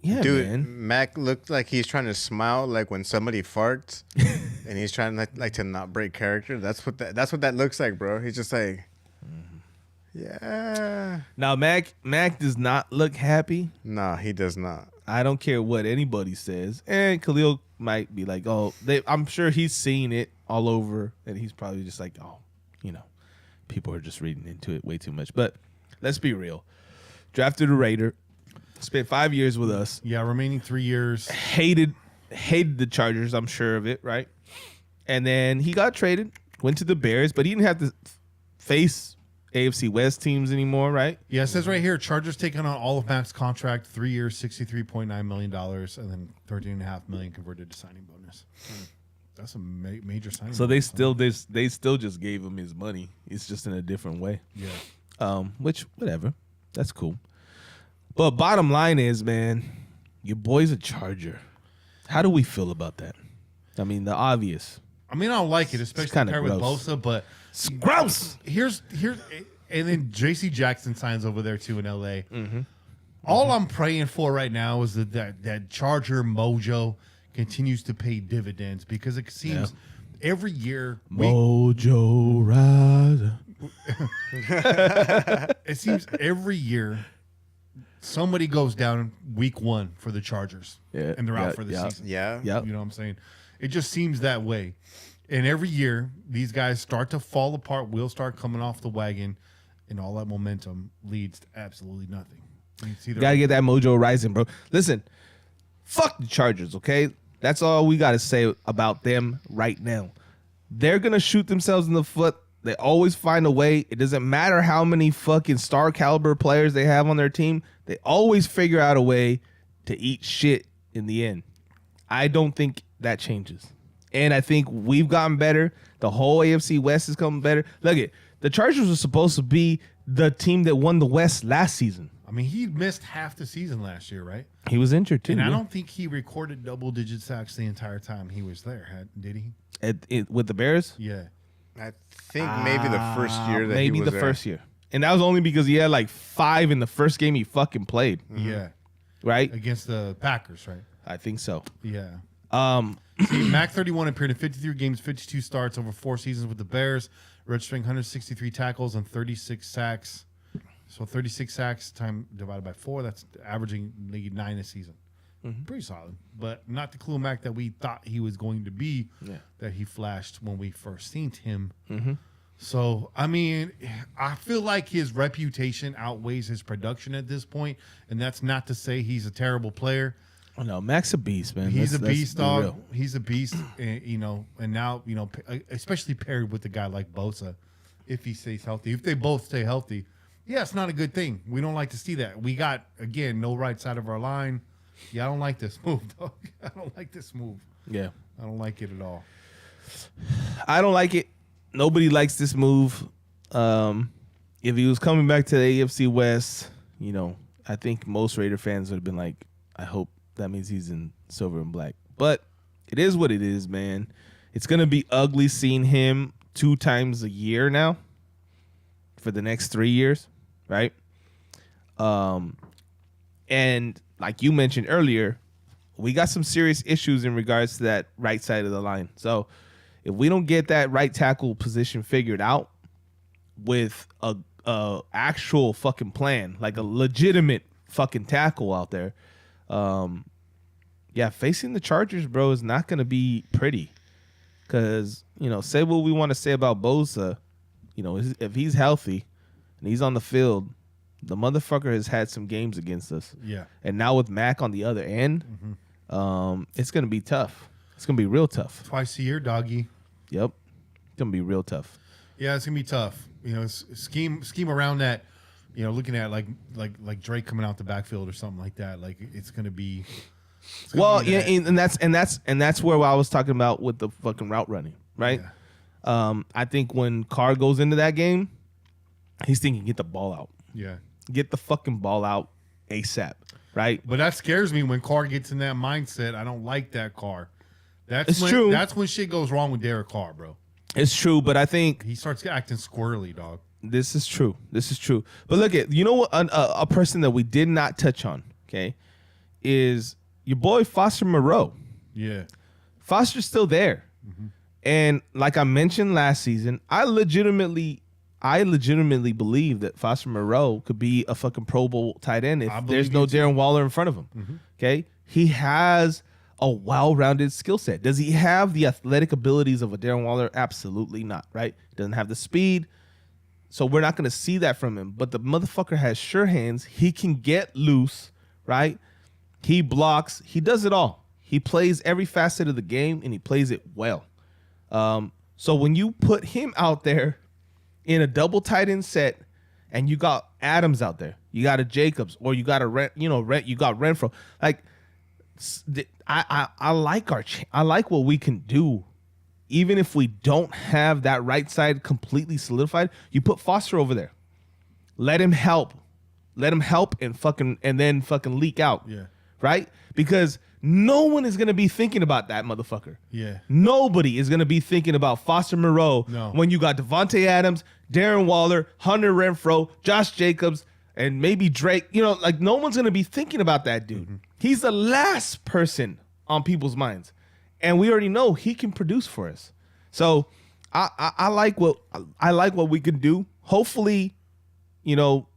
B: Yeah,
D: Dude,
B: man.
D: Mac looked like he's trying to smile like when somebody farts, and he's trying to not break character. That's what that looks like, bro. He's just like, yeah.
B: Now Mac does not look happy.
D: No, he does not.
B: I don't care what anybody says. And Khalil might be like, I'm sure he's seen it all over, and he's probably just like, people are just reading into it way too much. But let's be real. Drafted a Raider, spent 5 years with us,
C: Yeah, remaining 3 years.
B: hated the Chargers, I'm sure of it, right? And then he got traded, went to the Bears, but he didn't have to face AFC West teams anymore, right?
C: Yeah, it says right here, Chargers taking on all of Mac's contract, 3 years, $63.9 million, and then $13.5 million converted to signing bonus. That's a major signing.
B: So they
C: bonus.
B: still just gave him his money. It's just in a different way.
C: Yeah.
B: Which whatever, that's cool. But bottom line is, man, your boy's a Charger. How do we feel about that? I mean, the obvious.
C: I mean, I don't like it, especially
B: kinda
C: compared with
B: gross.
C: Bosa, but
B: It's gross.
C: here's and then J.C. Jackson signs over there too in L.A.
B: Mm-hmm.
C: All I'm praying for right now is that Charger mojo continues to pay dividends, because it seems every year
B: Mojo Rider.
C: it seems every year somebody goes down week 1 for the Chargers,
B: Yeah,
C: and they're
B: yeah,
C: out for the
B: yeah.
C: season.
D: Yeah.
B: Yep.
C: You know what I'm saying? It just seems that way. And every year, these guys start to fall apart. Wheels start coming off the wagon, and all that momentum leads to absolutely nothing. It's either
B: Gotta get that mojo rising, bro. Listen, fuck the Chargers, okay? That's all we gotta say about them right now. They're gonna shoot themselves in the foot. They always find a way. It doesn't matter how many fucking star caliber players they have on their team. They always figure out a way to eat shit in the end. I don't think that changes. And I think we've gotten better. The whole AFC West is coming better. Look at the Chargers were supposed to be the team that won the West last season.
C: I mean, he missed half the season last year, right?
B: He was injured too.
C: And I
B: yeah.
C: don't think he recorded double-digit sacks the entire time he was there. Did he?
B: With the Bears.
C: Yeah.
D: I think maybe the first year that
B: Maybe
D: he was
B: the
D: there.
B: first year, and that was only because he had like 5 in the first game he fucking played.
C: Yeah.
B: Right?
C: Against the Packers, right?
B: I think so.
C: Yeah.
B: Um,
C: See, Mac 31 appeared in 53 games, 52 starts over 4 seasons with the Bears, registering 163 tackles and 36 sacks. So 36 sacks time divided by 4, that's averaging maybe 9 a season. Pretty solid, but not the Khalil Mack that we thought he was going to be, that he flashed when we first seen him. So, I mean, I feel like his reputation outweighs his production at this point, and that's not to say he's a terrible player.
B: oh no, Mac's a beast, man.
C: He's a
B: Let's
C: beast,
B: be
C: dog.
B: real.
C: He's a beast, and, and now, especially paired with a guy like Bosa, if he stays healthy. If they both stay healthy, yeah, it's not a good thing. We don't like to see that. We got, again, no right side of our line. Yeah, I don't like this move, dog. I don't like this move.
B: Yeah,
C: I don't like it at all.
B: I don't like it. Nobody likes this move. if he was coming back to the AFC West, you know, I think most Raider fans would have been like, I hope that means he's in silver and black. But it is what it is, man. It's going to be ugly seeing him 2 times a year now for the next 3 years, right? And like you mentioned earlier, we got some serious issues in regards to that right side of the line. So if we don't get that right tackle position figured out with a actual fucking plan, like a legitimate fucking tackle out there, yeah, facing the Chargers, bro, is not going to be pretty. Because, you know, say what we want to say about Bosa, you know, if he's healthy and he's on the field, the motherfucker has had some games against us.
C: Yeah.
B: And now with Mac on the other end, it's going to be tough. It's going to be real tough.
C: Twice a year, doggy.
B: Yep. It's going to be real tough.
C: Yeah, it's gonna be tough. You know, scheme around that. You know, looking at like Drake coming out the backfield or something like that. Like it's gonna be.
B: Well, yeah, and that's where I was talking about with the fucking route running, right?
C: Yeah.
B: I think when Carr goes into that game, he's thinking get the ball out,
C: Yeah.
B: get the fucking ball out ASAP, right?
C: But that scares me when Carr gets in that mindset. I don't like that Carr.
B: It's true.
C: That's when shit goes wrong with Derek Carr, bro.
B: It's true, but I think
C: He starts acting squirrely, dog.
B: this is true. This is true. But look at, you know what, a person that we did not touch on, okay, is your boy Foster Moreau.
C: Yeah.
B: Foster's still there. And like I mentioned last season, I legitimately believe that Foster Moreau could be a fucking Pro Bowl tight end if there's no Darren Waller in front of him. Okay? He has a well-rounded skill set. Does he have the athletic abilities of a Darren Waller? Absolutely not, right? He doesn't have the speed. So we're not going to see that from him. But the motherfucker has sure hands. He can get loose, right? He blocks. He does it all. He plays every facet of the game, and he plays it well. So when you put him out there in a double tight end set, and you got Adams out there, you got a Jacobs, or you got you got Renfro. Like, I like what we can do, even if we don't have that right side completely solidified. You put Foster over there, let him help, and then fucking leak out.
C: Yeah.
B: Right? Because no one is gonna be thinking about that motherfucker.
C: Yeah.
B: Nobody is gonna be thinking about Foster Moreau when you got Devontae Adams, Darren Waller, Hunter Renfro, Josh Jacobs, and maybe Drake. You know, like, no one's gonna be thinking about that dude. He's the last person on people's minds, and we already know he can produce for us. So I like what we can do. Hopefully, you know,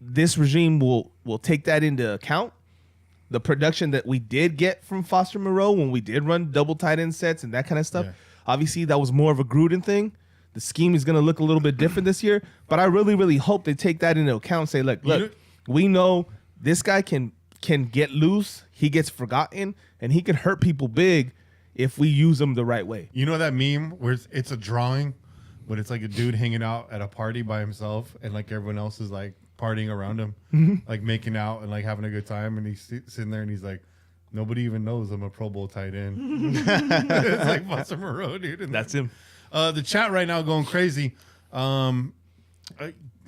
B: this regime will take that into account. The production that we did get from Foster Moreau when we did run double tight end sets and that kind of stuff. Yeah. Obviously, that was more of a Gruden thing. The scheme is going to look a little bit different this year, but I really, really hope they take that into account and say, look, we know this guy can get loose, he gets forgotten, and he can hurt people big if we use him the right way.
C: You know that meme where it's a drawing, but it's like a dude hanging out at a party by himself, and like everyone else is like partying around him, like making out and like having a good time, and he's sitting there and he's like, nobody even knows I'm a Pro Bowl tight end. It's like Foster Moreau, dude. And
B: that's him.
C: The chat right now going crazy. I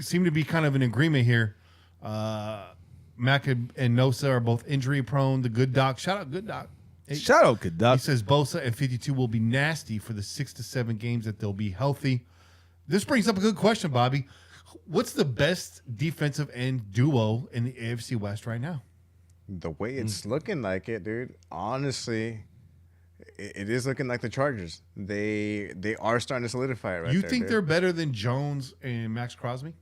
C: seem to be kind of in agreement here. Mac and Nosa are both injury prone. The Good Doc, shout out Good Doc.
B: Shout out Good Doc.
C: He says Bosa and 52 will be nasty for the 6 to 7 games that they'll be healthy. This brings up a good question, Bobby. What's the best defensive end duo in the AFC West right now?
D: The way it's looking like it, dude. Honestly, it is looking like the Chargers. They are starting to solidify it right
C: You
D: there.
C: think they're better than Jones and Max Crosby?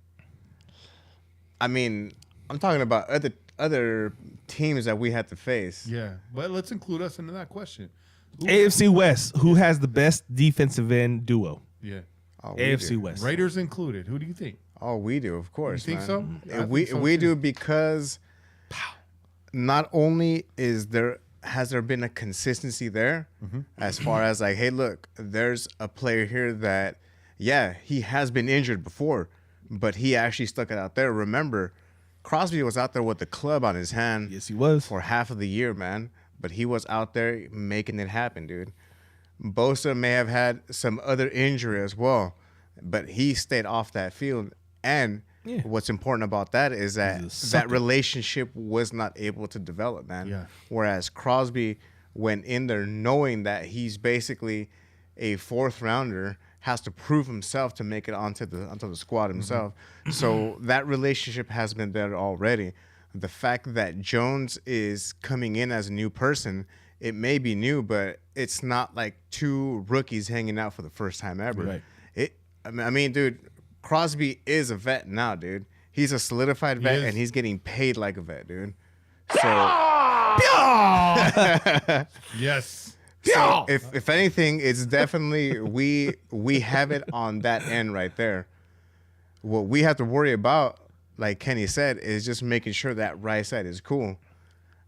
D: I mean, I'm talking about other teams that we had to face.
C: Yeah, but let's include us into that question.
B: AFC West, who has the best defensive end duo?
C: Yeah.
B: AFC West.
C: Raiders included. Who do you think?
D: Oh, we do, of course.
C: You think
D: man.
C: so? I
D: We
C: think so,
D: we
C: too.
D: do because not only has there been a consistency there as far as like, hey, look, there's a player here that, yeah, he has been injured before, but he actually stuck it out there. Remember, Crosby was out there with the club on his hand.
B: Yes, he was.
D: For half of the year, man. But he was out there making it happen, dude. Bosa may have had some other injury as well, but he stayed off that field. And
B: Yeah.
D: what's important about that is that
B: He's a
D: that
B: sucker.
D: relationship was not able to develop, man.
C: Yeah.
D: Whereas Crosby went in there knowing that he's basically a fourth rounder, has to prove himself to make it onto the squad himself. So that relationship has been there already. The fact that Jones is coming in as a new person, it may be new, but it's not like two rookies hanging out for the first time ever.
B: Right.
D: I mean, dude, Crosby is a vet now, dude. He's a solidified vet,
C: is.
D: and he's getting paid like a vet, dude. So,
C: Yes.
D: so if anything, it's definitely we have it on that end right there. What we have to worry about, like Kenny said, is just making sure that right side is cool.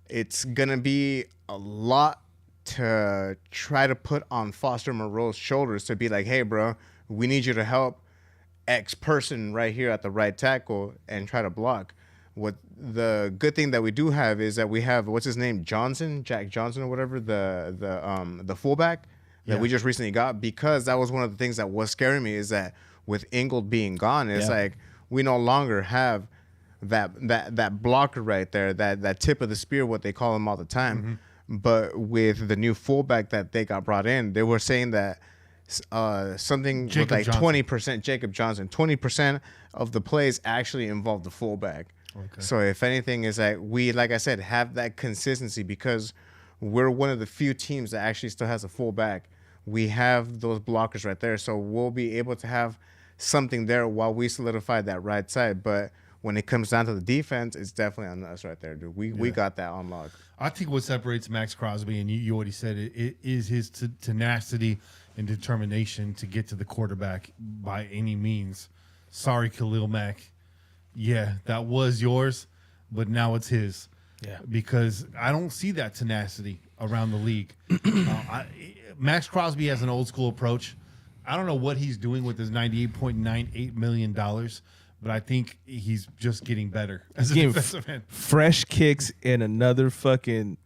D: It's gonna be a lot to try to put on Foster Moreau's shoulders to be like, hey, bro, we need you to help X person right here at the right tackle and try to block. What the good thing that we do have is that we have, what's his name, Jack Johnson or whatever, the fullback that we just recently got, because that was one of the things that was scaring me, is that with Ingold being gone, it's like we no longer have that blocker right there, that tip of the spear, what they call him all the time. But with the new fullback that they got brought in, they were saying that something
C: Jacob
D: with like
C: Johnson.
D: 20%, Jacob Johnson, 20% of the plays actually involve the fullback.
C: Okay.
D: So if anything, is that we, like I said, have that consistency because we're one of the few teams that actually still has a fullback. We have those blockers right there, so we'll be able to have something there while we solidify that right side. But when it comes down to the defense, it's definitely on us right there, dude. We got that on lock.
C: I think what separates Max Crosby, and you already said it is his tenacity and determination to get to the quarterback by any means. Sorry, Khalil Mack. Yeah, that was yours, but now it's his.
B: Yeah.
C: Because I don't see that tenacity around the league. Max Crosby has an old school approach. I don't know what he's doing with his $98.98 million, but I think he's just getting better as a
B: Getting
C: defensive end.
B: fresh kicks in another fucking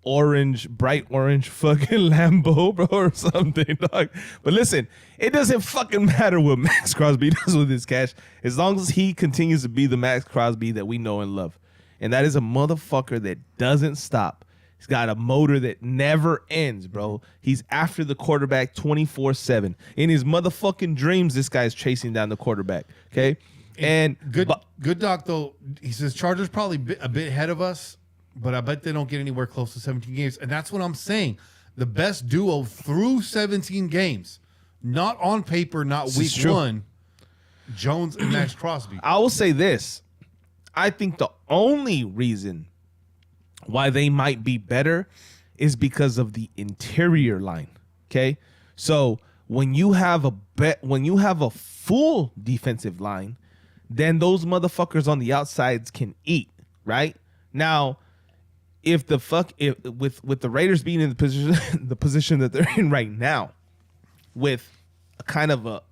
B: bright orange fucking Lambo, bro, or something, dog. But listen, it doesn't fucking matter what Max Crosby does with his cash as long as he continues to be the Max Crosby that we know and love. And that is a motherfucker that doesn't stop. He's got a motor that never ends, bro. He's after the quarterback 24/7. In his motherfucking dreams, this guy's chasing down the quarterback, okay? And
C: Good doc, though, he says Chargers probably a bit ahead of us, but I bet they don't get anywhere close to 17 games. And that's what I'm saying. The best duo through 17 games, not on paper, not
B: This
C: week
B: is true.
C: one, Jones and Max Crosby.
B: I will say this. I think the only reason why they might be better is because of the interior line. Okay? So when you have a full defensive line, then those motherfuckers on the outsides can eat, right? Now, if with the Raiders being in the position that they're in right now, with a kind of a,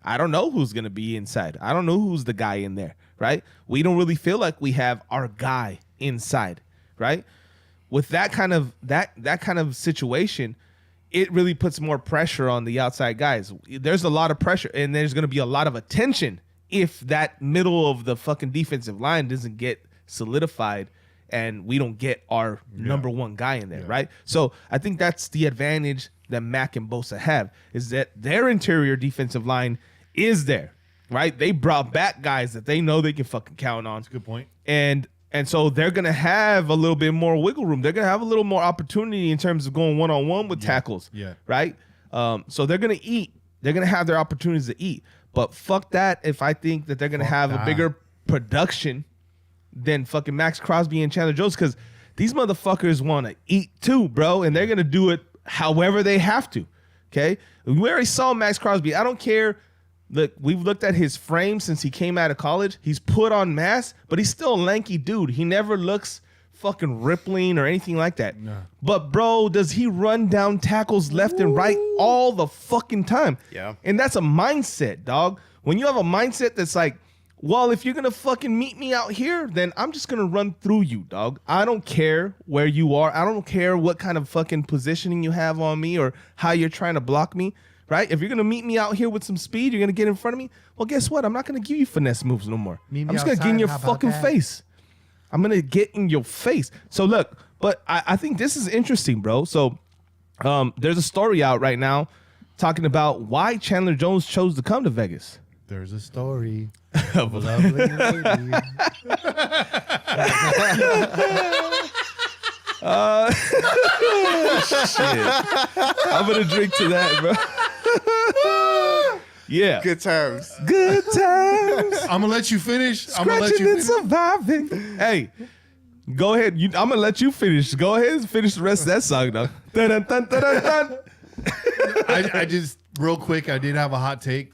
B: I don't know who's gonna be inside. I don't know who's the guy in there, right? We don't really feel like we have our guy inside, right? With that kind of situation, it really puts more pressure on the outside guys. There's a lot of pressure, and there's gonna be a lot of attention if that middle of the fucking defensive line doesn't get solidified and we don't get our number one guy in there, right? So I think that's the advantage that Mac and Bosa have, is that their interior defensive line is there, right? They brought back guys that they know they can fucking count on.
C: That's a good point.
B: And so they're going to have a little bit more wiggle room. They're going to have a little more opportunity in terms of going one-on-one with tackles, right? So they're going to eat. They're going to have their opportunities to eat. But fuck that if I think that they're going to have a bigger production than fucking Max Crosby and Chandler Jones, because these motherfuckers want to eat too, bro, and they're going to do it however they have to, okay? We already saw Max Crosby. I don't care. Look, we've looked at his frame since he came out of college. He's put on mass, but he's still a lanky dude. He never looks fucking rippling or anything like that. No. But, bro, does he run down tackles left and right all the fucking time?
D: Yeah.
B: And that's a mindset, dog. When you have a mindset that's like, well, if you're going to fucking meet me out here, then I'm just going to run through you, dog. I don't care where you are. I don't care what kind of fucking positioning you have on me or how you're trying to block me. right? If you're gonna meet me out here with some speed, you're gonna get in front of me. Well, guess what? I'm not gonna give you finesse moves no more.
C: Meet me
B: I'm just gonna get in
C: outside,
B: your
C: how about
B: fucking
C: that?
B: face. I'm gonna get in your face. So look, but I think this is interesting, bro. So there's a story out right now talking about why Chandler Jones chose to come to Vegas.
C: There's a story of a lovely lady.
B: I'm gonna drink to that, bro. Yeah.
D: Good times.
B: Good times.
C: I'm gonna let you finish. I'm gonna let
B: Scratching
C: you
B: and
C: finish.
B: surviving. Hey, go ahead. I'm gonna let you finish. Go ahead and finish the rest of that song, though. Dun, dun, dun, dun, dun, dun.
C: I just real quick. I did have a hot take.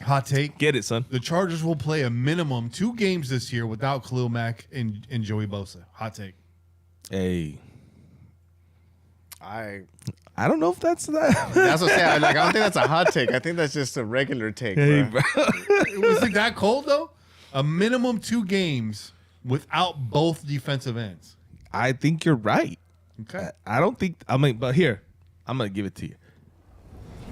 C: Hot take.
B: Get it, son.
C: The Chargers will play a minimum 2 games this year without Khalil Mack and Joey Bosa. Hot take.
B: Hey,
D: I
B: I don't know if that's that.
D: that's what I'm saying. Like, I don't think that's a hot take. I think that's just a regular take,
B: Hey,
D: bro.
B: bro.
C: Was it that cold though? A minimum 2 games without both defensive ends.
B: I think you're right.
C: Okay.
B: I don't think. I mean, but here, I'm gonna give it to you.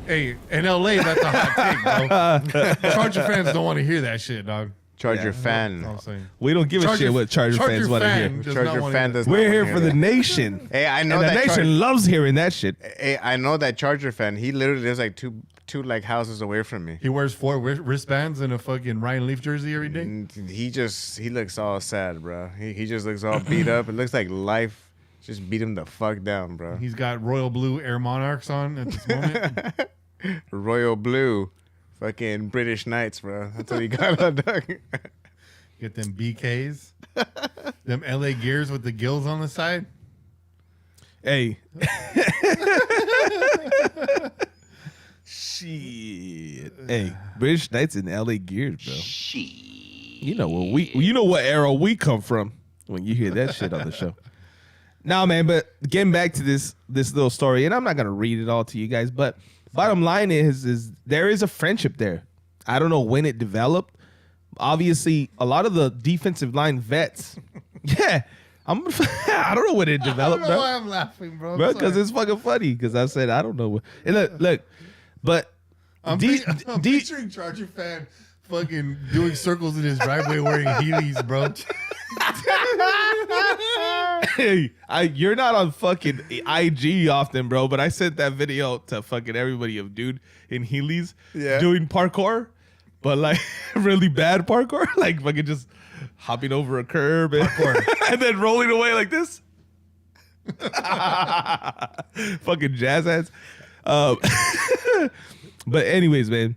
C: Hey, in LA, that's a hot take, bro. Charger fans don't want to hear that shit, dog.
D: Charger
C: That's all
D: fan.
C: I'm saying.
B: We don't give a shit what Charger fans want to hear.
C: does not
D: Charger
C: wanna
D: fan
C: hear
D: does
C: that.
D: not
B: We're
D: wanna
B: here
D: hear
B: for the
D: that.
B: nation.
D: Hey, I know
B: And the
D: that
B: nation loves hearing that shit.
D: Hey, I know that Charger fan. He literally lives like two like houses away from me.
C: He wears 4 wristbands and a fucking Ryan Leaf jersey every day.
D: And he looks all sad, bro. He just looks all beat up. It looks like life just beat him the fuck down, bro.
C: He's got royal blue Air Monarchs on at this moment.
D: Royal blue, fucking British Knights, bro. That's what he got on, dog.
C: Get them BKs, them LA Gears with the gills on the side.
B: Hey. Shit. Hey, British Knights in LA Gears, bro. You know what era we come from when you hear that shit on the show. Nah, man, but getting back to this little story, and I'm not gonna read it all to you guys, but bottom line is there is a friendship there. I don't know when it developed. Obviously, a lot of the defensive line vets. Yeah. I don't know when it
C: I
B: developed,
C: don't know
B: bro.
C: why I'm laughing, bro.
B: Bro, because it's fucking funny. Because I said I don't know. And look, but
C: I'm picturing Charger fan fucking doing circles in his driveway wearing Heelys, bro.
B: hey, you're not on fucking IG often, bro. But I sent that video to fucking everybody of dude in Heelys doing parkour, but like really bad parkour, like fucking just hopping over a curb and, and then rolling away like this. Fucking jazz hands. But anyways, man,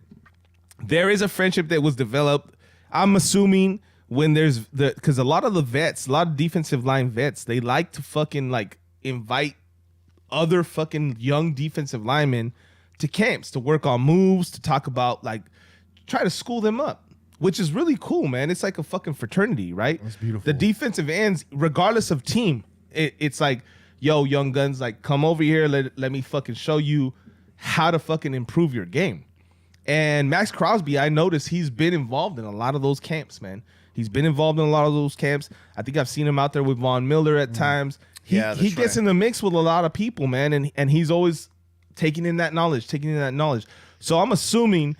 B: there is a friendship that was developed. I'm assuming when there's because a lot of the vets, a lot of defensive line vets, they like to fucking like invite other fucking young defensive linemen to camps to work on moves, to talk about like try to school them up, which is really cool, man. It's like a fucking fraternity, right?
C: That's beautiful.
B: The defensive ends, regardless of team, it's like, yo, young guns, like come over here, let me fucking show you how to fucking improve your game. And Max Crosby, I noticed he's been involved in a lot of those camps, man. He's been involved in a lot of those camps. I think I've seen him out there with Von Miller at times. He gets
D: right.
B: in the mix with a lot of people, man, and he's always taking in that knowledge. So I'm assuming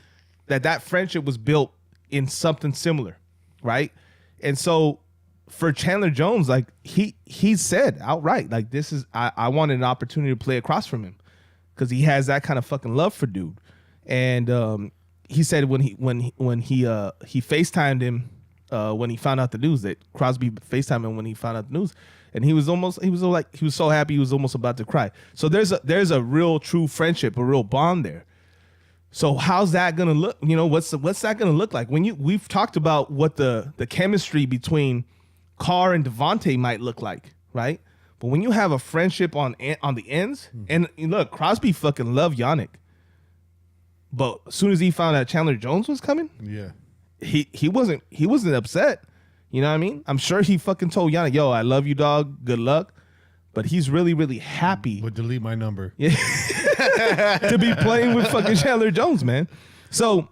B: that friendship was built in something similar, right? And so for Chandler Jones, like he said outright, like this is I wanted an opportunity to play across from him because he has that kind of fucking love for dude. And he said when he FaceTimed him when he found out the news, that Crosby FaceTimed him when he found out the news, and he was so happy he was almost about to cry. So there's a real true friendship, a real bond there. So how's that gonna look? You know, what's that gonna look like? We've talked about what the chemistry between Carr and Devontae might look like, right? But when you have a friendship on the ends, and look, Crosby fucking loved Yannick, but as soon as he found out Chandler Jones was coming,
C: Yeah.
B: he wasn't upset. You know what I mean? I'm sure he fucking told Yannick, yo, I love you, dog. Good luck. But he's really, really happy
C: But delete my number.
B: to be playing with fucking Chandler Jones, man. So,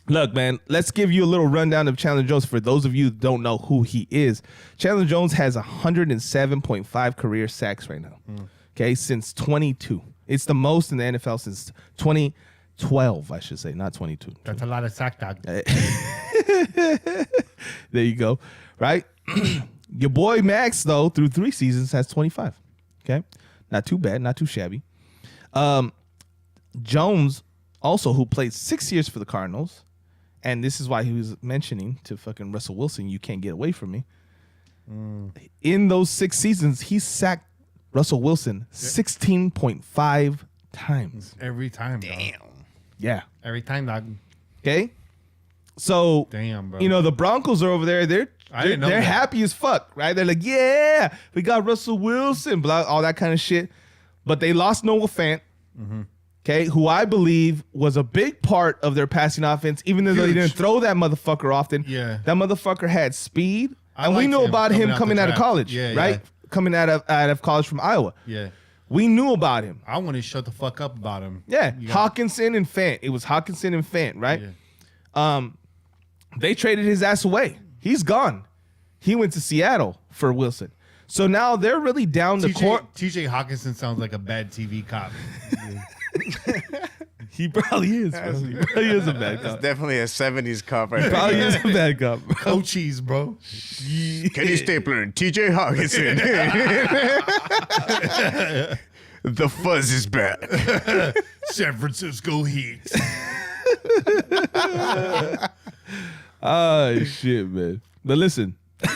B: look, man, let's give you a little rundown of Chandler Jones for those of you who don't know who he is. Chandler Jones has 107.5 career sacks right now. Okay, since 22. It's the most in the NFL since 2012, I should say, not 22.
C: That's a lot of sack, dog.
B: There you go. Right? Your boy Max, though, through 3 seasons, has 25. Okay? Not too bad, not too shabby. Jones, also, who played 6 years for the Cardinals, and this is why he was mentioning to fucking Russell Wilson, you can't get away from me. In those 6 seasons, he sacked Russell Wilson 16.5 times.
C: Every time, dog.
D: Damn.
B: Yeah.
C: Every time, dog.
B: Okay? So,
C: Damn, bro.
B: you know, the Broncos are over there. They're
C: didn't know that.
B: happy as fuck, right? They're like, yeah, we got Russell Wilson, blah, all that kind of shit. But they lost Noah Fant, okay, who I believe was a big part of their passing offense, even though they
C: Huge.
B: didn't throw that motherfucker often.
C: Yeah.
B: That motherfucker had speed.
C: I
B: And we
C: liked
B: knew
C: him
B: about him coming
C: the
B: out of
C: draft.
B: college,
C: Yeah,
B: right?
C: yeah.
B: Coming out of college from Iowa.
C: Yeah.
B: We knew about him.
C: I want to shut the fuck up about him.
B: Yeah.
C: You got-
B: Hawkinson and Fant. It was Hawkinson and Fant, right?
C: Yeah.
B: They traded his ass away. He's gone. He went to Seattle for Wilson. So now they're really down the court.
C: TJ Hawkinson sounds like a bad TV cop.
B: He probably is, bro. He probably is a bad
D: It's
B: cop.
D: definitely a 70s cop right there.
B: Probably is a bad cop.
C: Coaches, bro.
D: Kenny Stapler and TJ Hawkinson. The fuzz is back.
C: San Francisco Heat.
B: Oh, shit, man. But listen. That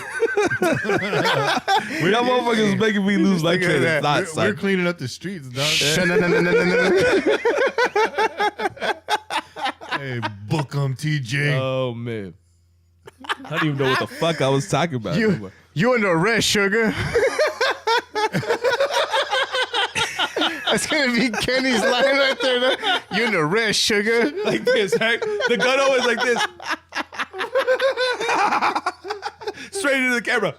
B: motherfuckers making me lose my
D: Look at
B: train of
D: that.
B: thought,
C: We're
B: son.
C: cleaning up the streets, dog. Hey, book 'em, TJ.
B: Oh, man. I don't even know what the fuck I was talking about.
D: You under arrest, sugar. That's gonna be Kenny's line right there. No? You under arrest, sugar.
B: Like this, right? The gun always like this. Straight into the camera.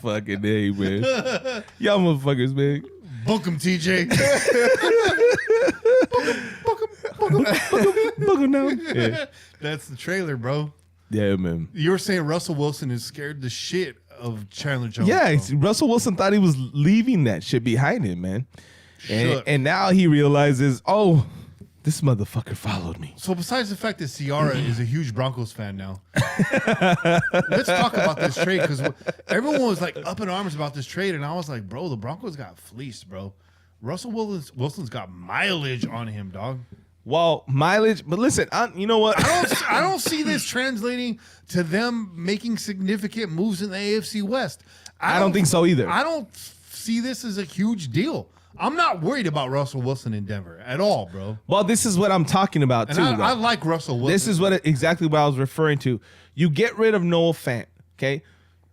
B: Fucking A, man. Y'all motherfuckers, man.
C: Book 'em, TJ.
B: Book 'em now. Yeah.
C: That's the trailer, bro.
B: Yeah, man.
C: You were saying Russell Wilson is scared the shit of Chandler Jones.
B: Yeah,
C: bro.
B: Russell Wilson thought he was leaving that shit behind him, man.
C: Shook.
B: And now he realizes, oh, this motherfucker followed me.
C: So besides the fact that Ciara is a huge Broncos fan now, let's talk about this trade because everyone was like up in arms about this trade, and I was like, bro, the Broncos got fleeced, bro. Russell Wilson's got mileage on him, dog.
B: Well, mileage, but listen, you know what?
C: I don't see this translating to them making significant moves in the AFC West.
B: I don't think so either.
C: I don't see this as a huge deal. I'm not worried about Russell Wilson in Denver at all, bro.
B: Well, this is what I'm talking about,
C: And
B: too.
C: I
B: though.
C: like Russell Wilson.
B: This is exactly what I was referring to. You get rid of Noah Fant, okay?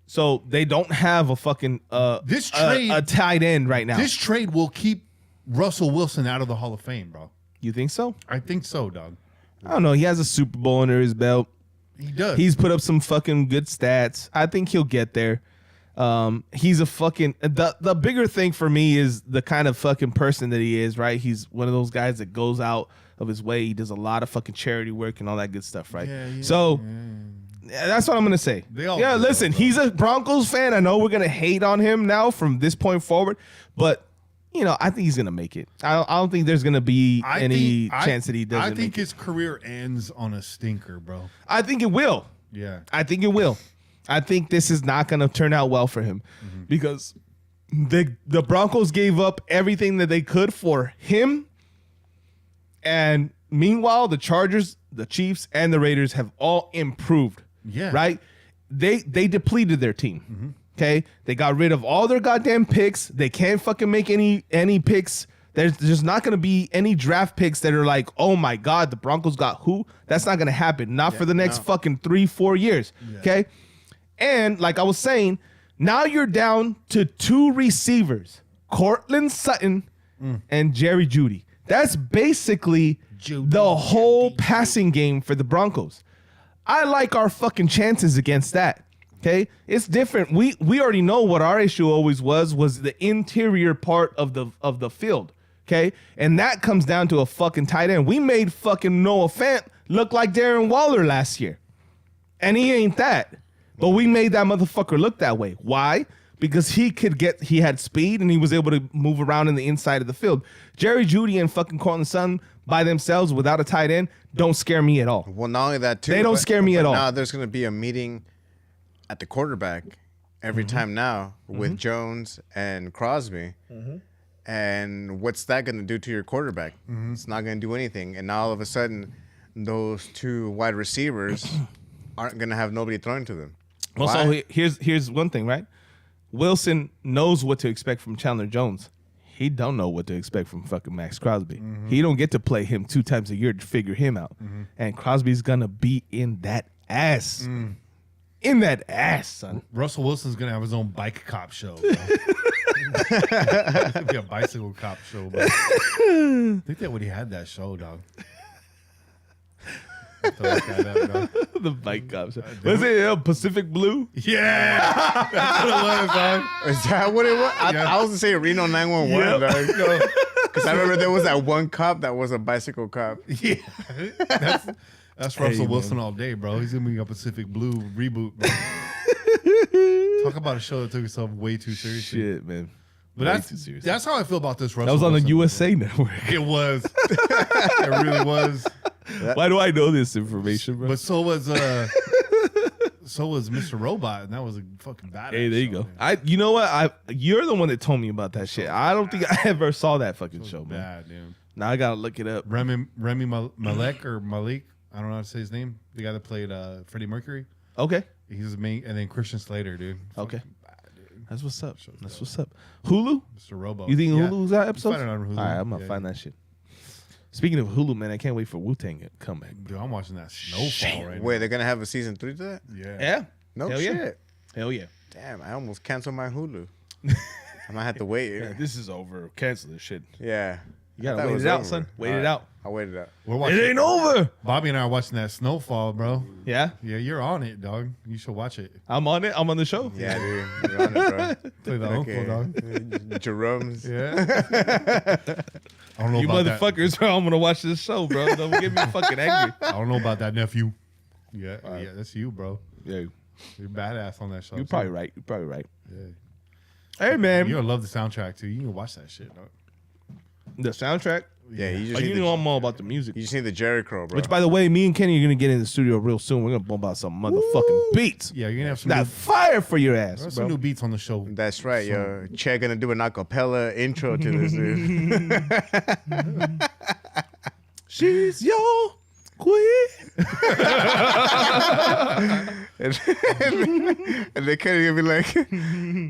B: So they don't have a fucking
C: This trade-
B: a tight end right now.
C: This trade will keep Russell Wilson out of the Hall of Fame, bro.
B: You think so?
C: I think so, dog.
B: I don't know. He has a Super Bowl under his belt.
C: He does.
B: He's put up some fucking good stats. I think he'll get there. He's a fucking the bigger thing for me is the kind of fucking person that he is, right? He's one of those guys that goes out of his way. He does a lot of fucking charity work and all that good stuff, right? So that's what I'm gonna say.
C: They all
B: Yeah,
C: do,
B: listen,
C: bro.
B: he's a Broncos fan. I know we're gonna hate on him now from this point forward, but you know, I think he's gonna make it. I don't think there's gonna be any chance that he doesn't.
C: I think
B: make it.
C: his career ends on a stinker, bro.
B: I think it will.
C: Yeah.
B: I think it will. I think this is not going to turn out well for him because the Broncos gave up everything that they could for him. And meanwhile, the Chargers, the Chiefs, and the Raiders have all improved.
C: Yeah.
B: Right? They depleted their team. Okay? They got rid of all their goddamn picks. They can't fucking make any picks. There's just not going to be any draft picks that are like, oh my God, the Broncos got who? That's not going to happen. Not for the next fucking 3-4 years. Okay? And like I was saying, now you're down to 2 receivers, Cortland Sutton and Jerry Jeudy. That's basically the whole passing game for the Broncos. I like our fucking chances against that. Okay, it's different. We already know what our issue always was the interior part of the field. Okay, and that comes down to a fucking tight end. We made fucking Noah Fant look like Darren Waller last year, and he ain't that. But we made that motherfucker look that way. Why? because he had speed and he was able to move around in the inside of the field. Jerry Jeudy and fucking Cortland Sutton by themselves without a tight end don't scare me at all.
D: Well, not only that too.
B: They don't scare me at all.
D: Now there's going to be a meeting at the quarterback every time now with Jones and Crosby. And what's that going to do to your quarterback? It's not going to do anything. And now all of a sudden, those two wide receivers aren't going to have nobody throwing to them.
B: Well, so here's one thing, right? Wilson knows what to expect from Chandler Jones. He don't know what to expect from fucking Max Crosby. He don't get to play him 2 times a year to figure him out. And Crosby's gonna be in that ass. In that ass, son.
C: Russell Wilson's gonna have his own bike cop show. Bro. It's gonna be a bicycle cop show, bro. I think that when he had that show, dog.
B: The bike cops. Was it Pacific Blue?
C: Yeah, that's what it was, dog.
D: Is that what it was? I was going to say Reno 911, dog. Because I remember there was that one cop that was a bicycle cop.
C: Yeah, that's Russell Wilson all day, bro. He's gonna be a Pacific Blue reboot, bro. Talk about a show that took itself way too seriously.
B: Shit, man.
C: But
B: too serious.
C: that's how I feel about this Russell
B: That was on the
C: Wilson
B: USA Network.
C: It was. It really was.
B: Why do I know this information, bro?
C: But so was Mr. Robot, and that was a fucking badass.
B: Hey, there you
C: show,
B: go.
C: man.
B: You know what? You're the one that told me about that shit. I don't think I ever saw that fucking show, man.
C: Bad, dude.
B: Now I gotta look it up.
C: Remy Malek or Malik, I don't know how to say his name. The guy that played Freddie Mercury.
B: Okay.
C: He's the main, and then Christian Slater, dude.
B: Okay.
C: Fucking bad, dude.
B: That's what's up. That's what's up. Hulu?
C: Mr. Robo.
B: You think
C: Yeah.
B: Hulu's that episode?
C: Find it on Hulu.
B: All right, I'm gonna
C: Yeah,
B: find that shit. Speaking of Hulu, man, I can't wait for Wu-Tang to come back.
C: Dude, I'm watching that Snowfall right
D: Wait, they're going to have a season 3 to that?
C: now. Yeah.
B: Yeah.
D: No
B: Hell
D: shit.
B: yeah. Hell yeah.
D: Damn, I almost canceled my Hulu. I might have to wait.
B: Yeah, this is over. Cancel this shit.
D: Yeah.
B: You gotta
D: I thought
B: wait
D: was
B: it out,
D: over.
B: son. Wait
D: All
B: it
D: right.
B: out.
D: I'll wait it out.
C: We're watching.
B: It ain't over.
C: Bobby and I are watching that Snowfall, bro.
B: Yeah.
C: Yeah, you're on it, dog. You should watch it.
B: I'm on it. I'm on the show.
D: Yeah, dude. You're on it, bro.
C: Play the uncle, dog.
D: Jerome's.
C: Yeah. I don't know
B: You
C: about that.
B: motherfuckers, bro. I'm gonna watch this show, bro. Don't get me fucking angry.
C: I don't know about that nephew. Yeah, yeah, that's you, bro.
B: Yeah.
C: You're badass on that show.
B: You're probably right. You're probably right.
C: Yeah.
B: Hey, man.
C: You're gonna love the soundtrack too. You can watch that shit, dog.
B: The soundtrack.
D: Yeah, you just
B: Like,
D: need
B: you
D: the,
B: know I'm all about the music.
D: you just need the Jerry Crow, bro.
B: Which, by the way, me and Kenny are gonna get in the studio real soon. We're gonna bump out some motherfucking beats.
C: Yeah, you're gonna have some,
B: That
C: new,
B: fire for your ass,
C: there's
B: bro.
C: some new beats on the show.
D: That's right, yo. Che gonna do an acapella intro to this, dude.
B: She's your queen.
D: and they can't even be like,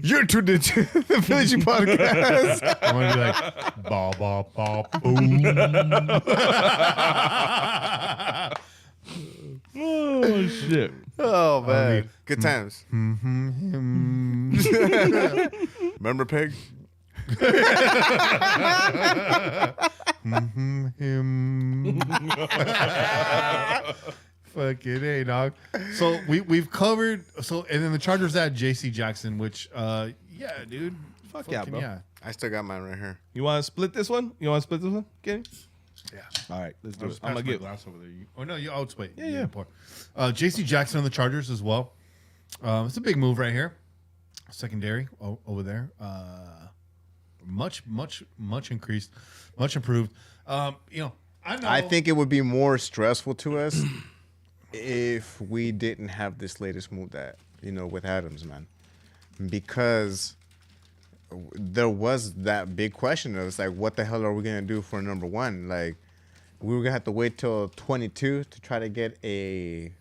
D: you're tuned into the Village Podcast.
C: I'm gonna be like, ba ba ba boom.
B: Oh shit.
D: Oh, man.
C: mean,
D: Good times. Remember Pig?
C: Fucking A, dog. So we've covered and then the Chargers at JC Jackson, which yeah, dude.
B: Fuck yeah, bro.
C: Yeah.
D: I still got mine right here.
B: You want to split this one? Kenny?
C: Yeah.
B: All right, let's do
C: I'll
B: it.
C: just
B: I'm
C: pass
B: gonna
C: my
B: get.
C: glass over there. Oh no, I'll just wait.
B: Yeah.
C: Pour. JC Jackson on the Chargers as well. It's a big move right here. Secondary over there. Much increased, much improved. I know.
D: I think it would be more stressful to us if we didn't have this latest move that, with Adams, man. Because there was that big question of, it's like, what the hell are we going to do for number one? Like, we were going to have to wait till 22 to try to get a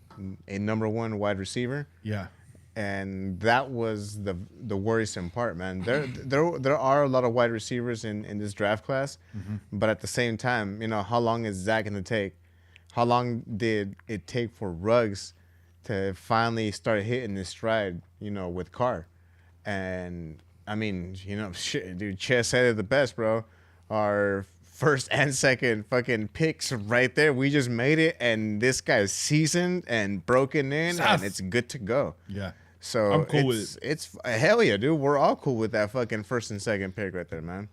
D: number one wide receiver.
C: Yeah.
D: And that was the worrisome part, man. There are a lot of wide receivers in this draft class, but at the same time, how long is Zach going to take? How long did it take for Ruggs to finally start hitting his stride, with Carr? And I mean, shit, dude, Chess said it the best, bro. Our first and second fucking picks right there. We just made it, and this guy's seasoned and broken in, and it's good to go.
C: Yeah.
D: So
B: I'm cool with it.
D: It's hell yeah, dude. We're all cool with that fucking first and second pick right there, man.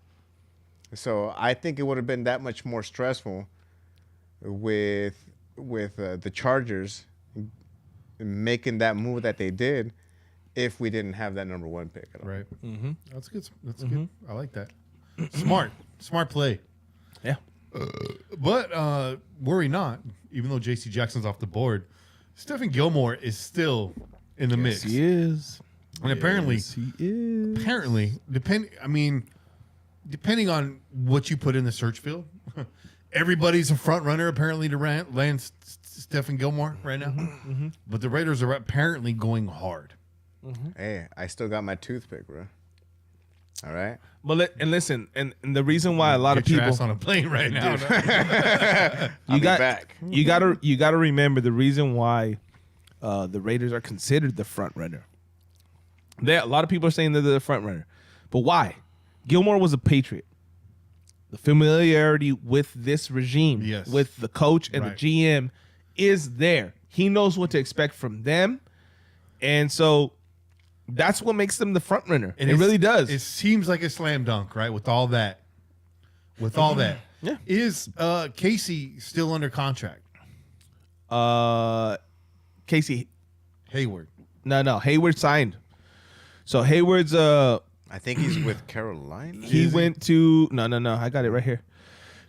D: So I think it would have been that much more stressful with the Chargers making that move that they did if we didn't have that number 1 pick at all.
C: Right. Mm-hmm. That's good. That's good. I like that. Smart play.
B: Yeah.
C: But worry not. Even though J.C. Jackson's off the board, Stephen Gilmore is still in the mix.
B: He is.
C: And apparently,
B: he is.
C: Depending on what you put in the search field, everybody's a front runner apparently to land Stephen Gilmore right now. But the Raiders are apparently going hard.
D: Hey, I still got my toothpick, bro. All right.
B: But listen, and the reason why a lot of
C: Get your
B: people
C: ass on a plane right now.
B: you gotta remember the reason why the Raiders are considered the front runner. A lot of people are saying that they're the front runner, but why? Gilmore was a Patriot. The familiarity with this regime,
C: Yes.
B: with the coach and
C: Right.
B: the GM, is there. He knows what to expect from them, and so that's what makes them the front runner.
C: And
B: it really does.
C: It seems like a slam dunk, right? With all that.
B: Yeah.
C: Is Casey still under contract?
B: Casey,
C: Hayward.
B: no, Hayward signed. So Hayward's
D: I think he's with Carolina.
B: he went to no, I got it right here.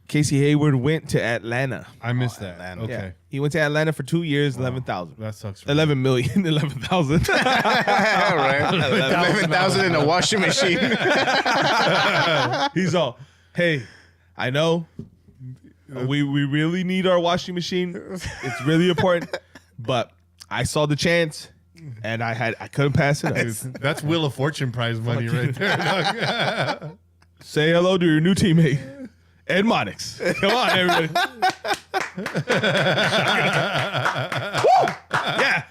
B: Casey Hayward went to Atlanta.
C: I missed that.
D: Atlanta.
C: Okay.
B: Yeah. He went to Atlanta for 2 years, 11,000.
C: That sucks. For
B: 11 million, 11,000.
D: Right. 11,000 in a washing machine.
B: He's all, hey, I know we really need our washing machine. It's really important, but I saw the chance and I couldn't pass it up.
C: That's Wheel of Fortune prize money right there. dog.
B: Say hello to your new teammate, Ed Monix. Come on, everybody. Woo! Yeah.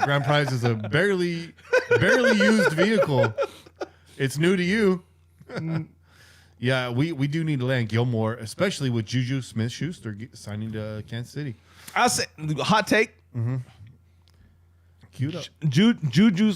C: Grand prize is a barely used vehicle. It's new to you. Yeah, we do need to land Gilmore, especially with Juju Smith-Schuster signing to Kansas City.
B: I'll say, hot take.
C: Queued up.
B: Juju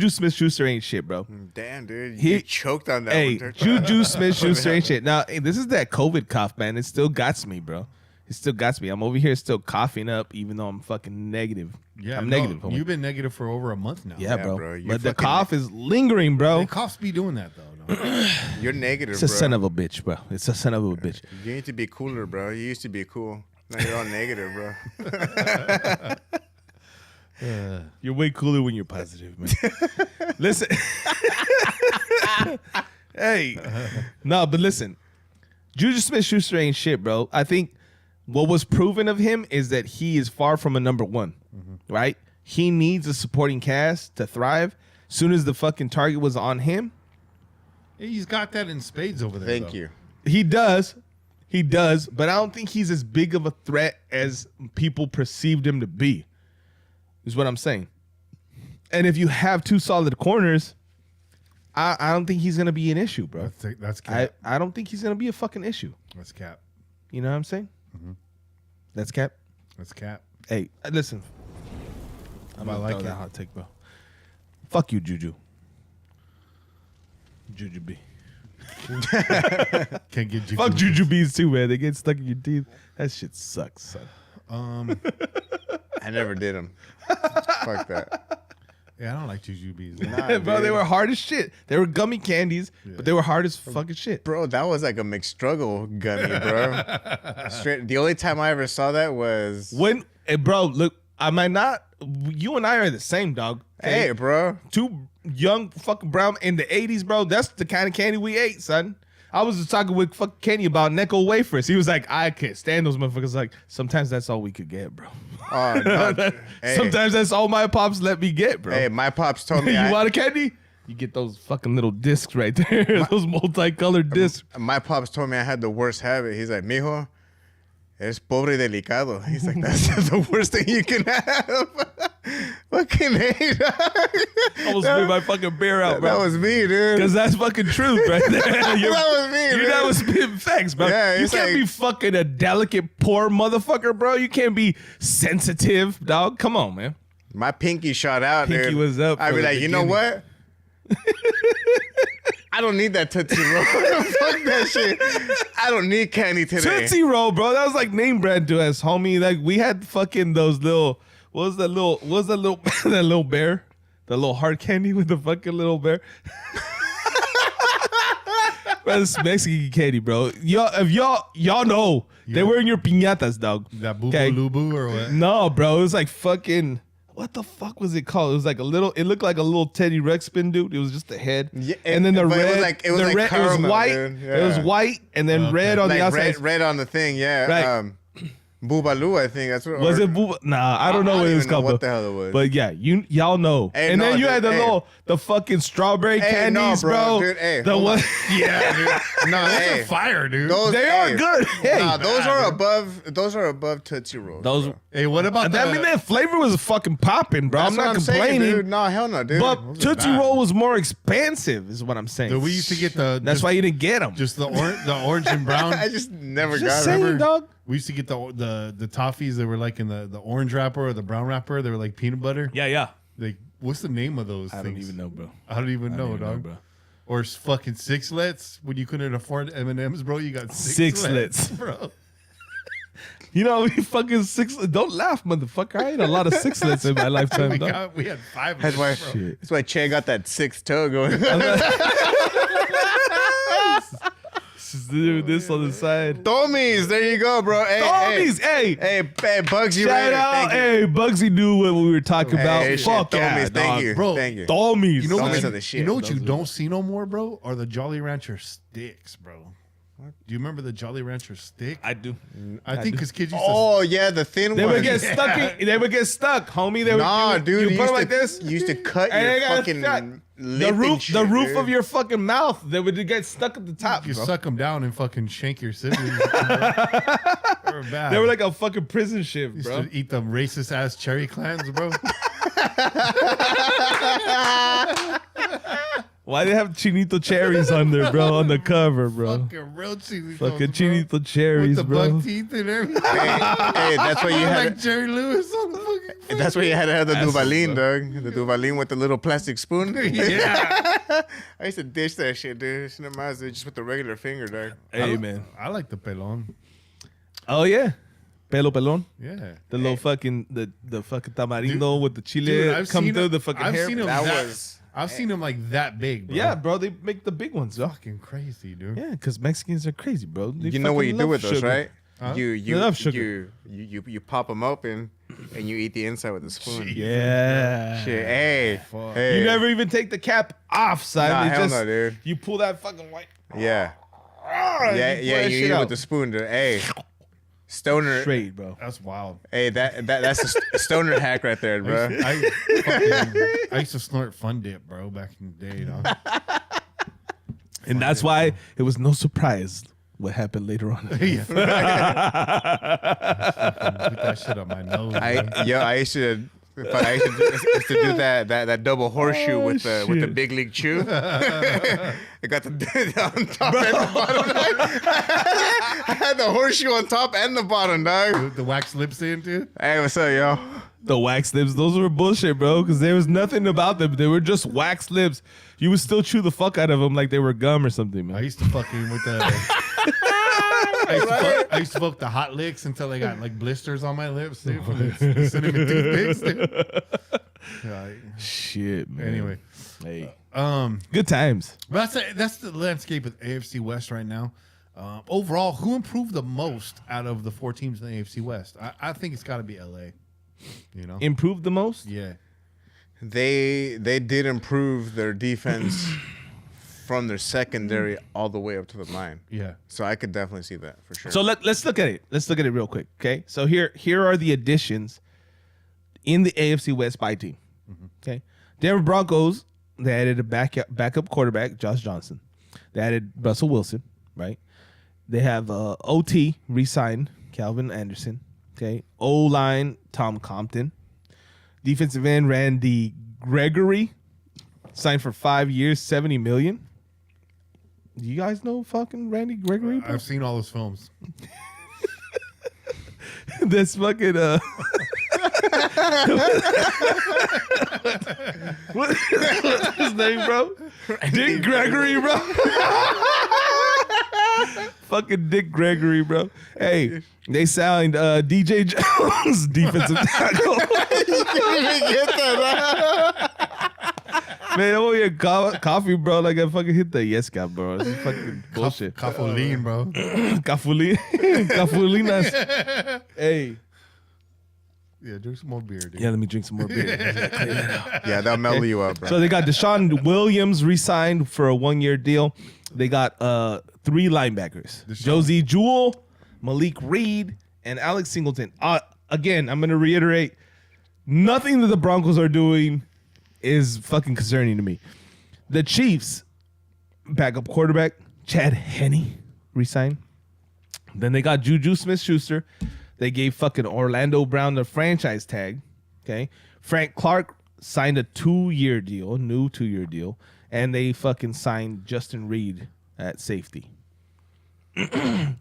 B: Smith-Schuster ain't shit, bro.
D: Damn, dude.
B: He-
D: You choked on that
B: Hey,
D: one.
B: Juju Smith-Schuster ain't shit. Now, hey, this is that COVID cough, man. It still got me, bro. It still got me. I'm over here still coughing up, even though I'm fucking negative.
C: Yeah,
B: I'm
C: no,
B: negative. homie.
C: You've been negative for over a month now.
B: Yeah,
D: Yeah,
B: bro.
D: bro. You're
B: But the
D: fucking-
B: cough is lingering, bro.
C: Hey, coughs be doing that though. No?
D: You're negative,
B: It's a
D: bro.
B: son of a bitch, bro. It's a son of a bitch.
D: You need to be cooler, bro. You used to be cool. Now you're all negative, bro.
B: You're way cooler when you're positive, man. Listen. Hey. No, but listen. Juju Smith-Schuster ain't shit, bro. I think what was proven of him is that he is far from a number one, right? He needs a supporting cast to thrive. Soon as the fucking target was on him,
C: He's got that in spades over there.
D: Thank
C: though.
D: you.
B: he does, but I don't think he's as big of a threat as people perceived him to be, is what I'm saying. And if you have two solid corners, I don't think he's going to be an issue, bro.
C: That's cap.
B: I don't think he's going to be a fucking issue.
C: That's cap.
B: You know what I'm saying? That's cap.
C: That's cap.
B: Hey, listen. I'm
C: I
B: gonna
C: like
B: throw
C: it.
B: that hot take, bro. Fuck you, Juju. Juju B.
C: Can't get you.
B: Fuck Juju B's too, man. They get stuck in your teeth. That shit sucks, son.
D: I never did them. Fuck that.
C: Yeah, I don't like Juju Bees.
D: Nah,
B: Bro, they
D: dude.
B: were hard as shit. They were gummy candies, but they were hard as fucking shit.
D: Bro, that was like a McStruggle gummy, bro. Straight. The only time I ever saw that was.
B: Hey, bro, look, I might not. You and I are the same, dog. Okay?
D: Hey, bro.
B: Two young fucking brown in the 80s, bro. That's the kind of candy we ate, son. I was just talking with fucking Kenny about Necco wafers. He was like, I can't stand those motherfuckers. Like, sometimes that's all we could get, bro.
D: Oh, no. Hey.
B: Sometimes that's all my pops let me get, bro.
D: Hey, my pops told me.
B: You want a candy? You get those fucking little discs right there. Those multicolored discs.
D: My pops told me I had the worst habit. He's like, mijo, es pobre delicado. He's like, that's the worst thing you can have. Fucking hate.
B: Almost spit my fucking beer out, bro.
D: That was me, dude.
B: Because that's fucking truth right there.
D: That was me,
B: You're
D: dude.
B: not spitting facts, bro.
D: Yeah,
B: You
D: it's
B: can't
D: like-
B: be fucking a delicate, poor motherfucker, bro. You can't be sensitive, dog. Come on, man.
D: My pinky shot out,
B: Pinky
D: dude.
B: was up
D: I'd
B: for
D: be
B: the
D: like, you know
B: beginning.
D: what? I don't need that Tootsie Roll. Fuck that shit. I don't need candy today.
B: Tootsie Roll, bro. That was like name brand to us, homie. Like, we had fucking those little, What was that little that little bear? The little hard candy with the fucking little bear? Bro, this is Mexican candy, bro. Y'all know they were in your piñatas, dog.
C: That boo lubu or what?
B: No, bro. It was like fucking. What the fuck was it called? It was like a little. It looked like a little Teddy Ruxpin dude. It was just the head,
D: Yeah,
B: and then the
D: but
B: red.
D: it was like- it was
B: the
D: like
B: red. It
D: caramel,
B: was white.
D: dude.
B: It was
D: Yeah.
B: white, and then red on the
D: Like
B: outside.
D: red on the thing, yeah.
B: Right.
D: Boobaloo, I think that's what.
B: Was
D: or-
B: it Booba? Nah, I don't know
D: I
B: what
D: don't
B: it was
D: even know
B: called.
D: what the hell it was.
B: But yeah, y'all know.
D: Hey,
B: and
D: no,
B: then you
D: dude,
B: had the fucking strawberry
D: Hey, no,
B: candies,
D: bro, dude, hey,
B: the
D: hold
B: one.
D: on.
C: Yeah, dude.
D: No,
C: Those
D: hey,
C: are fire, dude.
B: They are good. Hey,
D: Nah, those are above. Those are above Tootsie Rolls.
B: those.
D: bro.
C: Hey, what about
B: I mean, that flavor was fucking popping, bro.
D: That's
B: I'm
D: what
B: not
D: saying,
B: complaining.
D: dude. No, hell no, dude.
B: But
C: Those are
B: Tootsie
C: bad.
B: Roll was more expensive, is what I'm saying.
C: Dude, we used to get the
B: That's why you didn't get them.
C: just the orange and brown.
D: I just never
B: Just
D: got it.
B: saying,
C: remember?
B: dog.
C: We used to get the toffees that were like in the orange wrapper or the brown wrapper. They were like peanut butter.
B: Yeah.
C: Like, what's the name of those
B: I
C: things?
B: don't even know, bro.
C: I don't even know, dog.
B: bro.
C: Or fucking sixlets when you couldn't afford M&Ms, bro. You got sixlets, bro.
B: You know, we fucking don't laugh, motherfucker. I ate a lot of sixlets in my lifetime, dog.
C: We had 5 of
D: That's
C: them,
D: why.
C: bro.
D: That's why Che got that sixth toe going.
B: Just do this on the side.
D: Tommies, there you go, bro. Hey,
B: Tommies, hey.
D: hey, Bugsy
B: Shout
D: Raider,
B: out,
D: thank you.
B: hey, Bugsy knew what we were talking about.
D: Hey, shit,
B: Fuck
D: Tommies,
B: yeah,
D: thank
B: dog.
D: you,
C: Bro,
D: thank you.
B: Tommies.
C: You know
D: Tommies
C: what
D: are the shit.
C: you know what you
B: Those are-
C: don't see no more, bro? Are the Jolly Rancher sticks, bro. Do you remember the Jolly Rancher stick?
B: I do.
C: I think because kids used
D: Oh yeah, the thin
B: They
D: one.
B: would get stuck. They would get stuck, homie. They would,
D: Nah,
B: you,
D: dude.
B: You put
D: used
B: them like
D: to,
B: this.
D: You used to cut
B: and they
D: your
B: got
D: fucking
B: stuck.
D: lip
B: The
D: and shit,
B: roof
D: dude.
B: of your fucking mouth. They would get stuck at the top.
C: you
B: Bro.
C: suck them down and fucking shank your siblings. They were bad.
B: They were like a fucking prison ship,
C: used
B: bro.
C: to eat them racist ass cherry clans, bro.
B: Why they have chinito cherries on there, bro? On the cover, bro.
C: Fucking real cheesy.
B: Fucking
C: toast, bro.
B: chinito cherries,
C: with the
B: bro.
C: buck teeth and everything.
D: Hey, that's why you
C: like
D: had.
C: Jerry Lewis on the fucking.
D: That's why you had to have the
B: That's
D: Duvalin,
B: what's
D: dog. The Duvalin with the little plastic spoon.
C: Yeah.
D: I used to dish that shit, dude. Shit, I was just with the regular finger, dog.
B: Hey, man.
C: I like the pelon.
B: Oh yeah, pelo pelon.
C: Yeah.
B: The little fucking the fucking tamarindo with the chile
C: Dude, I've
B: come
C: seen
B: through
C: it-
B: the fucking
C: I've
B: hair.
C: seen them
D: That
C: that,
D: was-
C: I've seen them like that big, bro.
B: Yeah, bro. They make the big ones, bro.
C: Fucking crazy, dude.
B: Yeah, because Mexicans are crazy, bro. They
D: You know what
B: fucking
D: you do
B: love
D: with those,
B: sugar.
D: right?
C: Huh?
D: You
B: love sugar.
D: you pop them open and you eat the inside with a spoon.
B: Yeah.
D: Shit, hey,
C: Fuck.
D: hey.
B: You never even take the cap off, son.
D: Nah,
B: It
D: hell
B: just,
D: no, dude.
B: You pull that fucking white.
D: Yeah, yeah,
B: pull
D: yeah.
B: that
D: You
B: shit
D: eat it
B: out.
D: with the spoon, dude. Hey, stoner.
B: Straight, bro.
C: That's wild.
D: Hey, that's a stoner hack right there, bro.
C: I used to snort Fun Dip, bro, back in the day, dog.
B: And that's why it was no surprise what happened later on.
C: Yeah. Put that shit on my nose. man.
D: I used to. But I used to do that double horseshoe with the
B: shit.
D: big league chew. I got the on top and the bottom. I had the horseshoe on top and the bottom, dog.
C: The wax lips in, too.
D: Hey, what's up, y'all?
B: The wax lips, those were bullshit, bro, because there was nothing about them. They were just wax lips. You would still chew the fuck out of them like they were gum or something,
C: I
B: man.
C: used to fucking with the. I used to fuck the hot licks until I got like blisters on my lips, dude, from the cinnamon toothpicks, dude. Yeah,
B: Shit, man.
C: anyway,
B: Hey.
C: um,
B: Good times.
C: but that's the landscape of AFC West right now. Overall, who improved the most out of the 4 teams in the AFC West? I think it's got to be LA. You know,
B: Improved the most?
C: yeah.
D: They did improve their defense from their secondary all the way up to the line.
C: Yeah.
D: So I could definitely see that for sure.
B: So let's look at it. Let's look at it real quick. Okay. So here are the additions in the AFC West by team. Okay. Denver Broncos, they added a backup quarterback, Josh Johnson. They added Russell Wilson, right? They have OT re-signed Calvin Anderson. Okay. O-line, Tom Compton. Defensive end, Randy Gregory, signed for 5 years, $70 million. Do you guys know fucking Randy Gregory? bro?
C: I've seen all those films.
B: That's fucking what's his name, bro? Dick Gregory, bro. Fucking Dick Gregory, bro. Hey, they signed DJ Jones, defensive tackle.
D: get that.
B: Man, I'm over here coffee, bro. Like I fucking hit the yes guy, bro. It's fucking bullshit.
C: Cafolin, bro.
B: Cafulinas. Hey.
C: Yeah, drink some more beer, dude.
B: Yeah, let me drink some more beer.
D: Yeah, that'll mellow you up, bro.
B: So they got Deshaun Williams re-signed for a 1-year deal. They got 3 linebackers: Josie Jewell, Malik Reed, and Alex Singleton. Again, I'm going to reiterate, nothing that the Broncos are doing is fucking concerning to me. The Chiefs backup quarterback Chad Henne re-signed. Then they got Juju Smith-Schuster. They gave fucking Orlando Brown the franchise tag. Okay. Frank Clark signed a 2-year deal, new 2-year deal. And they fucking signed Justin Reed at safety.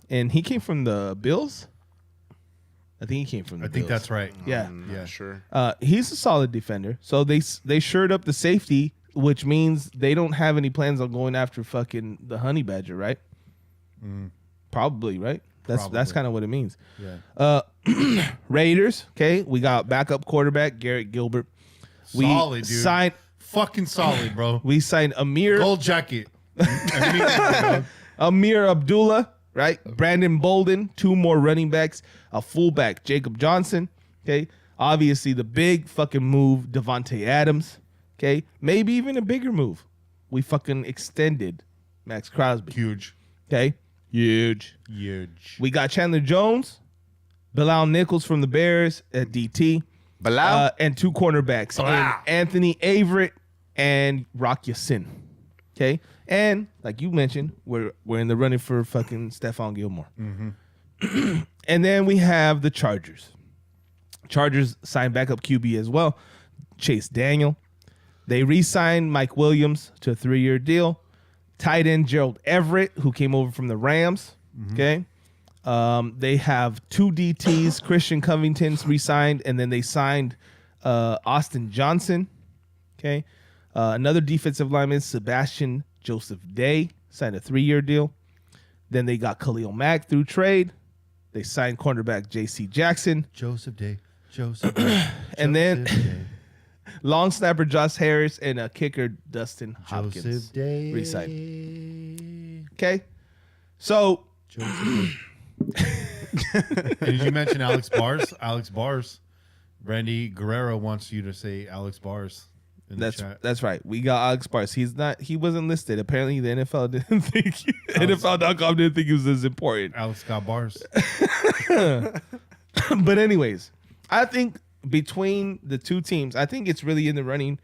B: And he came from the Bills? I think he came from the Bills.
C: I think that's right.
B: Yeah.
C: Yeah.
D: Sure.
B: He's a solid defender. So they shored up the safety, which means they don't have any plans on going after fucking the Honey Badger, right? Probably, right? That's kind of what it means.
C: Yeah.
B: Raiders, okay. We got backup quarterback Garrett Gilbert.
C: Solid, dude. Fucking solid, bro.
B: We signed Amir
C: Gold jacket. Immediately,
B: Amir Abdullah, right? Brandon Bolden, 2 more running backs, a fullback, Jacob Johnson, okay? Obviously, the big fucking move, Devontae Adams, okay? Maybe even a bigger move. We fucking extended Max Crosby,
C: Huge.
B: okay? Huge. We got Chandler Jones, Bilal Nichols from the Bears at DT,
D: Bilal?
B: and 2 cornerbacks, and Anthony Averett and Rock Ya-Sin, okay? And like you mentioned, we're in the running for fucking Stephon Gilmore. And then we have the Chargers. Chargers signed backup QB as well, Chase Daniel. They re-signed Mike Williams to a 3-year deal. Tight end Gerald Everett, who came over from the Rams. Okay. They have 2 DTs, Christian Covington's re-signed, and then they signed Austin Johnson. Okay. Another defensive lineman, Sebastian Joseph Day, signed a 3-year deal. Then they got Khalil Mack through trade. They signed cornerback J.C. Jackson.
C: Joseph Day. Day.
B: And then long snapper Josh Harris and a kicker Dustin Hopkins.
C: Joseph Day.
B: Re-signed. Okay. So.
C: Joseph Day. Did you mention Alex Bars? Alex Bars. Randy Guerrero wants you to say Alex Bars.
B: That's right. We got Alex Bars. He wasn't listed. Apparently the NFL didn't think NFL.com didn't think he was as important.
C: Alex got bars.
B: But anyways, I think between the 2 teams, I think it's really in the running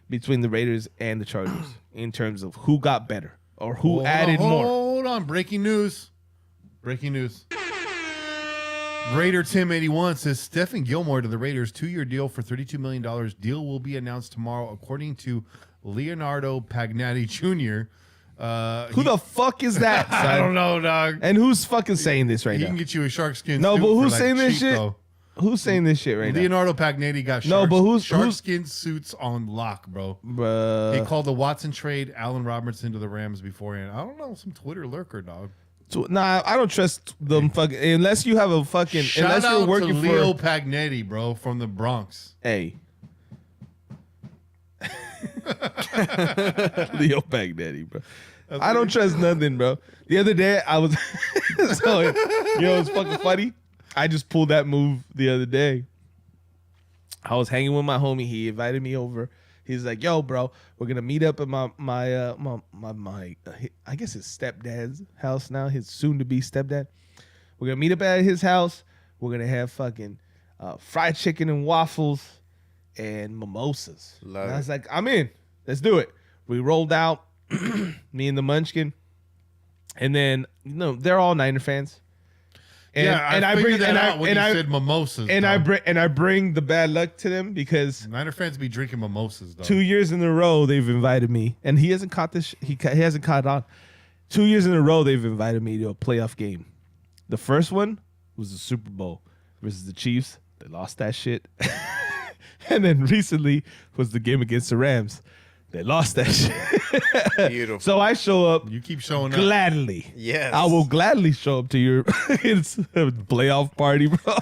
B: between the Raiders and the Chargers in terms of who got better or who added more.
C: Hold on. Breaking news. Raider Tim 81 says Stephen Gilmore to the Raiders, 2-year deal for $32 million. Deal will be announced tomorrow, according to Leonardo Pagnatti Jr.
B: Who the fuck is that?
C: I don't know, dog.
B: And who's fucking saying this right
C: He
B: now?
C: can get you a shark skin.
B: No,
C: suit
B: but who's
C: for,
B: saying this
C: cheap,
B: shit?
C: though.
B: Who's saying this shit right
C: Leonardo Pagnatti got shark skin suits on lock, bro.
B: now? Bruh.
C: They called the Watson trade Allen Robertson to the Rams beforehand. I don't know, some Twitter lurker, dog.
B: Nah, I don't trust them fucking unless you have a fucking
C: Shout
B: unless
C: out
B: you're working
C: to
B: for
C: Leo Pagnetti, bro, from the Bronx.
B: Hey. Leo Baghdadi, bro. I don't trust nothing, bro. The other day I was so you know it's fucking funny. I just pulled that move the other day. I was hanging with my homie. He invited me over. He's like, "Yo, bro, we're gonna meet up at my I guess his stepdad's house now. His soon-to-be stepdad. We're gonna meet up at his house. We're gonna have fucking fried chicken and waffles and mimosas." And I was like, "I'm in. Let's do it." We rolled out, me and the Munchkin, and then they're all Niner fans. And,
C: I figured that out when you said mimosas.
B: And I bring the bad luck to them because
C: Niner fans be drinking mimosas, though.
B: 2 years in a row they've invited me, and he hasn't caught this. He hasn't caught on. 2 years in a row they've invited me to a playoff game. The first one was the Super Bowl versus the Chiefs. They lost that shit. And then recently was the game against the Rams. They lost that shit.
D: Beautiful.
B: So I show up.
C: You keep showing up.
B: Gladly.
D: Yes.
B: I will gladly show up to your it's a playoff party, bro.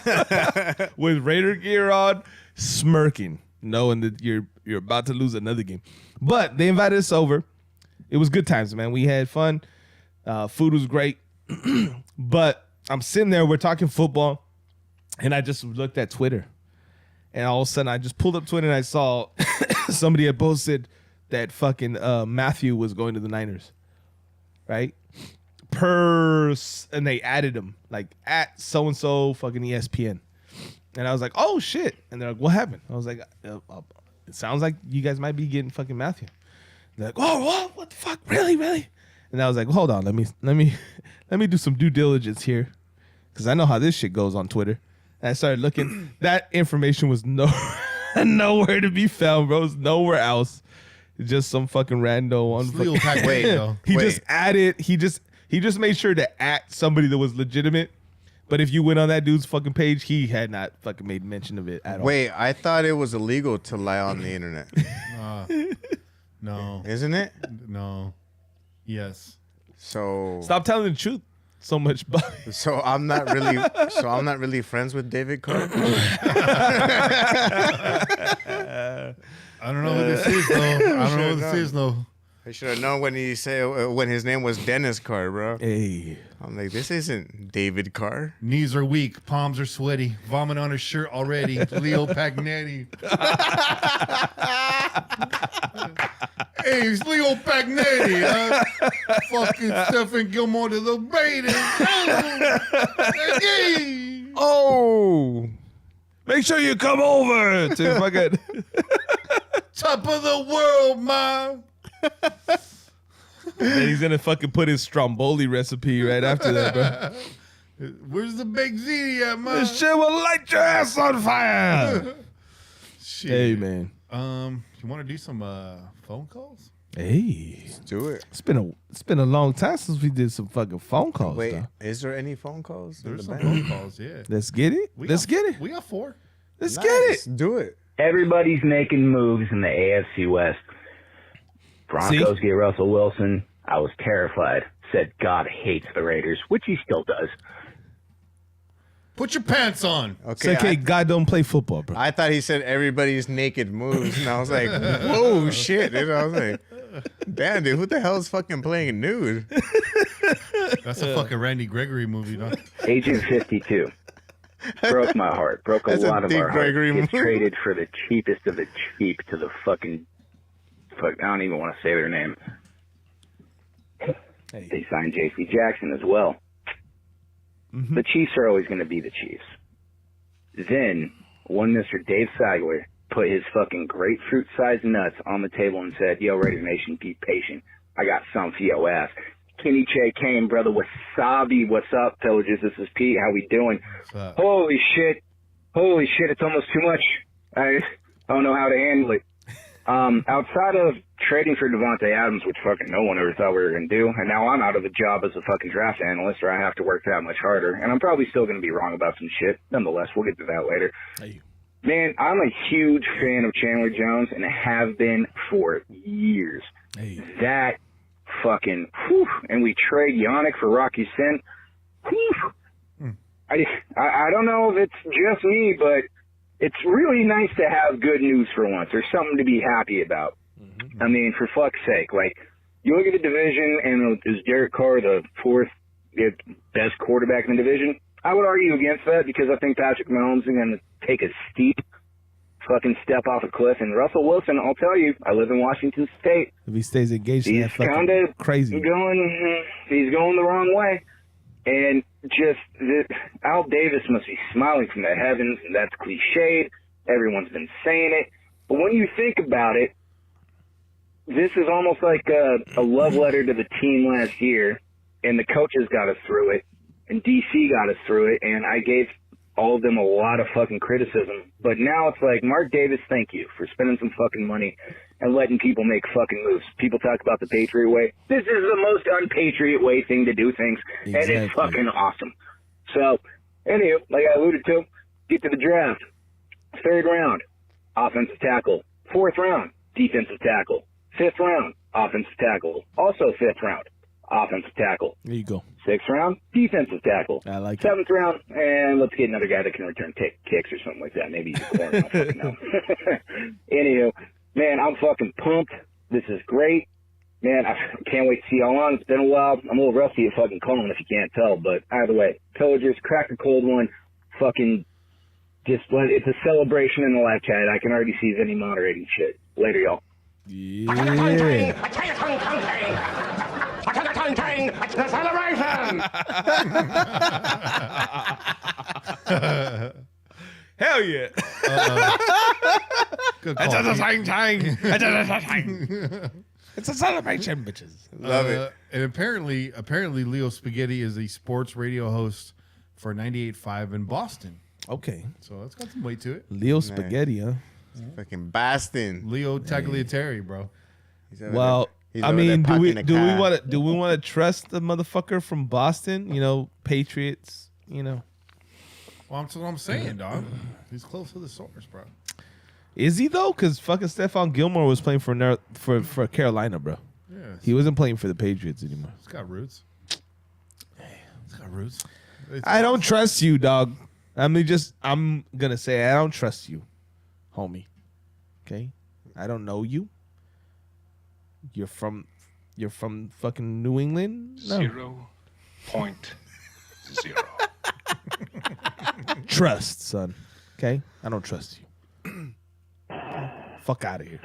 B: With Raider gear on, smirking, knowing that you're about to lose another game. But they invited us over. It was good times, man. We had fun. Food was great. But I'm sitting there, we're talking football, and I just looked at Twitter. And all of a sudden, I just pulled up Twitter and I saw somebody had posted that fucking Matthew was going to the Niners, right? And they added him, like, at so-and-so fucking ESPN. And I was like, oh, shit. And they're like, what happened? I was like, it sounds like you guys might be getting fucking Matthew. They're like, oh, what the fuck? Really? And I was like, hold on, let me do some due diligence here, because I know how this shit goes on Twitter. And I started looking. That information was nowhere to be found, bro. It was nowhere else. It's just some fucking rando on. Just added. He just made sure to at somebody that was legitimate. But if you went on that dude's fucking page, he had not fucking made mention of it at all.
D: Wait, I thought it was illegal to lie on the internet.
C: No.
D: Isn't it?
C: No. Yes.
D: So
B: stop telling the truth so much, buddy.
D: So I'm not really friends with David Carr.
C: I don't know who this is though.
D: I should have known when his name was Dennis Carr, bro.
B: Hey.
D: I'm like, this isn't David Carr.
C: Knees are weak, palms are sweaty, vomit on his shirt already. Leo Pagnetti. Hey, it's Leo Pagnetti. Fucking Stephen Gilmore to the Raiders.
B: Oh, make sure you come over to fucking
C: top of the world, man.
B: And he's gonna fucking put his Stromboli recipe right after that, bro.
C: Where's the baked ziti at, man?
B: This shit will light your ass on fire.
C: Shit.
B: Hey, man.
C: You want to do some phone calls?
B: Hey,
D: Let's do it.
B: It's been a long time since we did some fucking phone calls.
D: Wait,
B: though.
D: is there any phone calls?
C: There's some phone calls, yeah.
B: Let's get it. Let's get it.
C: We got 4.
B: Let's get it.
D: Do it.
G: Everybody's making moves in the AFC West. Broncos get Russell Wilson. I was terrified. Said God hates the Raiders, which he still does.
C: Put your pants on.
B: Okay, it's okay. God don't play football, bro.
D: I thought he said everybody's naked moves, and I was like, whoa, shit. And I was like, damn, dude, who the hell is fucking playing nude?
C: That's a fucking Randy Gregory movie, though.
G: Agent 52. Broke my heart. Broke a lot of our hearts. Gets traded for the cheapest of the cheap to the fucking... I don't even want to say their name.
B: Hey.
G: They signed J.C. Jackson as well. The Chiefs are always going to be the Chiefs. Then, one Mr. Dave Seigler put his fucking grapefruit-sized nuts on the table and said, yo, Raider Nation, be patient. I got some for your ass. Kenny Che Kane, brother, wasabi, what's up, pillages? This is Pete. How we doing? Holy shit, it's almost too much. I don't know how to handle it. Outside of trading for Devontae Adams, which fucking no one ever thought we were going to do, and now I'm out of a job as a fucking draft analyst, or I have to work that much harder, and I'm probably still going to be wrong about some shit. Nonetheless, we'll get to that later.
B: Hey.
G: Man, I'm a huge fan of Chandler Jones, and have been for years.
B: Hey.
G: That fucking, whew, and we trade Yannick for Rocky Sin. Whew. I don't know if it's just me, but it's really nice to have good news for once. There's something to be happy about. Mm-hmm. I mean, for fuck's sake, like, you look at the division, and is Derek Carr the 4th best quarterback in the division? I would argue against that because I think Patrick Mahomes is going to take a steep fucking step off a cliff. And Russell Wilson, I'll tell you, I live in Washington State.
B: If he stays engaged,
G: he's kind of
B: crazy.
G: He's going the wrong way. And just, Al Davis must be smiling from the heavens, and that's cliched. Everyone's been saying it. But when you think about it, this is almost like a love letter to the team last year, and the coaches got us through it, and DC got us through it, and I gave all of them a lot of fucking criticism. But now it's like, Mark Davis, thank you for spending some fucking money and letting people make fucking moves. People talk about the Patriot way. This is the most un-Patriot way thing to do things, exactly. And it's fucking awesome. So, anyway, like I alluded to, get to the draft. 3rd round, offensive tackle. 4th round, defensive tackle. 5th round, offensive tackle. Also 5th round, offensive tackle.
B: There you go.
G: 6th round, defensive tackle.
B: I like it.
G: 7th round, and let's get another guy that can return kicks or something like that. Maybe he's a corner. I don't fucking know. Anywho, man, I'm fucking pumped. This is great. Man, I can't wait to see how long. It's been a while. I'm a little rusty at fucking calling if you can't tell, but either way, Pillagers, crack a cold one. Fucking just let it's a celebration in the live chat. I can already see Vinny moderating shit. Later, y'all.
B: Yeah.
A: The celebration!
B: Hell yeah.
C: Good
B: It's
C: call,
B: a
C: Pete.
B: It's a celebration, bitches.
D: Love it.
C: And apparently Leo Spaghetti is a sports radio host for 98.5 in Boston.
B: Okay.
C: So it's got some weight to it.
B: Leo Spaghetti, huh?
D: Fucking Boston.
C: Leo Tagliatelle, bro.
D: He's over
B: Well,
D: there- he's
B: I
D: over there
B: mean, do we
D: parking a car.
B: want to trust the motherfucker from Boston? You know, Patriots. You know,
C: Well, that's what I'm saying, dog. He's close to the source, bro.
B: is he though? Because fucking Stephon Gilmore was playing for Carolina, bro.
C: Yeah,
B: He wasn't playing for the Patriots anymore.
C: it's got roots. It's got roots.
B: I don't trust you, dog. I'm gonna say I don't trust you, homie. Okay, I don't know you. You're from fucking New England. No.
H: 0.0.
B: Trust, son. Okay, I don't trust you. Fuck out of here.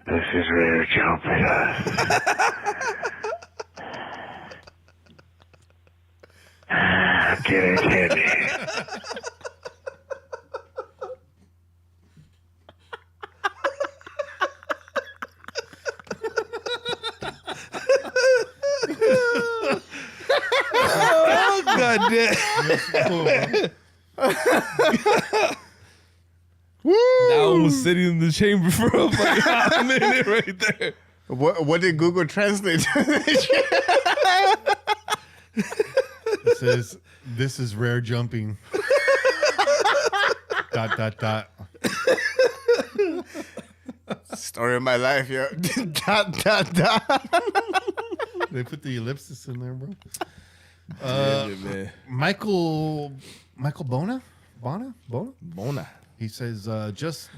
G: This is Raider Jumping. Get it, Candy.
B: Oh god damn. That one was sitting in the chamber for a fucking hot minute right there.
D: What did Google Translate to this shit?
C: It says, this is rare jumping. ...
D: Story of my life, yo. ...
C: They put the ellipsis in there, bro.
B: Man.
C: Michael Bona?
B: Bona.
C: He says, just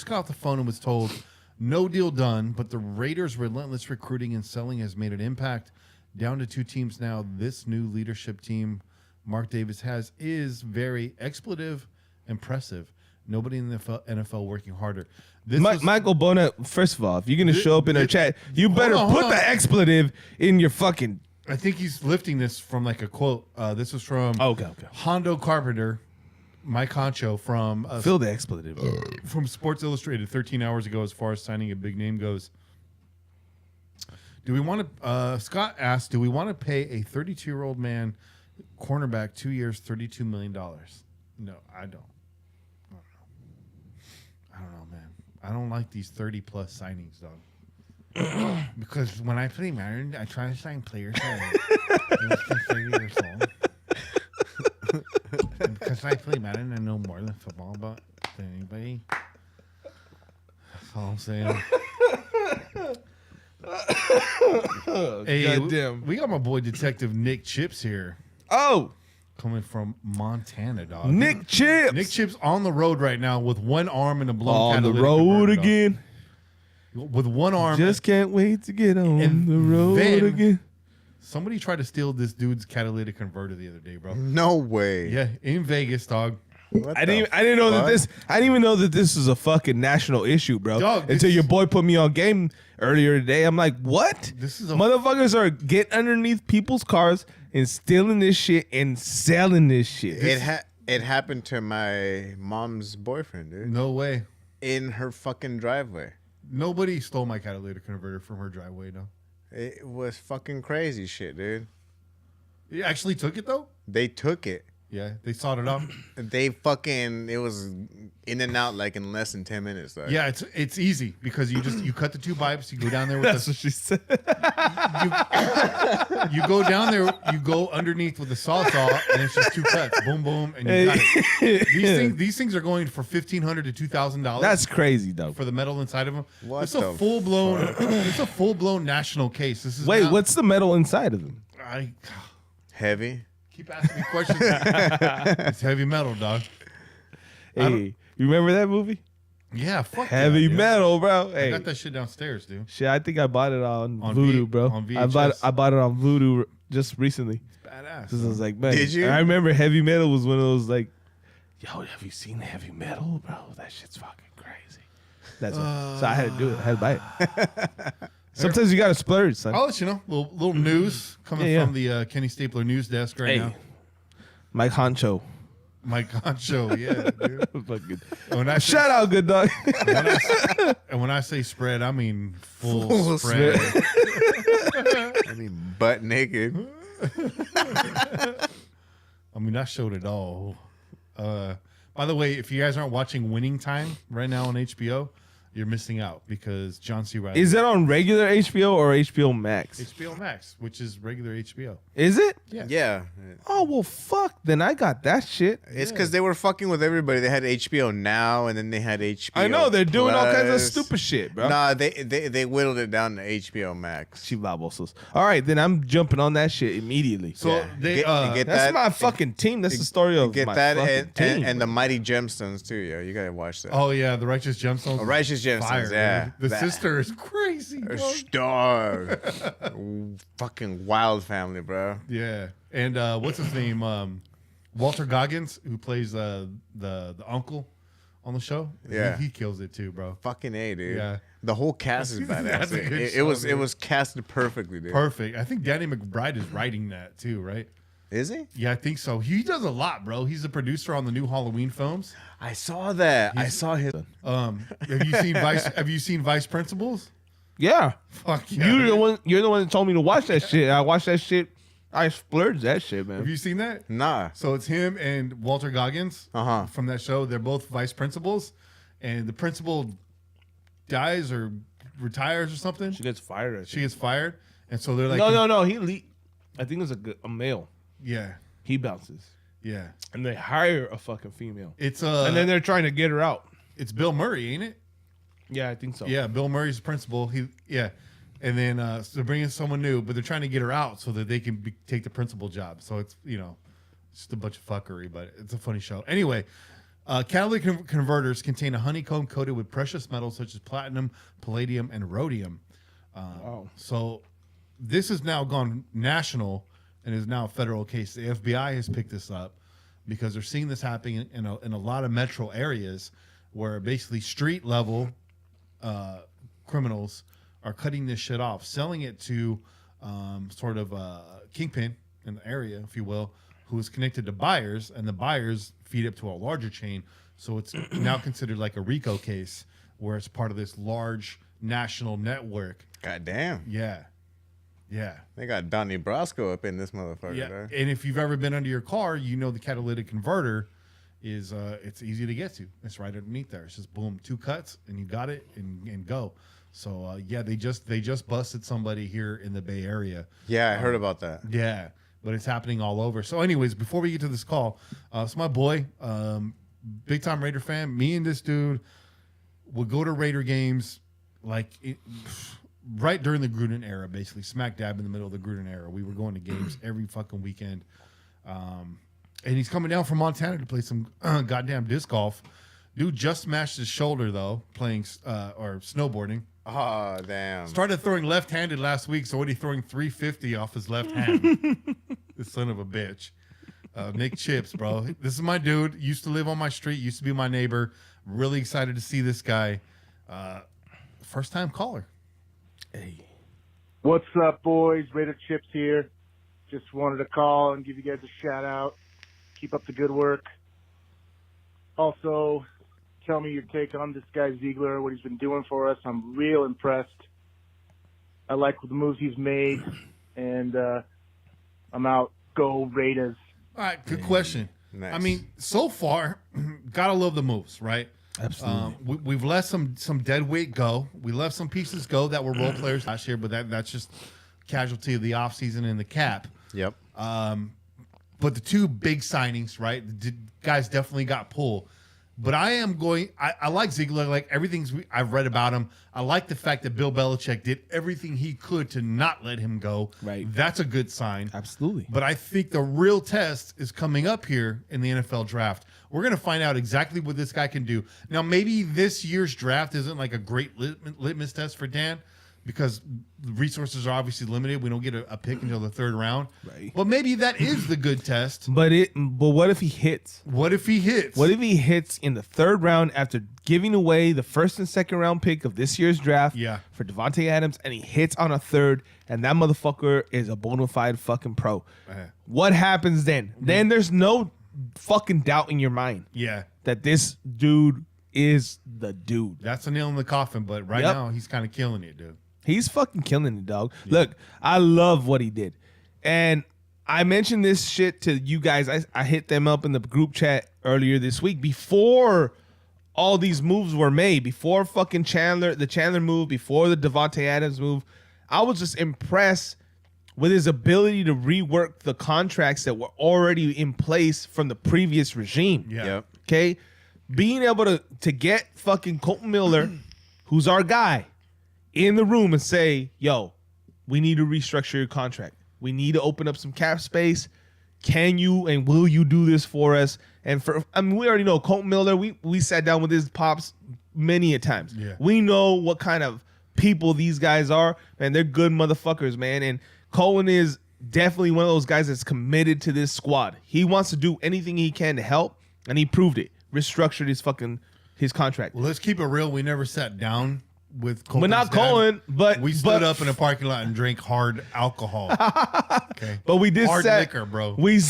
C: got off the phone and was told, no deal done, but the Raiders' relentless recruiting and selling has made an impact. Down to 2 teams now. This new leadership team Mark Davis has is very expletive, impressive. Nobody in the NFL working harder.
B: Michael Bona, first of all, if you're going to show up in our chat, you better put the expletive in your fucking...
C: I think he's lifting this from like a quote. This was from
B: Okay.
C: Hondo Carpenter, Mike Honcho from
B: Fill the expletive.
C: from Sports Illustrated 13 hours ago as far as signing a big name goes. Do we want to, Scott asked, do we want to pay a 32-year-old man cornerback 2 years, $32 million? No, I don't. I don't know, man. I don't like these 30-plus signings, dog. Because when I play Madden, I try to sign players that are 30 years old. Because I play Madden, I know more than football about than anybody. That's all I'm saying. Hey,
B: goddamn.
C: we got my boy Detective Nick Chips here,
B: Oh,
C: coming from Montana, dog.
B: Nick Chips.
C: Nick Chips on the road right now with one arm and a blown
B: On the
C: catalytic
B: road
C: converter, dog.
B: again.
C: With one arm.
B: Just can't wait to get on
C: And
B: the road
C: then-
B: again.
C: Somebody tried to steal this dude's catalytic converter the other day, bro.
D: No way.
C: Yeah, in Vegas, dog.
D: What
B: I
D: the
B: didn't know that
D: fuck?
B: this. I didn't even know that this was a fucking national issue, bro.
C: Dog, this
B: until
C: is-
B: your boy put me on game earlier today. I'm like, what?
C: This is a-
B: Motherfuckers are getting underneath people's cars and stealing this shit and selling this shit.
D: It happened to my mom's boyfriend, dude.
C: No way.
D: In her fucking driveway.
C: Nobody stole my catalytic converter from her driveway, no.
D: It was fucking crazy shit, dude.
C: You actually took it, though?
D: They took it.
C: Yeah, they sawed it off.
D: It was in and out like in less than 10 minutes. Like.
C: Yeah, it's easy because you cut the 2 pipes, you go down there with
B: That's what she said.
C: you go down there, you go underneath with the saw, and it's just 2 cuts, boom, boom, and you got it. These things are going for $1,500 to $2,000.
B: That's crazy, though.
C: For the metal inside of them.
D: What
C: It's a full blown national case. This is
B: what's the metal inside of them?
D: Heavy.
C: Keep asking me questions. It's heavy metal, dog.
B: Hey, you remember that movie?
C: Yeah, fuck
B: Heavy
C: yeah, dude.
B: metal, bro.
C: I
B: Hey,
C: got that shit downstairs, dude.
B: shit, I think I bought it on
C: On
B: Voodoo,
C: V-
B: bro.
C: on VHS.
B: I bought it on Voodoo just recently.
C: Badass.
B: Because I was like, man.
D: Did you?
B: I remember heavy metal was one of those like, yo, have you seen heavy metal, bro? That shit's fucking crazy. That's so I had to do it. I had to buy it. Sometimes you gotta splurge, son.
C: I'll let you know. Little news coming
B: Yeah.
C: from the Kenny Stapler news desk right now.
B: Mike Honcho.
C: Mike Concho, yeah, dude.
B: Fucking
C: When I say,
B: shout out, good dog.
C: when I say spread, I mean full spread.
D: I mean, butt naked.
C: I mean, I showed it all. By the way, if you guys aren't watching Winning Time right now on HBO, you're missing out because John C. Reilly.
B: Is that on regular HBO or HBO Max?
C: HBO Max, which is regular HBO.
B: Is it?
D: Yeah.
B: Oh well, fuck. Then I got that shit.
D: It's because they were fucking with everybody. They had HBO Now, and then they had HBO.
B: I know they're doing all kinds of
D: Plus.
B: stupid shit, bro.
D: Nah, they whittled it down to HBO Max.
B: Chivabosos. All right, then I'm jumping on that shit immediately.
C: So
D: Yeah.
C: they
D: Get
B: That's
D: that,
B: my fucking team. That's the story of
D: Get
B: my
D: that
B: fucking team.
D: and the Mighty Gemstones too, yo. You gotta watch that.
C: Oh yeah, the Righteous Gemstones.
D: Righteous Gemstones,
C: Fire,
D: yeah.
C: dude. The
D: That-
C: sister is crazy. Dog.
D: Star. Fucking wild family, bro.
C: Yeah, and what's his name? Walter Goggins, who plays the uncle on the show.
D: Yeah.
C: he kills it too, bro.
D: Fucking A, dude.
C: Yeah.
D: The whole cast is
C: That's
D: badass.
C: a good
D: It
C: show,
D: was
C: dude.
D: it was casted perfectly, dude.
C: Perfect. I think Danny McBride is writing that too, right?
D: Is he?
C: Yeah, I think so. He does a lot, bro. He's a producer on the new Halloween films.
D: I saw that. I saw his.
C: Have you seen Vice? Have you seen Vice Principals?
B: Yeah.
C: Fuck yeah.
B: You're the one that told me to watch that shit. I watched that shit. I splurged that shit, man.
C: Have you seen that?
D: Nah.
C: So it's him and Walter Goggins
D: Uh-huh.
C: from that show. They're both vice principals, and the principal dies or retires or something.
B: She gets fired.
C: She gets fired, and so they're like,
B: No. I think it's a male.
C: yeah,
B: He bounces,
C: yeah.
B: and they hire a fucking female,
C: It's
B: and then they're trying to get her out.
C: it's Bill Murray, ain't it?
B: Yeah, I think so.
C: Yeah, Bill Murray's the principal. And then so they're bringing someone new, but they're trying to get her out so that they can take the principal job. So it's just a bunch of fuckery, but it's a funny show. Anyway, catalytic converters contain a honeycomb coated with precious metals such as platinum, palladium, and rhodium.
B: Wow.
C: So this has now gone national and is now a federal case. The FBI has picked this up because they're seeing this happening in a lot of metro areas where basically street level criminals are cutting this shit off, selling it to sort of a kingpin in the area, if you will, who is connected to buyers, and the buyers feed up to a larger chain. So it's now considered like a RICO case where it's part of this large national network.
D: God damn.
C: Yeah. Yeah.
D: They got Donnie Brasco up in this motherfucker.
C: Yeah.
D: Bro.
C: And if you've ever been under your car, you know the catalytic converter is it's easy to get to. It's right underneath there. It's just boom, 2 cuts and you got it and go. So yeah, they just busted somebody here in the Bay Area.
D: Yeah, I heard about that.
C: Yeah, but it's happening all over. So anyways, before we get to this call, it's my boy, big time Raider fan. Me and this dude would go to Raider games right during the Gruden era, basically smack dab in the middle of the Gruden era. We were going to games every fucking weekend. And he's coming down from Montana to play some goddamn disc golf. Dude just smashed his shoulder though, playing or snowboarding.
D: Oh, damn.
C: Started throwing left-handed last week, so what he throwing 350 off his left hand. This son of a bitch. Nick Chips, bro. This is my dude. Used to live on my street. Used to be my neighbor. Really excited to see this guy. First-time caller.
B: Hey.
H: What's up, boys? Raider Chips here. Just wanted to call and give you guys a shout-out. Keep up the good work. Also, tell me your take on this guy Ziegler, what he's been doing for us. I'm real impressed. I like the moves he's made, and I'm out. Go Raiders.
C: All right, good question.
D: Nice.
C: I mean, so far, gotta love the moves, right?
B: Absolutely.
C: We've let some dead weight go. We left some pieces go that were role players last year, but that's just casualty of the offseason and the cap.
D: Yep.
C: But the two big signings, right? The guys definitely got pulled. But I like Ziegler. Like everything I've read about him. I like the fact that Bill Belichick did everything he could to not let him go.
B: Right.
C: That's a good sign.
B: Absolutely.
C: But I think the real test is coming up here in the NFL draft. We're going to find out exactly what this guy can do. Now, maybe this year's draft isn't like a great litmus test for Dan because the resources are obviously limited. We don't get a pick until the third round.
B: Right.
C: But maybe that is the good test.
B: But what if he hits?
C: What if he hits?
B: What if he hits in the third round after giving away the first and second round pick of this year's draft for Devontae Adams, and he hits on a third, and that motherfucker is a bona fide fucking pro? What happens then? Then there's no fucking doubt in your mind that this dude is the dude.
C: That's a nail in the coffin, but right now he's kind of killing it, dude.
B: He's fucking killing it, dog. Look, I love what he did. And I mentioned this shit to you guys. I hit them up in the group chat earlier this week before all these moves were made, before fucking the Chandler move, before the Devontae Adams move. I was just impressed with his ability to rework the contracts that were already in place from the previous regime.
C: Yeah.
B: Okay? Being able to get fucking Colton Miller, who's our guy, in the room and say, yo, we need to restructure your contract. We need to open up some cap space. Can you and will you do this for us? And we already know Colton Miller, we sat down with his pops many a times.
C: Yeah.
B: We know what kind of people these guys are, man. They're good motherfuckers, man. And Colton is definitely one of those guys that's committed to this squad. He wants to do anything he can to help, and he proved it. Restructured his contract.
C: Well, let's keep it real. We never sat down with Colton's
B: But not
C: dad.
B: Colin, but
C: we stood up in a parking lot and drank hard alcohol. Okay,
B: but we did
C: hard liquor, bro.
B: We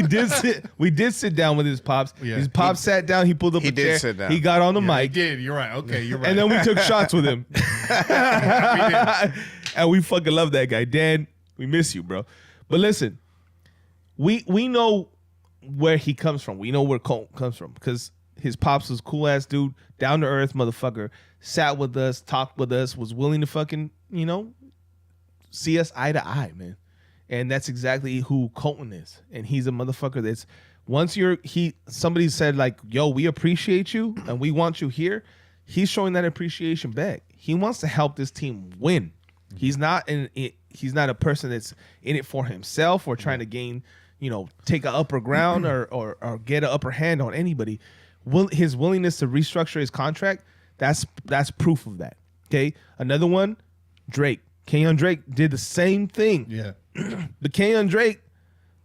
B: did sit down with his pops.
C: Yeah.
B: His pops sat down. He pulled up a chair.
D: Sit down.
B: He got on the
C: Yeah, he
B: mic,
C: did. You're right. Okay, you're right.
B: and then we took shots with him.
C: We did.
B: And we fucking love that guy, Dan. We miss you, bro. But listen, we know where he comes from. We know where Colton comes from because his pops was cool ass dude, down to earth motherfucker. Sat with us, talked with us, was willing to fucking, see us eye to eye, man. And that's exactly who Colton is. And he's a motherfucker that's somebody said like, yo, we appreciate you and we want you here. He's showing that appreciation back. He wants to help this team win. He's not he's not a person that's in it for himself or trying to gain, take an upper ground or get an upper hand on anybody. His willingness to restructure his contract, that's proof of that. Okay. Another one, Drake. Kenyon Drake did the same thing.
C: Yeah.
B: But Kenyon Drake,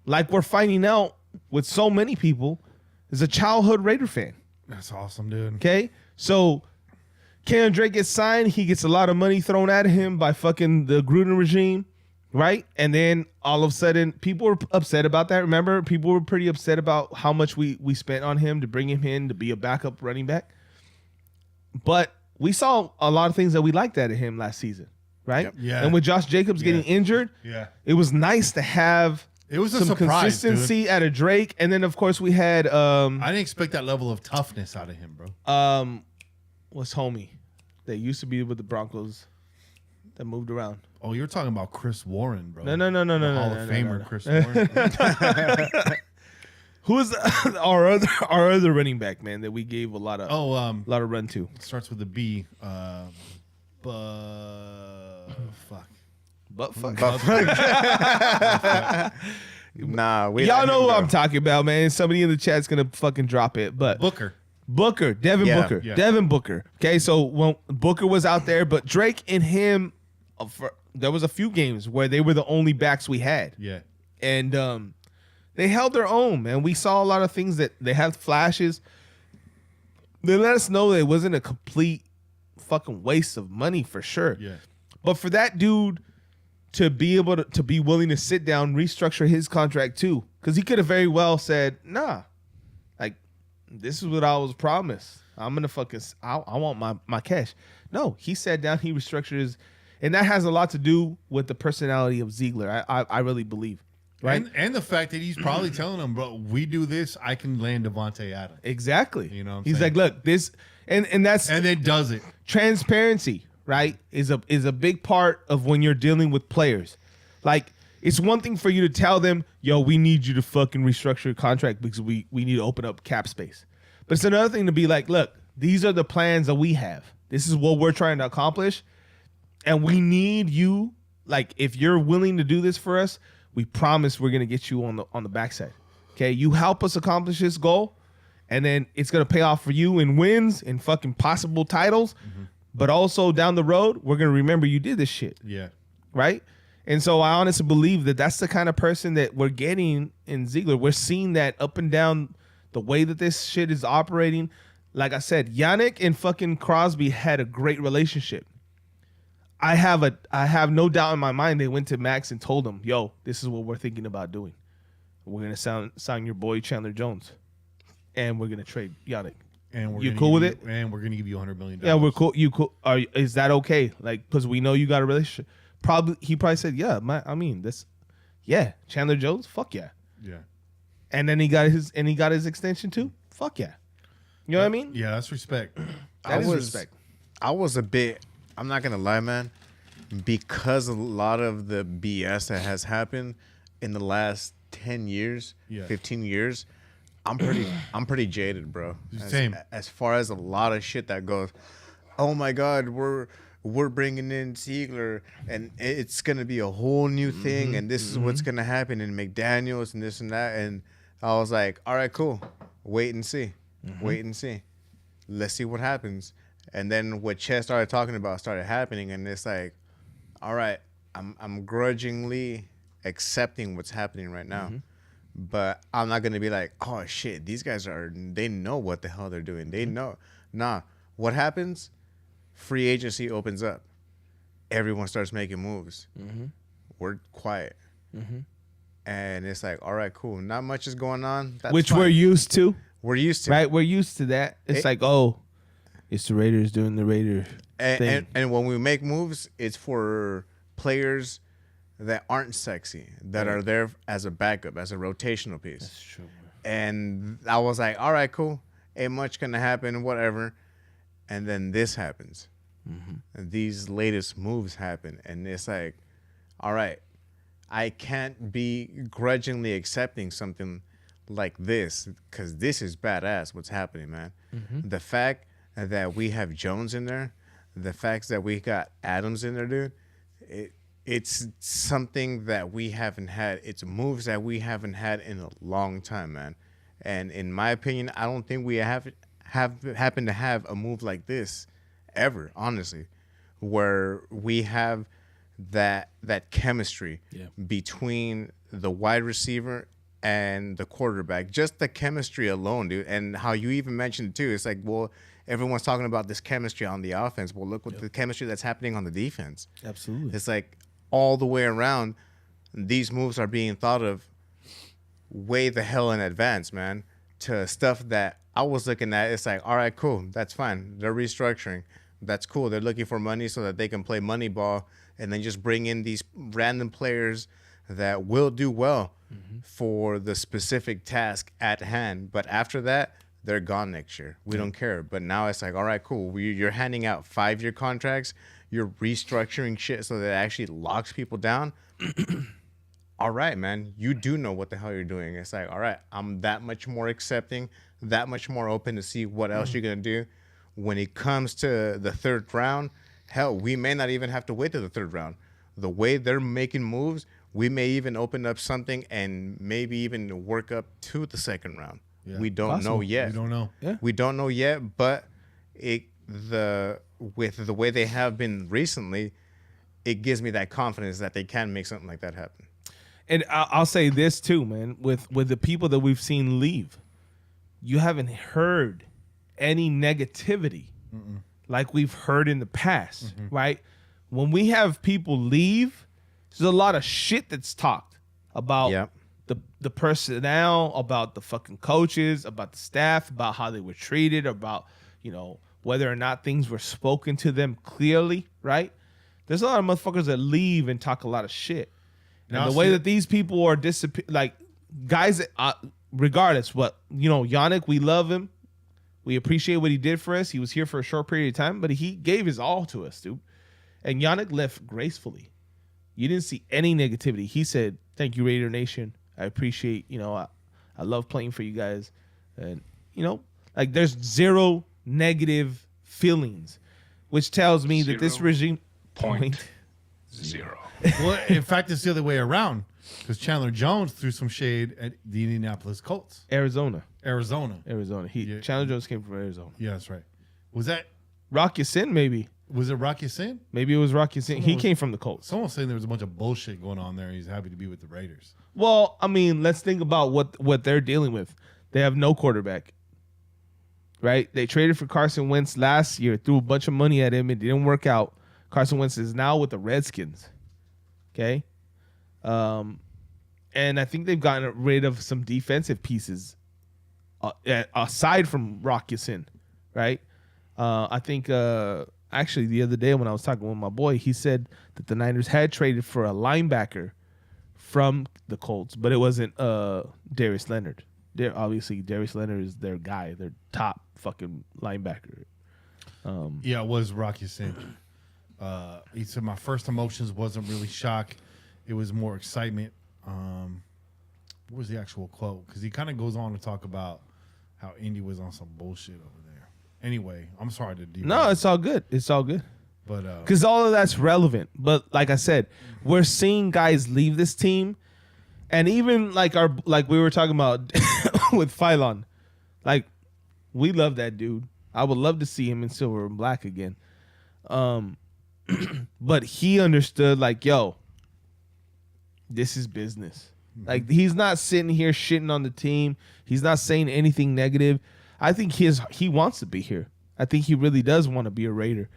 B: like we're finding out with so many people, is a childhood Raider fan.
C: That's awesome, dude.
B: Okay. So Kenyon Drake gets signed. He gets a lot of money thrown at him by fucking the Gruden regime. Right. And then all of a sudden people were upset about that. Remember, people were pretty upset about how much we spent on him to bring him in to be a backup running back. But we saw a lot of things that we liked out of him last season. Right.
C: Yep. Yeah.
B: And with Josh Jacobs getting injured, it was nice to have
C: it was a
B: some
C: surprise,
B: consistency
C: dude.
B: out of Drake. And then, of course, we had
C: I didn't expect that level of toughness out of him, bro.
B: What's homie that used to be with the Broncos that moved around?
C: Oh, you're talking about Chris Warren, bro.
B: No.
C: Hall of Famer Chris Warren.
B: Who is our other running back, man, that we gave a lot of run to?
C: Starts with a B.
D: Nah,
B: y'all know who I'm talking about, man. Somebody in the chat's gonna fucking drop it, but
C: Booker,
B: Devin Booker,
C: Yeah.
B: Devin Booker. Okay, so when Booker was out there, but Drake and him, there was a few games where they were the only backs we had.
C: Yeah.
B: And they held their own, man. We saw a lot of things that they had flashes. They let us know that it wasn't a complete fucking waste of money for sure.
C: Yeah.
B: But for that dude to be able to be willing to sit down, restructure his contract too, because he could have very well said, nah, like this is what I was promised. I'm gonna fucking I want my cash. No, he sat down, he restructured his, and that has a lot to do with the personality of Ziegler. I really believe. Right.
C: And the fact that he's probably telling them, bro, we do this, I can land Devontae Adams.
B: Exactly.
C: You know what I'm
B: he's
C: saying?
B: like, look, this, and that's
C: And then does it.
B: transparency, right? Is a big part of when you're dealing with players. Like, it's one thing for you to tell them, yo, we need you to fucking restructure your contract because we need to open up cap space. But it's another thing to be like, look, these are the plans that we have. This is what we're trying to accomplish. And we need you, like, if you're willing to do this for us, we promise we're gonna get you on the backside. Okay, you help us accomplish this goal, and then it's gonna pay off for you in wins and fucking possible titles. But also down the road, we're gonna remember you did this shit.
C: Yeah.
B: Right? And so I honestly believe that that's the kind of person that we're getting in Ziegler. We're seeing that up and down the way that this shit is operating. Like I said, Yannick and fucking Crosby had a great relationship. I have no doubt in my mind they went to Max and told him, yo, this is what we're thinking about doing. We're going to sign your boy Chandler Jones. And we're going to trade Yannick.
C: And we're
B: You
C: gonna
B: cool with
C: give
B: it?
C: you- And we're going to give you $100 million.
B: Yeah, we're cool. You cool? Is that okay? Like, because we know you got a relationship. He probably said, yeah, Chandler Jones, fuck yeah.
C: Yeah.
B: And then he got his extension too. Fuck yeah. You know what I mean?
C: Yeah, that's respect.
B: That is respect.
D: I was a bit, I'm not gonna lie, man, because a lot of the BS that has happened in the last 10 years,
C: Yeah.
D: 15 years, I'm pretty jaded, bro.
C: Same.
D: As far as a lot of shit that goes, oh my God, we're bringing in Ziegler and it's gonna be a whole new thing, and this is what's gonna happen in McDaniels and this and that. And I was like, all right, cool. Wait and see. Wait and see. Let's see what happens. And then what Chet started talking about started happening, and it's like, all right, I'm grudgingly accepting what's happening right now. But I'm not gonna be like, oh shit, these guys they know what the hell they're doing. They know. Nah. What happens? Free agency opens up. Everyone starts making moves. We're quiet. And it's like, all right, cool. Not much is going on. That's
B: Which
D: fine.
B: we're used to.
D: We're used to.
B: Right? We're used to that. It's like, oh, it's the Raiders doing the Raider thing.
D: And when we make moves, it's for players that aren't sexy, that are there as a backup, as a rotational piece.
B: That's true.
D: And I was like, all right, cool. Ain't much gonna happen, whatever. And then this happens. And these latest moves happen. And it's like, all right, I can't be grudgingly accepting something like this, because this is badass what's happening, man. The fact that we have Jones in there, the fact that we got Adams in there, dude, it's something that we haven't had. It's moves that we haven't had in a long time, man. And in my opinion, I don't think we have happened to have a move like this ever, honestly, where we have that chemistry between the wide receiver and the quarterback. Just the chemistry alone, dude. And how you even mentioned it too. It's like, well, everyone's talking about this chemistry on the offense. Well, look what the chemistry that's happening on the defense.
B: Absolutely.
D: It's like all the way around, these moves are being thought of way the hell in advance, man, to stuff that I was looking at. It's like, all right, cool. That's fine. They're restructuring. That's cool. They're looking for money so that they can play money ball and then just bring in these random players that will do well for the specific task at hand. But after that, they're gone next year. We don't care. But now it's like, all right, cool. You're handing out 5-year contracts. You're restructuring shit so that it actually locks people down. All right, man. You do know what the hell you're doing. It's like, all right, I'm that much more accepting, that much more open to see what else you're going to do. When it comes to the third round, hell, we may not even have to wait to the third round. The way they're making moves, we may even open up something and maybe even work up to the second round.
C: Yeah.
D: We don't know yet.
C: We don't know.
B: Yeah.
D: We don't know yet, but with the way they have been recently, it gives me that confidence that they can make something like that happen.
B: And I'll say this too, man. With the people that we've seen leave, you haven't heard any negativity like we've heard in the past, right? When we have people leave, there's a lot of shit that's talked about the personnel, about the fucking coaches, about the staff, about how they were treated, about, you know, whether or not things were spoken to them clearly, right? There's a lot of motherfuckers that leave and talk a lot of shit.
C: Now,
B: And the way
C: see-
B: that these people are like guys, regardless what, Yannick, we love him. We appreciate what he did for us. He was here for a short period of time, but he gave his all to us, dude. And Yannick left gracefully. You didn't see any negativity. He said, "Thank you, Raider Nation. I appreciate, I love playing for you guys." And, like there's zero negative feelings, which tells me that this regime
I: Point zero.
C: Well, in fact, it's the other way around because Chandler Jones threw some shade at the Indianapolis Colts.
B: Arizona.
C: Yeah.
B: Chandler Jones came from Arizona.
C: Yeah, that's right. Was that
B: Rock Ya-Sin, maybe.
C: was it Rocky Sin?
B: Maybe it was Rock Ya-Sin. He came from the Colts.
C: Someone was saying there was a bunch of bullshit going on there. He's happy to be with the Raiders.
B: Well, I mean, let's think about what they're dealing with. They have no quarterback, right? They traded for Carson Wentz last year, threw a bunch of money at him. It didn't work out. Carson Wentz is now with the Redskins, okay? And I think they've gotten rid of some defensive pieces aside from Rock Ya-Sin, right? I think actually the other day when I was talking with my boy, he said that the Niners had traded for a linebacker from the Colts, but it wasn't Darius Leonard. Obviously, Darius Leonard is their guy, their top fucking linebacker.
C: Yeah, it was Rocky Sin. He said my first emotions wasn't really shock. It was more excitement. What was the actual quote? Because he kind of goes on to talk about how Indy was on some bullshit over there. Anyway, I'm sorry to derail.
B: No, it's all good. It's all good.
C: But
B: Because all of that's relevant. But like I said, we're seeing guys leave this team. And even like we were talking about with Phylon. Like, we love that dude. I would love to see him in silver and black again. But he understood, like, yo, this is business. Like, he's not sitting here shitting on the team. He's not saying anything negative. I think he wants to be here. I think he really does want to be a Raider.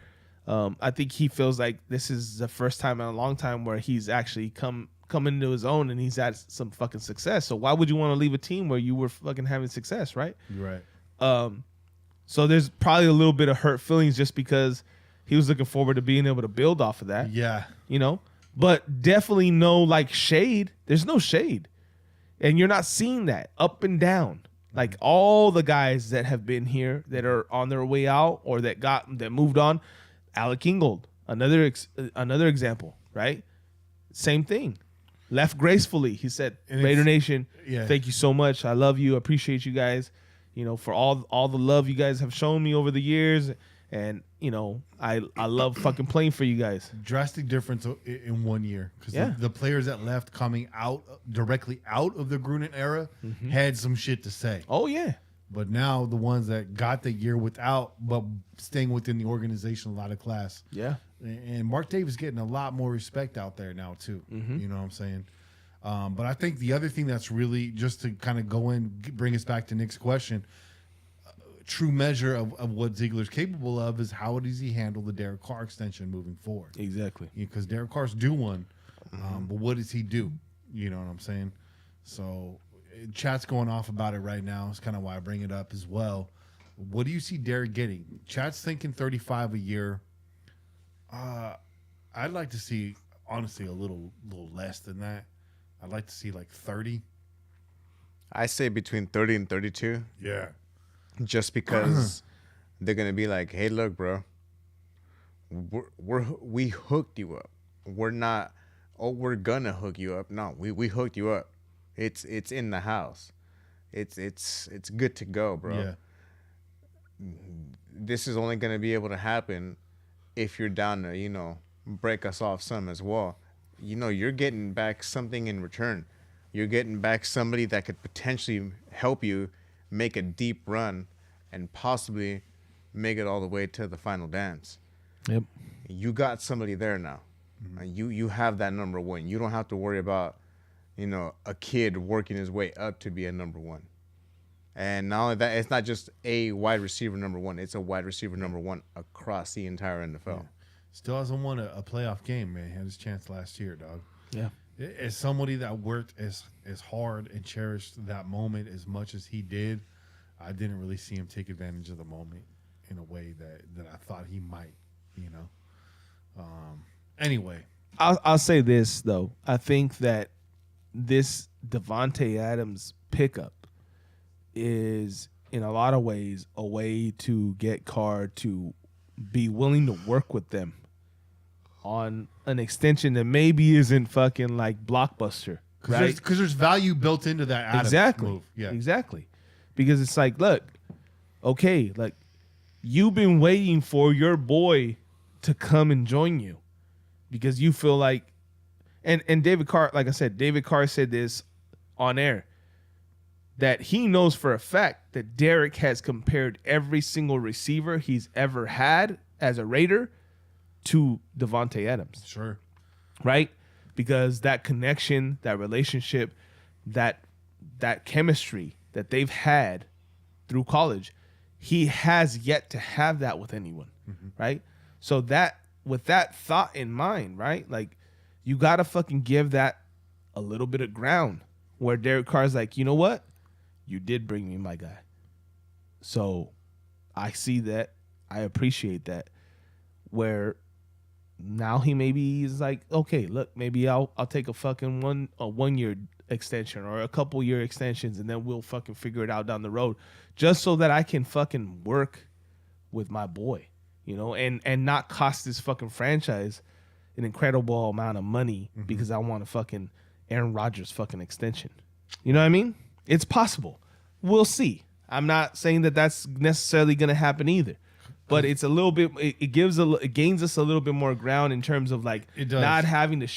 B: I think he feels like this is the first time in a long time where he's actually come into his own and he's had some fucking success. So why would you want to leave a team where you were fucking having success, right?
C: you're right.
B: So there's probably a little bit of hurt feelings just because he was looking forward to being able to build off of that.
C: Yeah.
B: But definitely no like shade. There's no shade. And you're not seeing that up and down. Like all the guys that have been here that are on their way out or that moved on. Alec Ingold, another example, right? Same thing. Left gracefully. He said, Raider Nation, thank you so much. I love you. Appreciate you guys, for all the love you guys have shown me over the years. And, I love fucking playing for you guys.
C: Drastic difference in 1 year. Because the players that left coming directly out of the Gruden era had some shit to say.
B: Oh, yeah.
C: But now the ones that got the year without, but staying within the organization, a lot of class.
B: Yeah.
C: And Mark Davis getting a lot more respect out there now, too. You know what I'm saying? But I think the other thing that's really, just to kind of go in, bring us back to Nick's question, true measure of what Ziegler's capable of is how does he handle the Derek Carr extension moving forward?
B: Exactly.
C: Because Derek Carr's due one, but what does he do? You know what I'm saying? So chat's going off about it right now. It's kind of why I bring it up as well. What do you see Derek getting? Chat's thinking 35 a year. I'd like to see, honestly, a little less than that. I'd like to see like 30.
D: I say between 30 and 32.
C: Yeah.
D: Just because they're gonna be like, hey, look, bro, we hooked you up. We're not, we're gonna hook you up. No, we hooked you up. It's in the house. It's good to go, bro.
C: Yeah.
D: This is only gonna be able to happen if you're down to, break us off some as well. You're getting back something in return. You're getting back somebody that could potentially help you make a deep run and possibly make it all the way to the final dance.
B: Yep.
D: You got somebody there now. You have that number one. You don't have to worry about, a kid working his way up to be a number one. And not only that, it's not just a wide receiver number one. It's a wide receiver number one across the entire NFL.
C: Yeah. Still hasn't won a playoff game, man. He had his chance last year, dog.
B: Yeah.
C: As somebody that worked as hard and cherished that moment as much as he did, I didn't really see him take advantage of the moment in a way that I thought he might, Anyway,
B: I'll say this though. I think that this Devontae Adams pickup is in a lot of ways a way to get Carr to be willing to work with them on an extension that maybe isn't fucking like Blockbuster, right?
C: Because there's value built into that Adams move. Yeah,
B: exactly. Because it's like, look, okay, like you've been waiting for your boy to come and join you because you feel like, and David Carr, like I said, David Carr said this on air, that he knows for a fact that Derek has compared every single receiver he's ever had as a Raider to Devontae Adams.
C: Sure.
B: Right? Because that connection, that relationship, that chemistry that they've had through college, he has yet to have that with anyone. Right? So that, with that thought in mind, right? Like, you got to fucking give that a little bit of ground where Derek Carr's like, you know what? You did bring me my guy. So I see that. I appreciate that. Where now he maybe is like, okay, look, maybe I'll take a fucking 1 year extension or a couple year extensions, and then we'll fucking figure it out down the road, just so that I can fucking work with my boy, you know, and not cost this fucking franchise an incredible amount of money because I want a fucking Aaron Rodgers fucking extension. You know what I mean? It's possible. We'll see. I'm not saying that that's necessarily going to happen either, but it's a little bit. It gains us a little bit more ground in terms of like not having to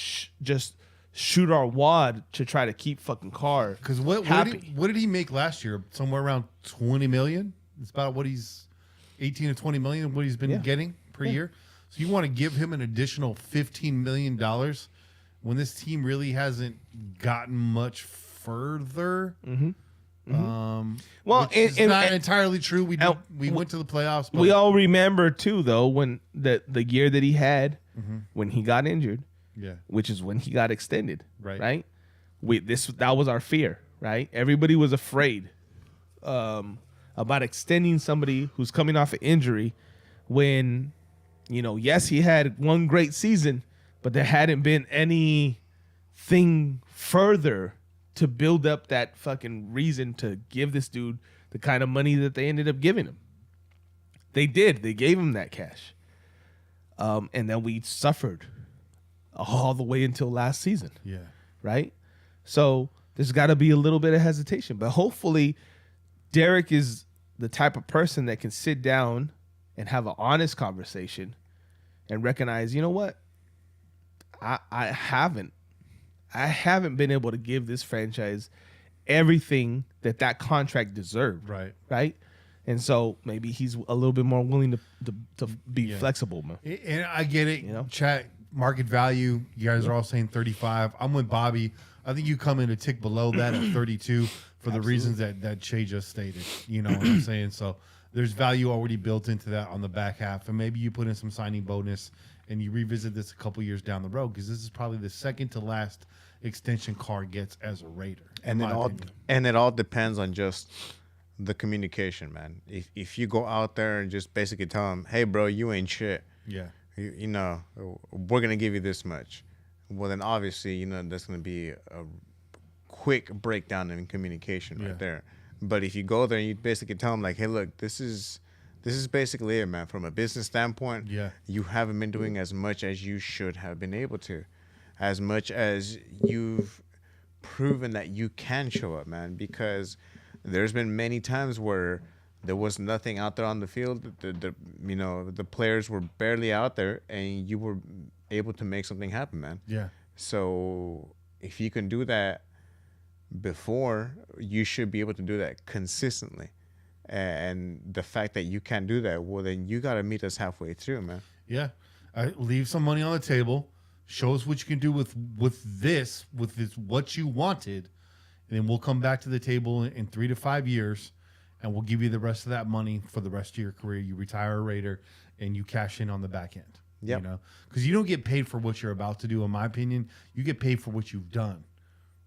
B: just shoot our wad to try to keep fucking Carr.
C: Because what did he make last year? Somewhere around $20 million. It's about what he's 18 to 20 million. What he's been getting per year. So you want to give him an additional $15 million when this team really hasn't gotten much further. Well, it's not entirely true. We went to the playoffs. But
B: we all remember too, though, when the year that he had when he got injured, which is when he got extended, right? That was our fear, right? Everybody was afraid about extending somebody who's coming off an injury when, you know, yes, he had one great season, but there hadn't been anything further to build up that fucking reason to give this dude the kind of money that they ended up giving him. They did. They gave him that cash. And then we suffered all the way until last season.
C: Yeah.
B: Right? So there's got to be a little bit of hesitation. But hopefully Derek is the type of person that can sit down and have an honest conversation and recognize, you know what? I haven't been able to give this franchise everything that contract deserved. Right. And so maybe he's a little bit more willing to be flexible, man.
C: And I get it. You know, chat market value. You guys are all saying 35. I'm with Bobby. I think you come in a tick below that at 32 for the reasons that Che just stated. You know what I'm saying? So there's value already built into that on the back half, and maybe you put in some signing bonus and you revisit this a couple years down the road, because this is probably the second to last extension Carr gets as a Raider.
D: And it all depends on just the communication, man. If you go out there and just basically tell them, hey, bro, you ain't shit.
C: Yeah.
D: You know, we're going to give you this much. Well, then obviously, you know, that's going to be a quick breakdown in communication right there. But if you go there and you basically tell them, like, hey, look, this is basically it, man. From a business standpoint, you haven't been doing as much as you should have been able to, as much as you've proven that you can show up, man, because there's been many times where there was nothing out there on the field. The players were barely out there, and you were able to make something happen, man.
C: Yeah.
D: So if you can do that before, you should be able to do that consistently. And the fact that you can't do that, well, then you got to meet us halfway through, man.
C: Yeah. Leave some money on the table. Show us what you can do with this what you wanted, and then we'll come back to the table in 3 to 5 years, and we'll give you the rest of that money for the rest of your career. You retire a Raider, and you cash in on the back end.
D: Yep.
C: You know, because you don't get paid for what you're about to do. In my opinion, you get paid for what you've done.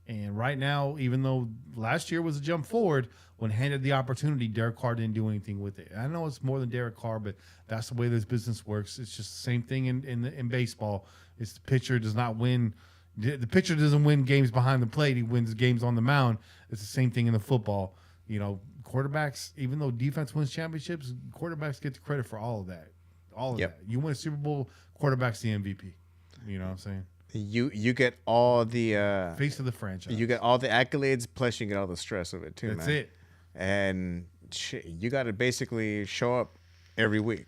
C: And right now, even though last year was a jump forward, when handed the opportunity, Derek Carr didn't do anything with it. And I know it's more than Derek Carr, but that's the way this business works. It's just the same thing in baseball. It's the pitcher does not win. The pitcher doesn't win games behind the plate. He wins games on the mound. It's the same thing in the football. You know, quarterbacks, even though defense wins championships, quarterbacks get the credit for all of that. All of that. You win a Super Bowl, quarterback's the MVP. You know what I'm saying?
D: You get all the
C: face of the franchise.
D: You get all the accolades, plus you get all the stress of it too.
C: That's
D: man.
C: it.
D: And shit, you got to basically show up every week.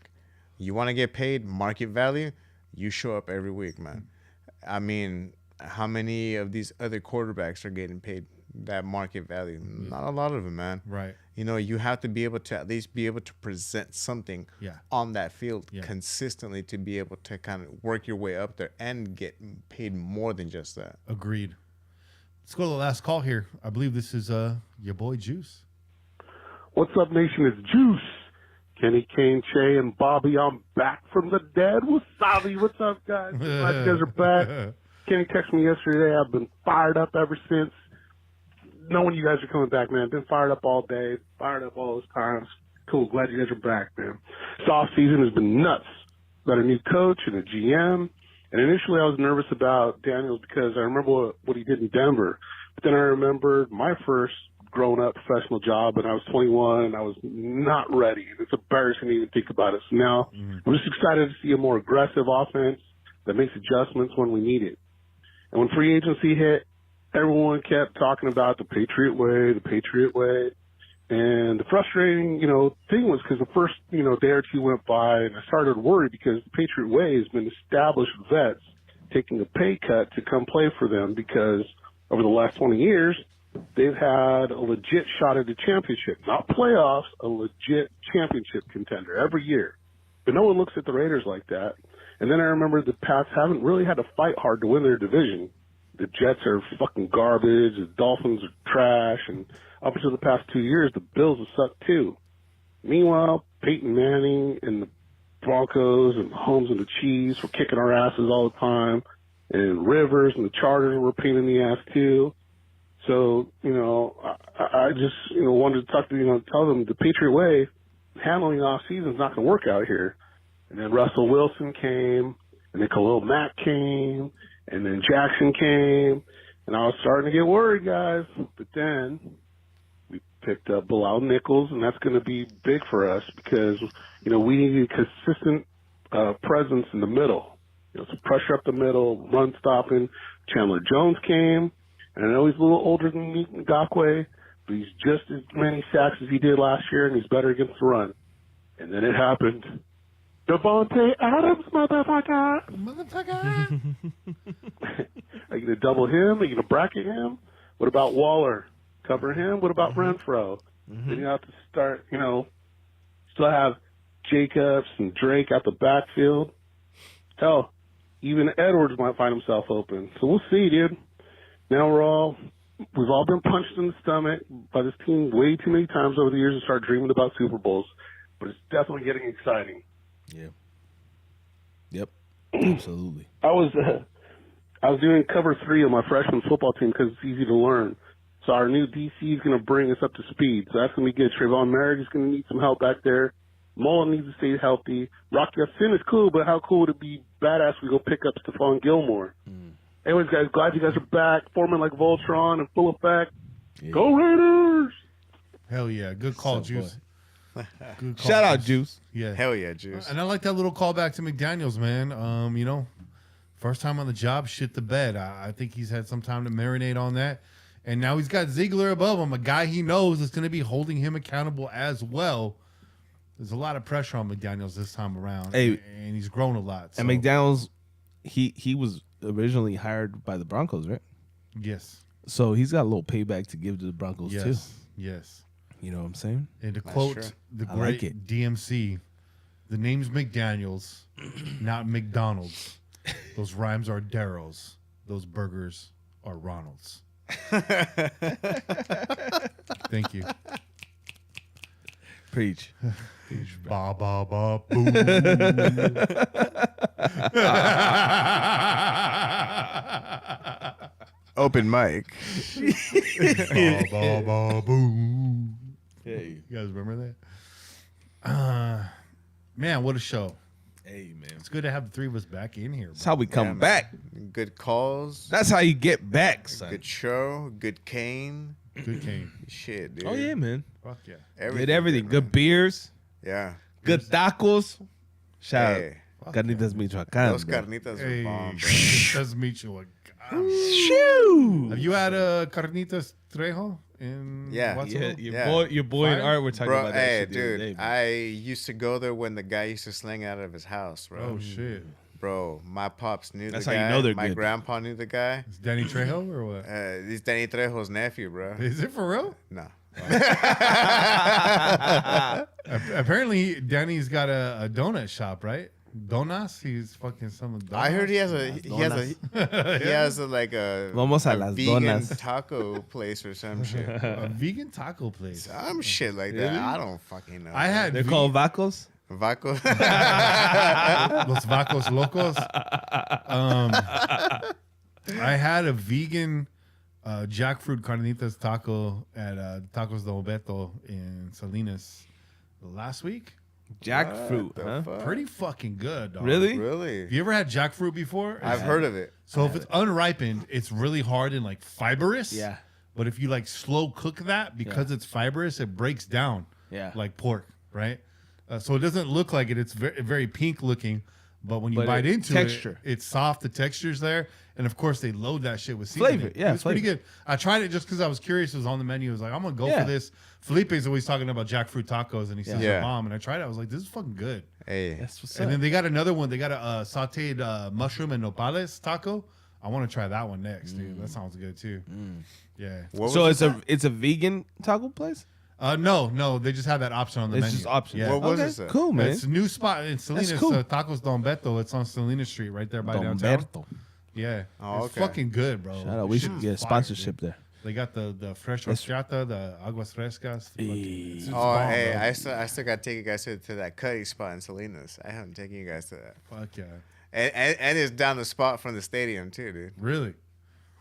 D: You want to get paid market value, you show up every week, man. I mean, how many of these other quarterbacks are getting paid that market value? Not a lot of them, man.
C: Right.
D: You know, you have to be able to at least be able to present something on that field consistently to be able to kind of work your way up there and get paid more than just that.
C: Agreed. Let's go to the last call here. I believe this is your boy Juice.
J: What's up, nation? It's Juice. Kenny, Kane, Che, and Bobby. I'm back from the dead. Wasabi. What's up, guys? Glad you guys are back. Kenny texted me yesterday. I've been fired up ever since. Knowing you guys are coming back, man. Been fired up all day. Fired up all those times. Cool. Glad you guys are back, man. This off season has been nuts. Got a new coach and a GM. And initially I was nervous about Daniels because I remember what he did in Denver. But then I remembered my first grown-up professional job, and I was 21, and I was not ready. It's embarrassing to even think about it. So now I'm just excited to see a more aggressive offense that makes adjustments when we need it. And when free agency hit, everyone kept talking about the Patriot way, the Patriot way. And the frustrating, thing was because the first, day or two went by, and I started to worry because the Patriot way has been established vets taking a pay cut to come play for them because over the last 20 years, they've had a legit shot at the championship. Not playoffs, a legit championship contender every year. But no one looks at the Raiders like that. And then I remember the Pats haven't really had to fight hard to win their division. The Jets are fucking garbage. The Dolphins are trash. And up until the past 2 years, the Bills have sucked too. Meanwhile, Peyton Manning and the Broncos and Mahomes and the Chiefs were kicking our asses all the time. And Rivers and the Chargers were a pain in the ass too. So, I just, wanted to talk to, tell them the Patriot way, handling off season is not going to work out here. And then Russell Wilson came, and then Khalil Mack came, and then Jackson came, and I was starting to get worried, guys. But then we picked up Bilal Nichols, and that's going to be big for us because, we need a consistent presence in the middle. Some pressure up the middle, run stopping. Chandler Jones came, and I know he's a little older than Ngakoue, but he's just as many sacks as he did last year, and he's better against the run. And then it happened. Devontae Adams, motherfucker! Are you going to double him? Are you going to bracket him? What about Waller? Cover him? What about Renfro? Then you have to start, still have Jacobs and Drake out the backfield. Hell, even Edwards might find himself open. So we'll see, dude. Now we've all been punched in the stomach by this team way too many times over the years to start dreaming about Super Bowls. But it's definitely getting exciting.
B: Yeah. Yep. Absolutely.
J: I was doing cover 3 on my freshman football team because it's easy to learn. So our new DC is going to bring us up to speed. So that's going to be good. Trayvon Merrick is going to need some help back there. Mullen needs to stay healthy. Rocky Sin is cool, but how cool would it be badass we go pick up Stephon Gilmore? Anyways, guys, glad you guys are back. Forming like Voltron in full effect. Yeah. Go Raiders!
C: Hell yeah. Good call, Juice.
B: Good call, Shout out, Juice.
C: Yeah.
D: Hell yeah, Juice.
C: And I like that little callback to McDaniels, man. First time on the job, shit the bed. I think he's had some time to marinate on that. And now he's got Ziegler above him, a guy he knows is going to be holding him accountable as well. There's a lot of pressure on McDaniels this time around.
B: Hey,
C: and he's grown a lot. So.
B: And McDaniels, he was originally hired by the Broncos, right?
C: Yes.
B: So he's got a little payback to give to the Broncos, too.
C: Yes.
B: You know what I'm saying?
C: And to quote the great DMC, the name's McDaniels, not McDonald's. Those rhymes are Darryl's. Those burgers are Ronald's. Thank you.
B: Preach.
C: Ba ba ba boom.
D: open mic.
C: Boom.
B: Hey,
C: You guys remember that? Man, what a show.
B: hey, man.
C: It's good to have the three of us back in here.
B: That's how we come
D: Yeah, man.
B: back.
D: Good calls.
B: That's how you get back, son.
D: Good show. Good Kane.
C: Good Kane.
D: Shit, dude.
B: Oh yeah, man.
C: Fuck yeah.
B: Good everything.
D: man.
B: Good beers.
D: Yeah.
B: Good tacos. Shout
D: Hey.
B: out. Carnitas Michoacán.
D: Those
B: bro.
D: carnitas
C: Hey,
D: are bomb, bro.
C: does meet you.
B: Shoo!
C: Have you had Carnitas Trejo in
D: Yeah.
C: Watsonville?
B: Your boy and
C: Fire?
B: Art were talking
D: Bro,
B: about that
D: hey,
B: shit the other
D: dude,
B: day, bro.
D: I used to go there when the guy used to sling out of his house, bro.
C: Oh, shit.
D: Bro, my pops knew
B: That's
D: the
B: how
D: guy.
B: you know they're
D: my
B: good.
D: grandpa knew the guy.
C: Is Danny Trejo or what?
D: He's Danny Trejo's nephew, bro.
C: Is it for real?
D: No.
C: Apparently, Danny's got a donut shop, right? Donuts? He's fucking some of
D: I heard he has a like a
B: Vamos a las
D: vegan
B: donas.
D: taco place or some shit.
C: a vegan taco place.
D: Some shit like that.
B: Really?
D: I don't fucking know.
C: I had
B: They're called vacos.
D: Vaco.
C: Los Vacos Locos. I had a vegan jackfruit carnitas taco at Tacos Don Beto in Salinas last week.
B: Jackfruit,
D: the
B: huh?
D: fuck?
C: Pretty fucking good, dog.
B: Really?
D: Really?
C: Have you ever had jackfruit before?
D: I've heard of it.
C: So if it's unripened, it's really hard and like fibrous.
B: Yeah.
C: But if you like slow cook that, because it's fibrous, it breaks down.
B: Yeah.
C: Like pork, right? So it doesn't look like it. It's very, very pink looking. But when you
B: But
C: bite
B: it-
C: into
B: texture.
C: it, it's soft. The texture's there. And of course, they load that shit with seasoning.
B: Flavor, yeah,
C: It's pretty
B: flavor.
C: good. I tried it just because I was curious. It was on the menu. I was like, I'm going to go
B: Yeah.
C: for this. Felipe's always talking about jackfruit tacos, and he says
D: Yeah.
C: they're bomb. And I tried it. I was like, this is fucking good.
D: Hey.
B: That's what's
C: And
B: up.
C: then they got another one. They got a sauteed mushroom and nopales taco. I want to try that one next, dude. That sounds good too. Yeah.
D: What
B: So
D: was
B: it's a vegan taco place?
C: No, they just have that option on the
B: It's
C: menu.
B: just option.
C: Yeah.
D: What was
B: Okay,
D: this at?
B: cool, man.
C: It's a new spot in Salinas,
B: cool.
C: Tacos Don Beto. It's on Salinas Street, right there by
B: Don
C: downtown.
B: Berto.
C: Yeah,
D: Oh,
C: it's
D: okay.
C: fucking good, bro.
B: Shout out.
C: The
B: We
C: shit
B: should
C: is
B: get a
C: fire,
B: sponsorship
C: dude.
B: there.
C: They got the fresh
B: Yes.
C: horchata, the aguas frescas. It's
D: Oh,
C: bomb,
D: hey,
C: bro.
D: I still got to take you guys to that Cuddy spot in Salinas. I haven't taken you guys to that.
C: Fuck yeah,
D: And it's down the spot from the stadium too, dude.
C: really.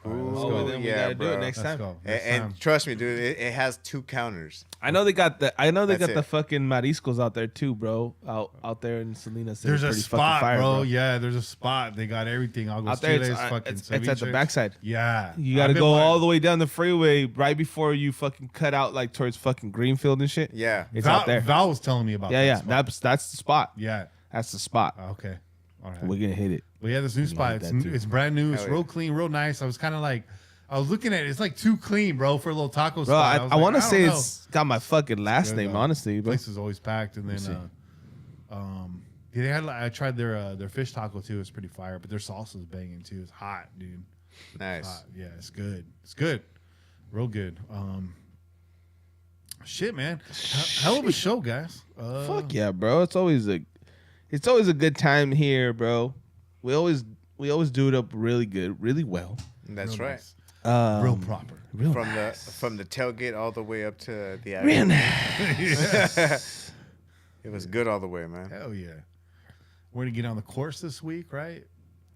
C: All right, let's
B: Oh,
C: go.
B: well, then we
D: Yeah,
B: gotta do it
D: bro.
B: next
C: Let's
B: time.
C: go.
D: And,
C: Next time.
D: trust me, dude, it has 2 counters.
B: I know they got the
D: That's
B: the
D: it.
B: fucking mariscos out there too, bro. Out there in Salinas. They're
C: There's a
B: pretty fucking
C: spot,
B: fire,
C: bro. Yeah, there's a spot. They got everything. Aguas
B: Out there,
C: chiles,
B: it's
C: fucking
B: it's at the
C: ceviche.
B: backside.
C: Yeah,
B: You got to
C: I've been
B: go
C: by-
B: all the way down the freeway right before you fucking cut out like towards fucking Greenfield and shit.
D: Yeah.
B: It's
C: Val,
B: out there.
C: Val was telling me about.
B: Yeah,
C: that
B: yeah.
C: spot.
B: That's the spot.
C: Yeah.
B: That's the spot.
C: Okay. All right.
B: We're gonna hit it.
C: But yeah, this new spot,
B: hit
C: it's,
B: that too.
C: it's brand new. It's
D: Hell
C: real
D: yeah.
C: clean, real nice. I was kind of like, I was looking at it. It's like too clean, bro, for a little taco
B: Bro,
C: spot.
B: I
C: was
B: want to
C: like,
B: say
C: don't know.
B: it's got my fucking last
C: Good,
B: name,
C: though.
B: honestly,
C: The
B: bro.
C: place is always packed. And then, they had. I tried their fish taco too. It's pretty fire, but their salsa's banging too. It's hot, dude.
D: Nice.
C: Hot. Yeah, it's good. It's good, real good. Shit, man, hell of a show, guys.
B: Fuck yeah, bro. It's always a good time here, bro. We always do it up really good, really well.
D: That's
C: Real
D: right.
C: nice. Real proper.
B: Real
D: From the tailgate all the way up to the
B: real
D: actual.
B: nice.
D: It was good all the way, man.
C: Hell yeah. We're gonna get on the course this week, right?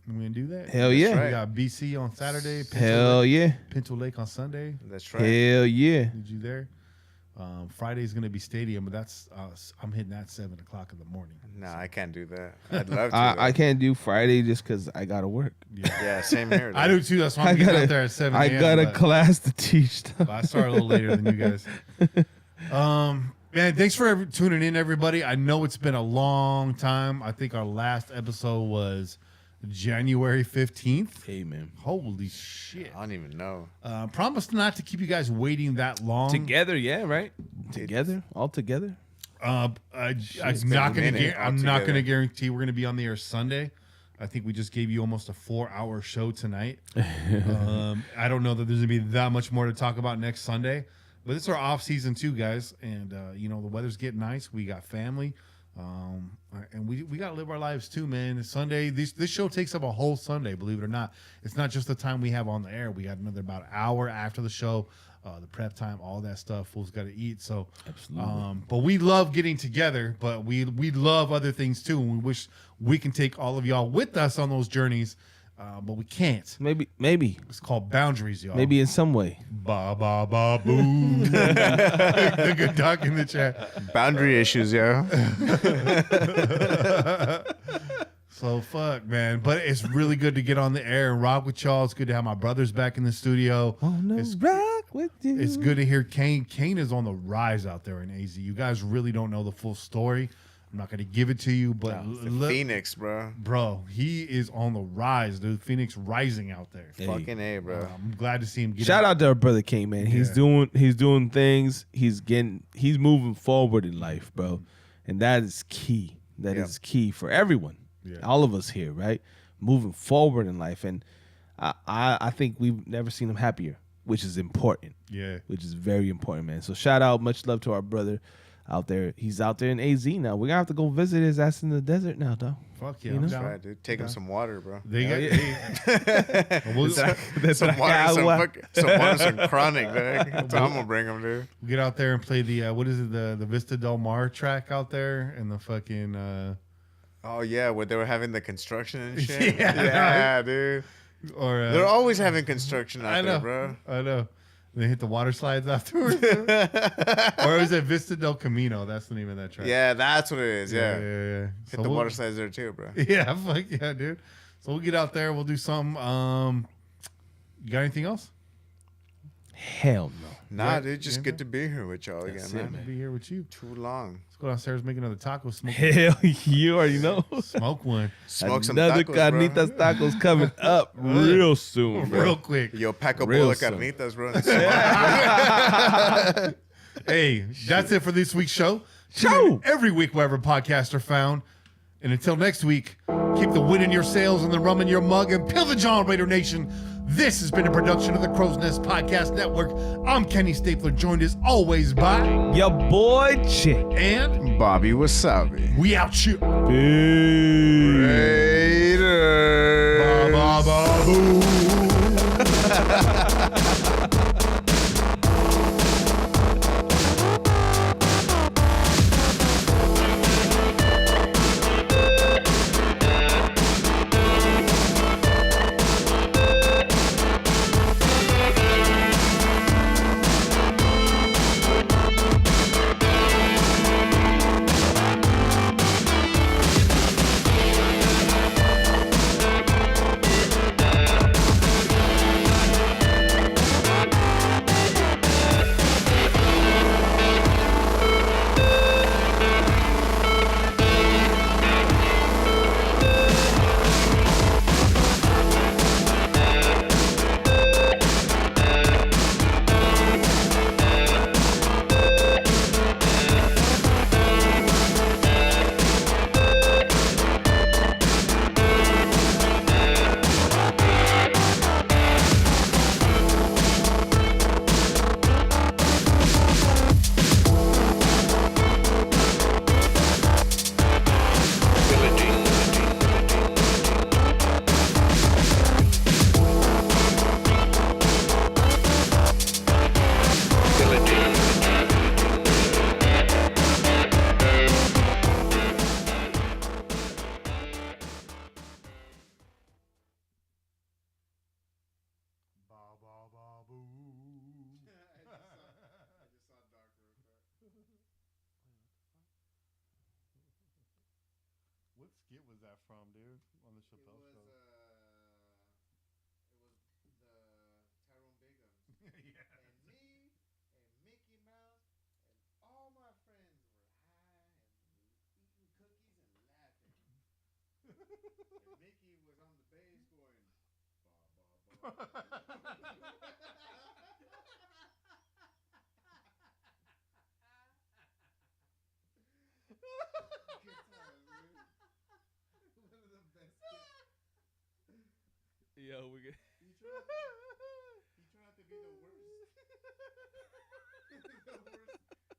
C: We're gonna do that.
B: Hell yeah.
C: We got BC on Saturday.
B: Hell yeah.
C: Pinto Lake on Sunday.
D: That's right.
B: Hell yeah.
C: Need you there? Friday's gonna be stadium, but that's I'm hitting that 7:00 in the morning.
D: No, I can't do that. I'd love to.
B: I can't do Friday just because I gotta work.
D: Yeah, same here.
C: I
D: dude.
C: do too. That's why I'm getting out there at 7
B: I
C: a.m.,
B: got a
C: but-
B: class to teach.
C: but I start a little later than you guys. Man, thanks for tuning in, everybody. I know it's been a long time. I think our last episode was January 15th.
B: Hey man.
C: Holy shit.
D: I don't even know.
C: Promise not to keep you guys waiting that long.
B: Together, yeah, right? Together, all together.
C: I'm
D: been
C: not
D: a
C: gonna.
D: minute
C: I'm not
D: altogether.
C: gonna guarantee we're gonna be on the air Sunday. I think we just gave you almost a 4-hour show tonight. I don't know that there's gonna be that much more to talk about next Sunday, but it's our off season too, guys. And the weather's getting nice. We got family, and we gotta live our lives too, man. Sunday, this show takes up a whole Sunday. Believe it or not, it's not just the time we have on the air. We got another about an hour after the show. The prep time, all that stuff. Fools got to eat. So, but we love getting together. But we love other things too, and we wish we can take all of y'all with us on those journeys. but we can't.
B: Maybe.
C: It's called boundaries, y'all.
B: Maybe in some way.
C: Ba ba ba boo. The good dog in the chat.
D: Boundary issues, yo.
C: So fuck, man. But it's really good to get on the air and rock with y'all. It's good to have my brothers back in the studio.
B: Oh no, rock with you.
C: It's good to hear Kane. Kane is on the rise out there in AZ. You guys really don't know the full story. I'm not going to give it to you, but
D: Phoenix, bro.
C: Bro, he is on the rise, dude. Phoenix rising out there.
B: Hey.
D: Fucking A, bro.
C: I'm glad to see him get
B: Shout out to our brother Kane, man. He's doing things. He's moving forward in life, bro. And that is key. That is key for everyone. Yeah. All of us here, right? Moving forward in life. And I think we've never seen him happier, which is important.
C: Yeah.
B: Which is very important, man. So shout out, much love to our brother out there. He's out there in AZ now. We're gonna have to go visit his ass in the desert now, though.
C: Fuck yeah.
D: That's right, dude. Take him some water, bro.
C: They got
D: some water, some chronic, dog. That's how I'm gonna bring him, dude.
C: Get out there and play the what is it, the Vista Del Mar track out there and the fucking
D: oh yeah, where they were having the construction and shit.
C: Yeah,
D: dude.
C: Or
D: they're always having construction out there, bro.
C: I know. They hit the water slides afterwards. Or is it Vista del Camino? That's the name of that track.
D: Yeah, that's what it is. Yeah.
C: Hit
D: the water slides there too, bro.
C: Yeah, fuck yeah, dude. So we'll get out there. We'll do something. You got anything else?
B: Hell no.
D: Nah, dude, just good to be here with y'all again, man.
C: Good to be here with you.
D: Too long.
C: Let's go downstairs, make another taco. Smoke.
B: Hell, you already know.
C: Smoke one.
D: Smoke some
B: another
D: tacos,
B: carnitas tacos coming up real soon, bro.
C: Real quick.
D: Yo, pack a
B: Real
D: bowl of
B: soon.
D: carnitas, bro.
C: Hey, that's it for this week's show. Tune in every week wherever podcasts are found. And until next week, keep the wind in your sails and the rum in your mug and peel the John Raider Nation. This has been a production of the Crow's Nest Podcast Network. I'm Kenny Stapler, joined as always by
B: your boy Chick
C: and
D: Bobby Wasabi.
C: We out here.
B: Peace.
D: Raiders.
C: Ba, ba, ba, boo. What skit was that from, dude? On the Chappelle Show.
D: It was the Tyrone Biggums.
C: Yeah.
D: And me and Mickey Mouse and all my friends were high and eating cookies and laughing. And Mickey was on the bass going, ba, ba, ba. Good times, man. One of the best skits.
B: Yo, we get.
D: He tried to be the worst. The worst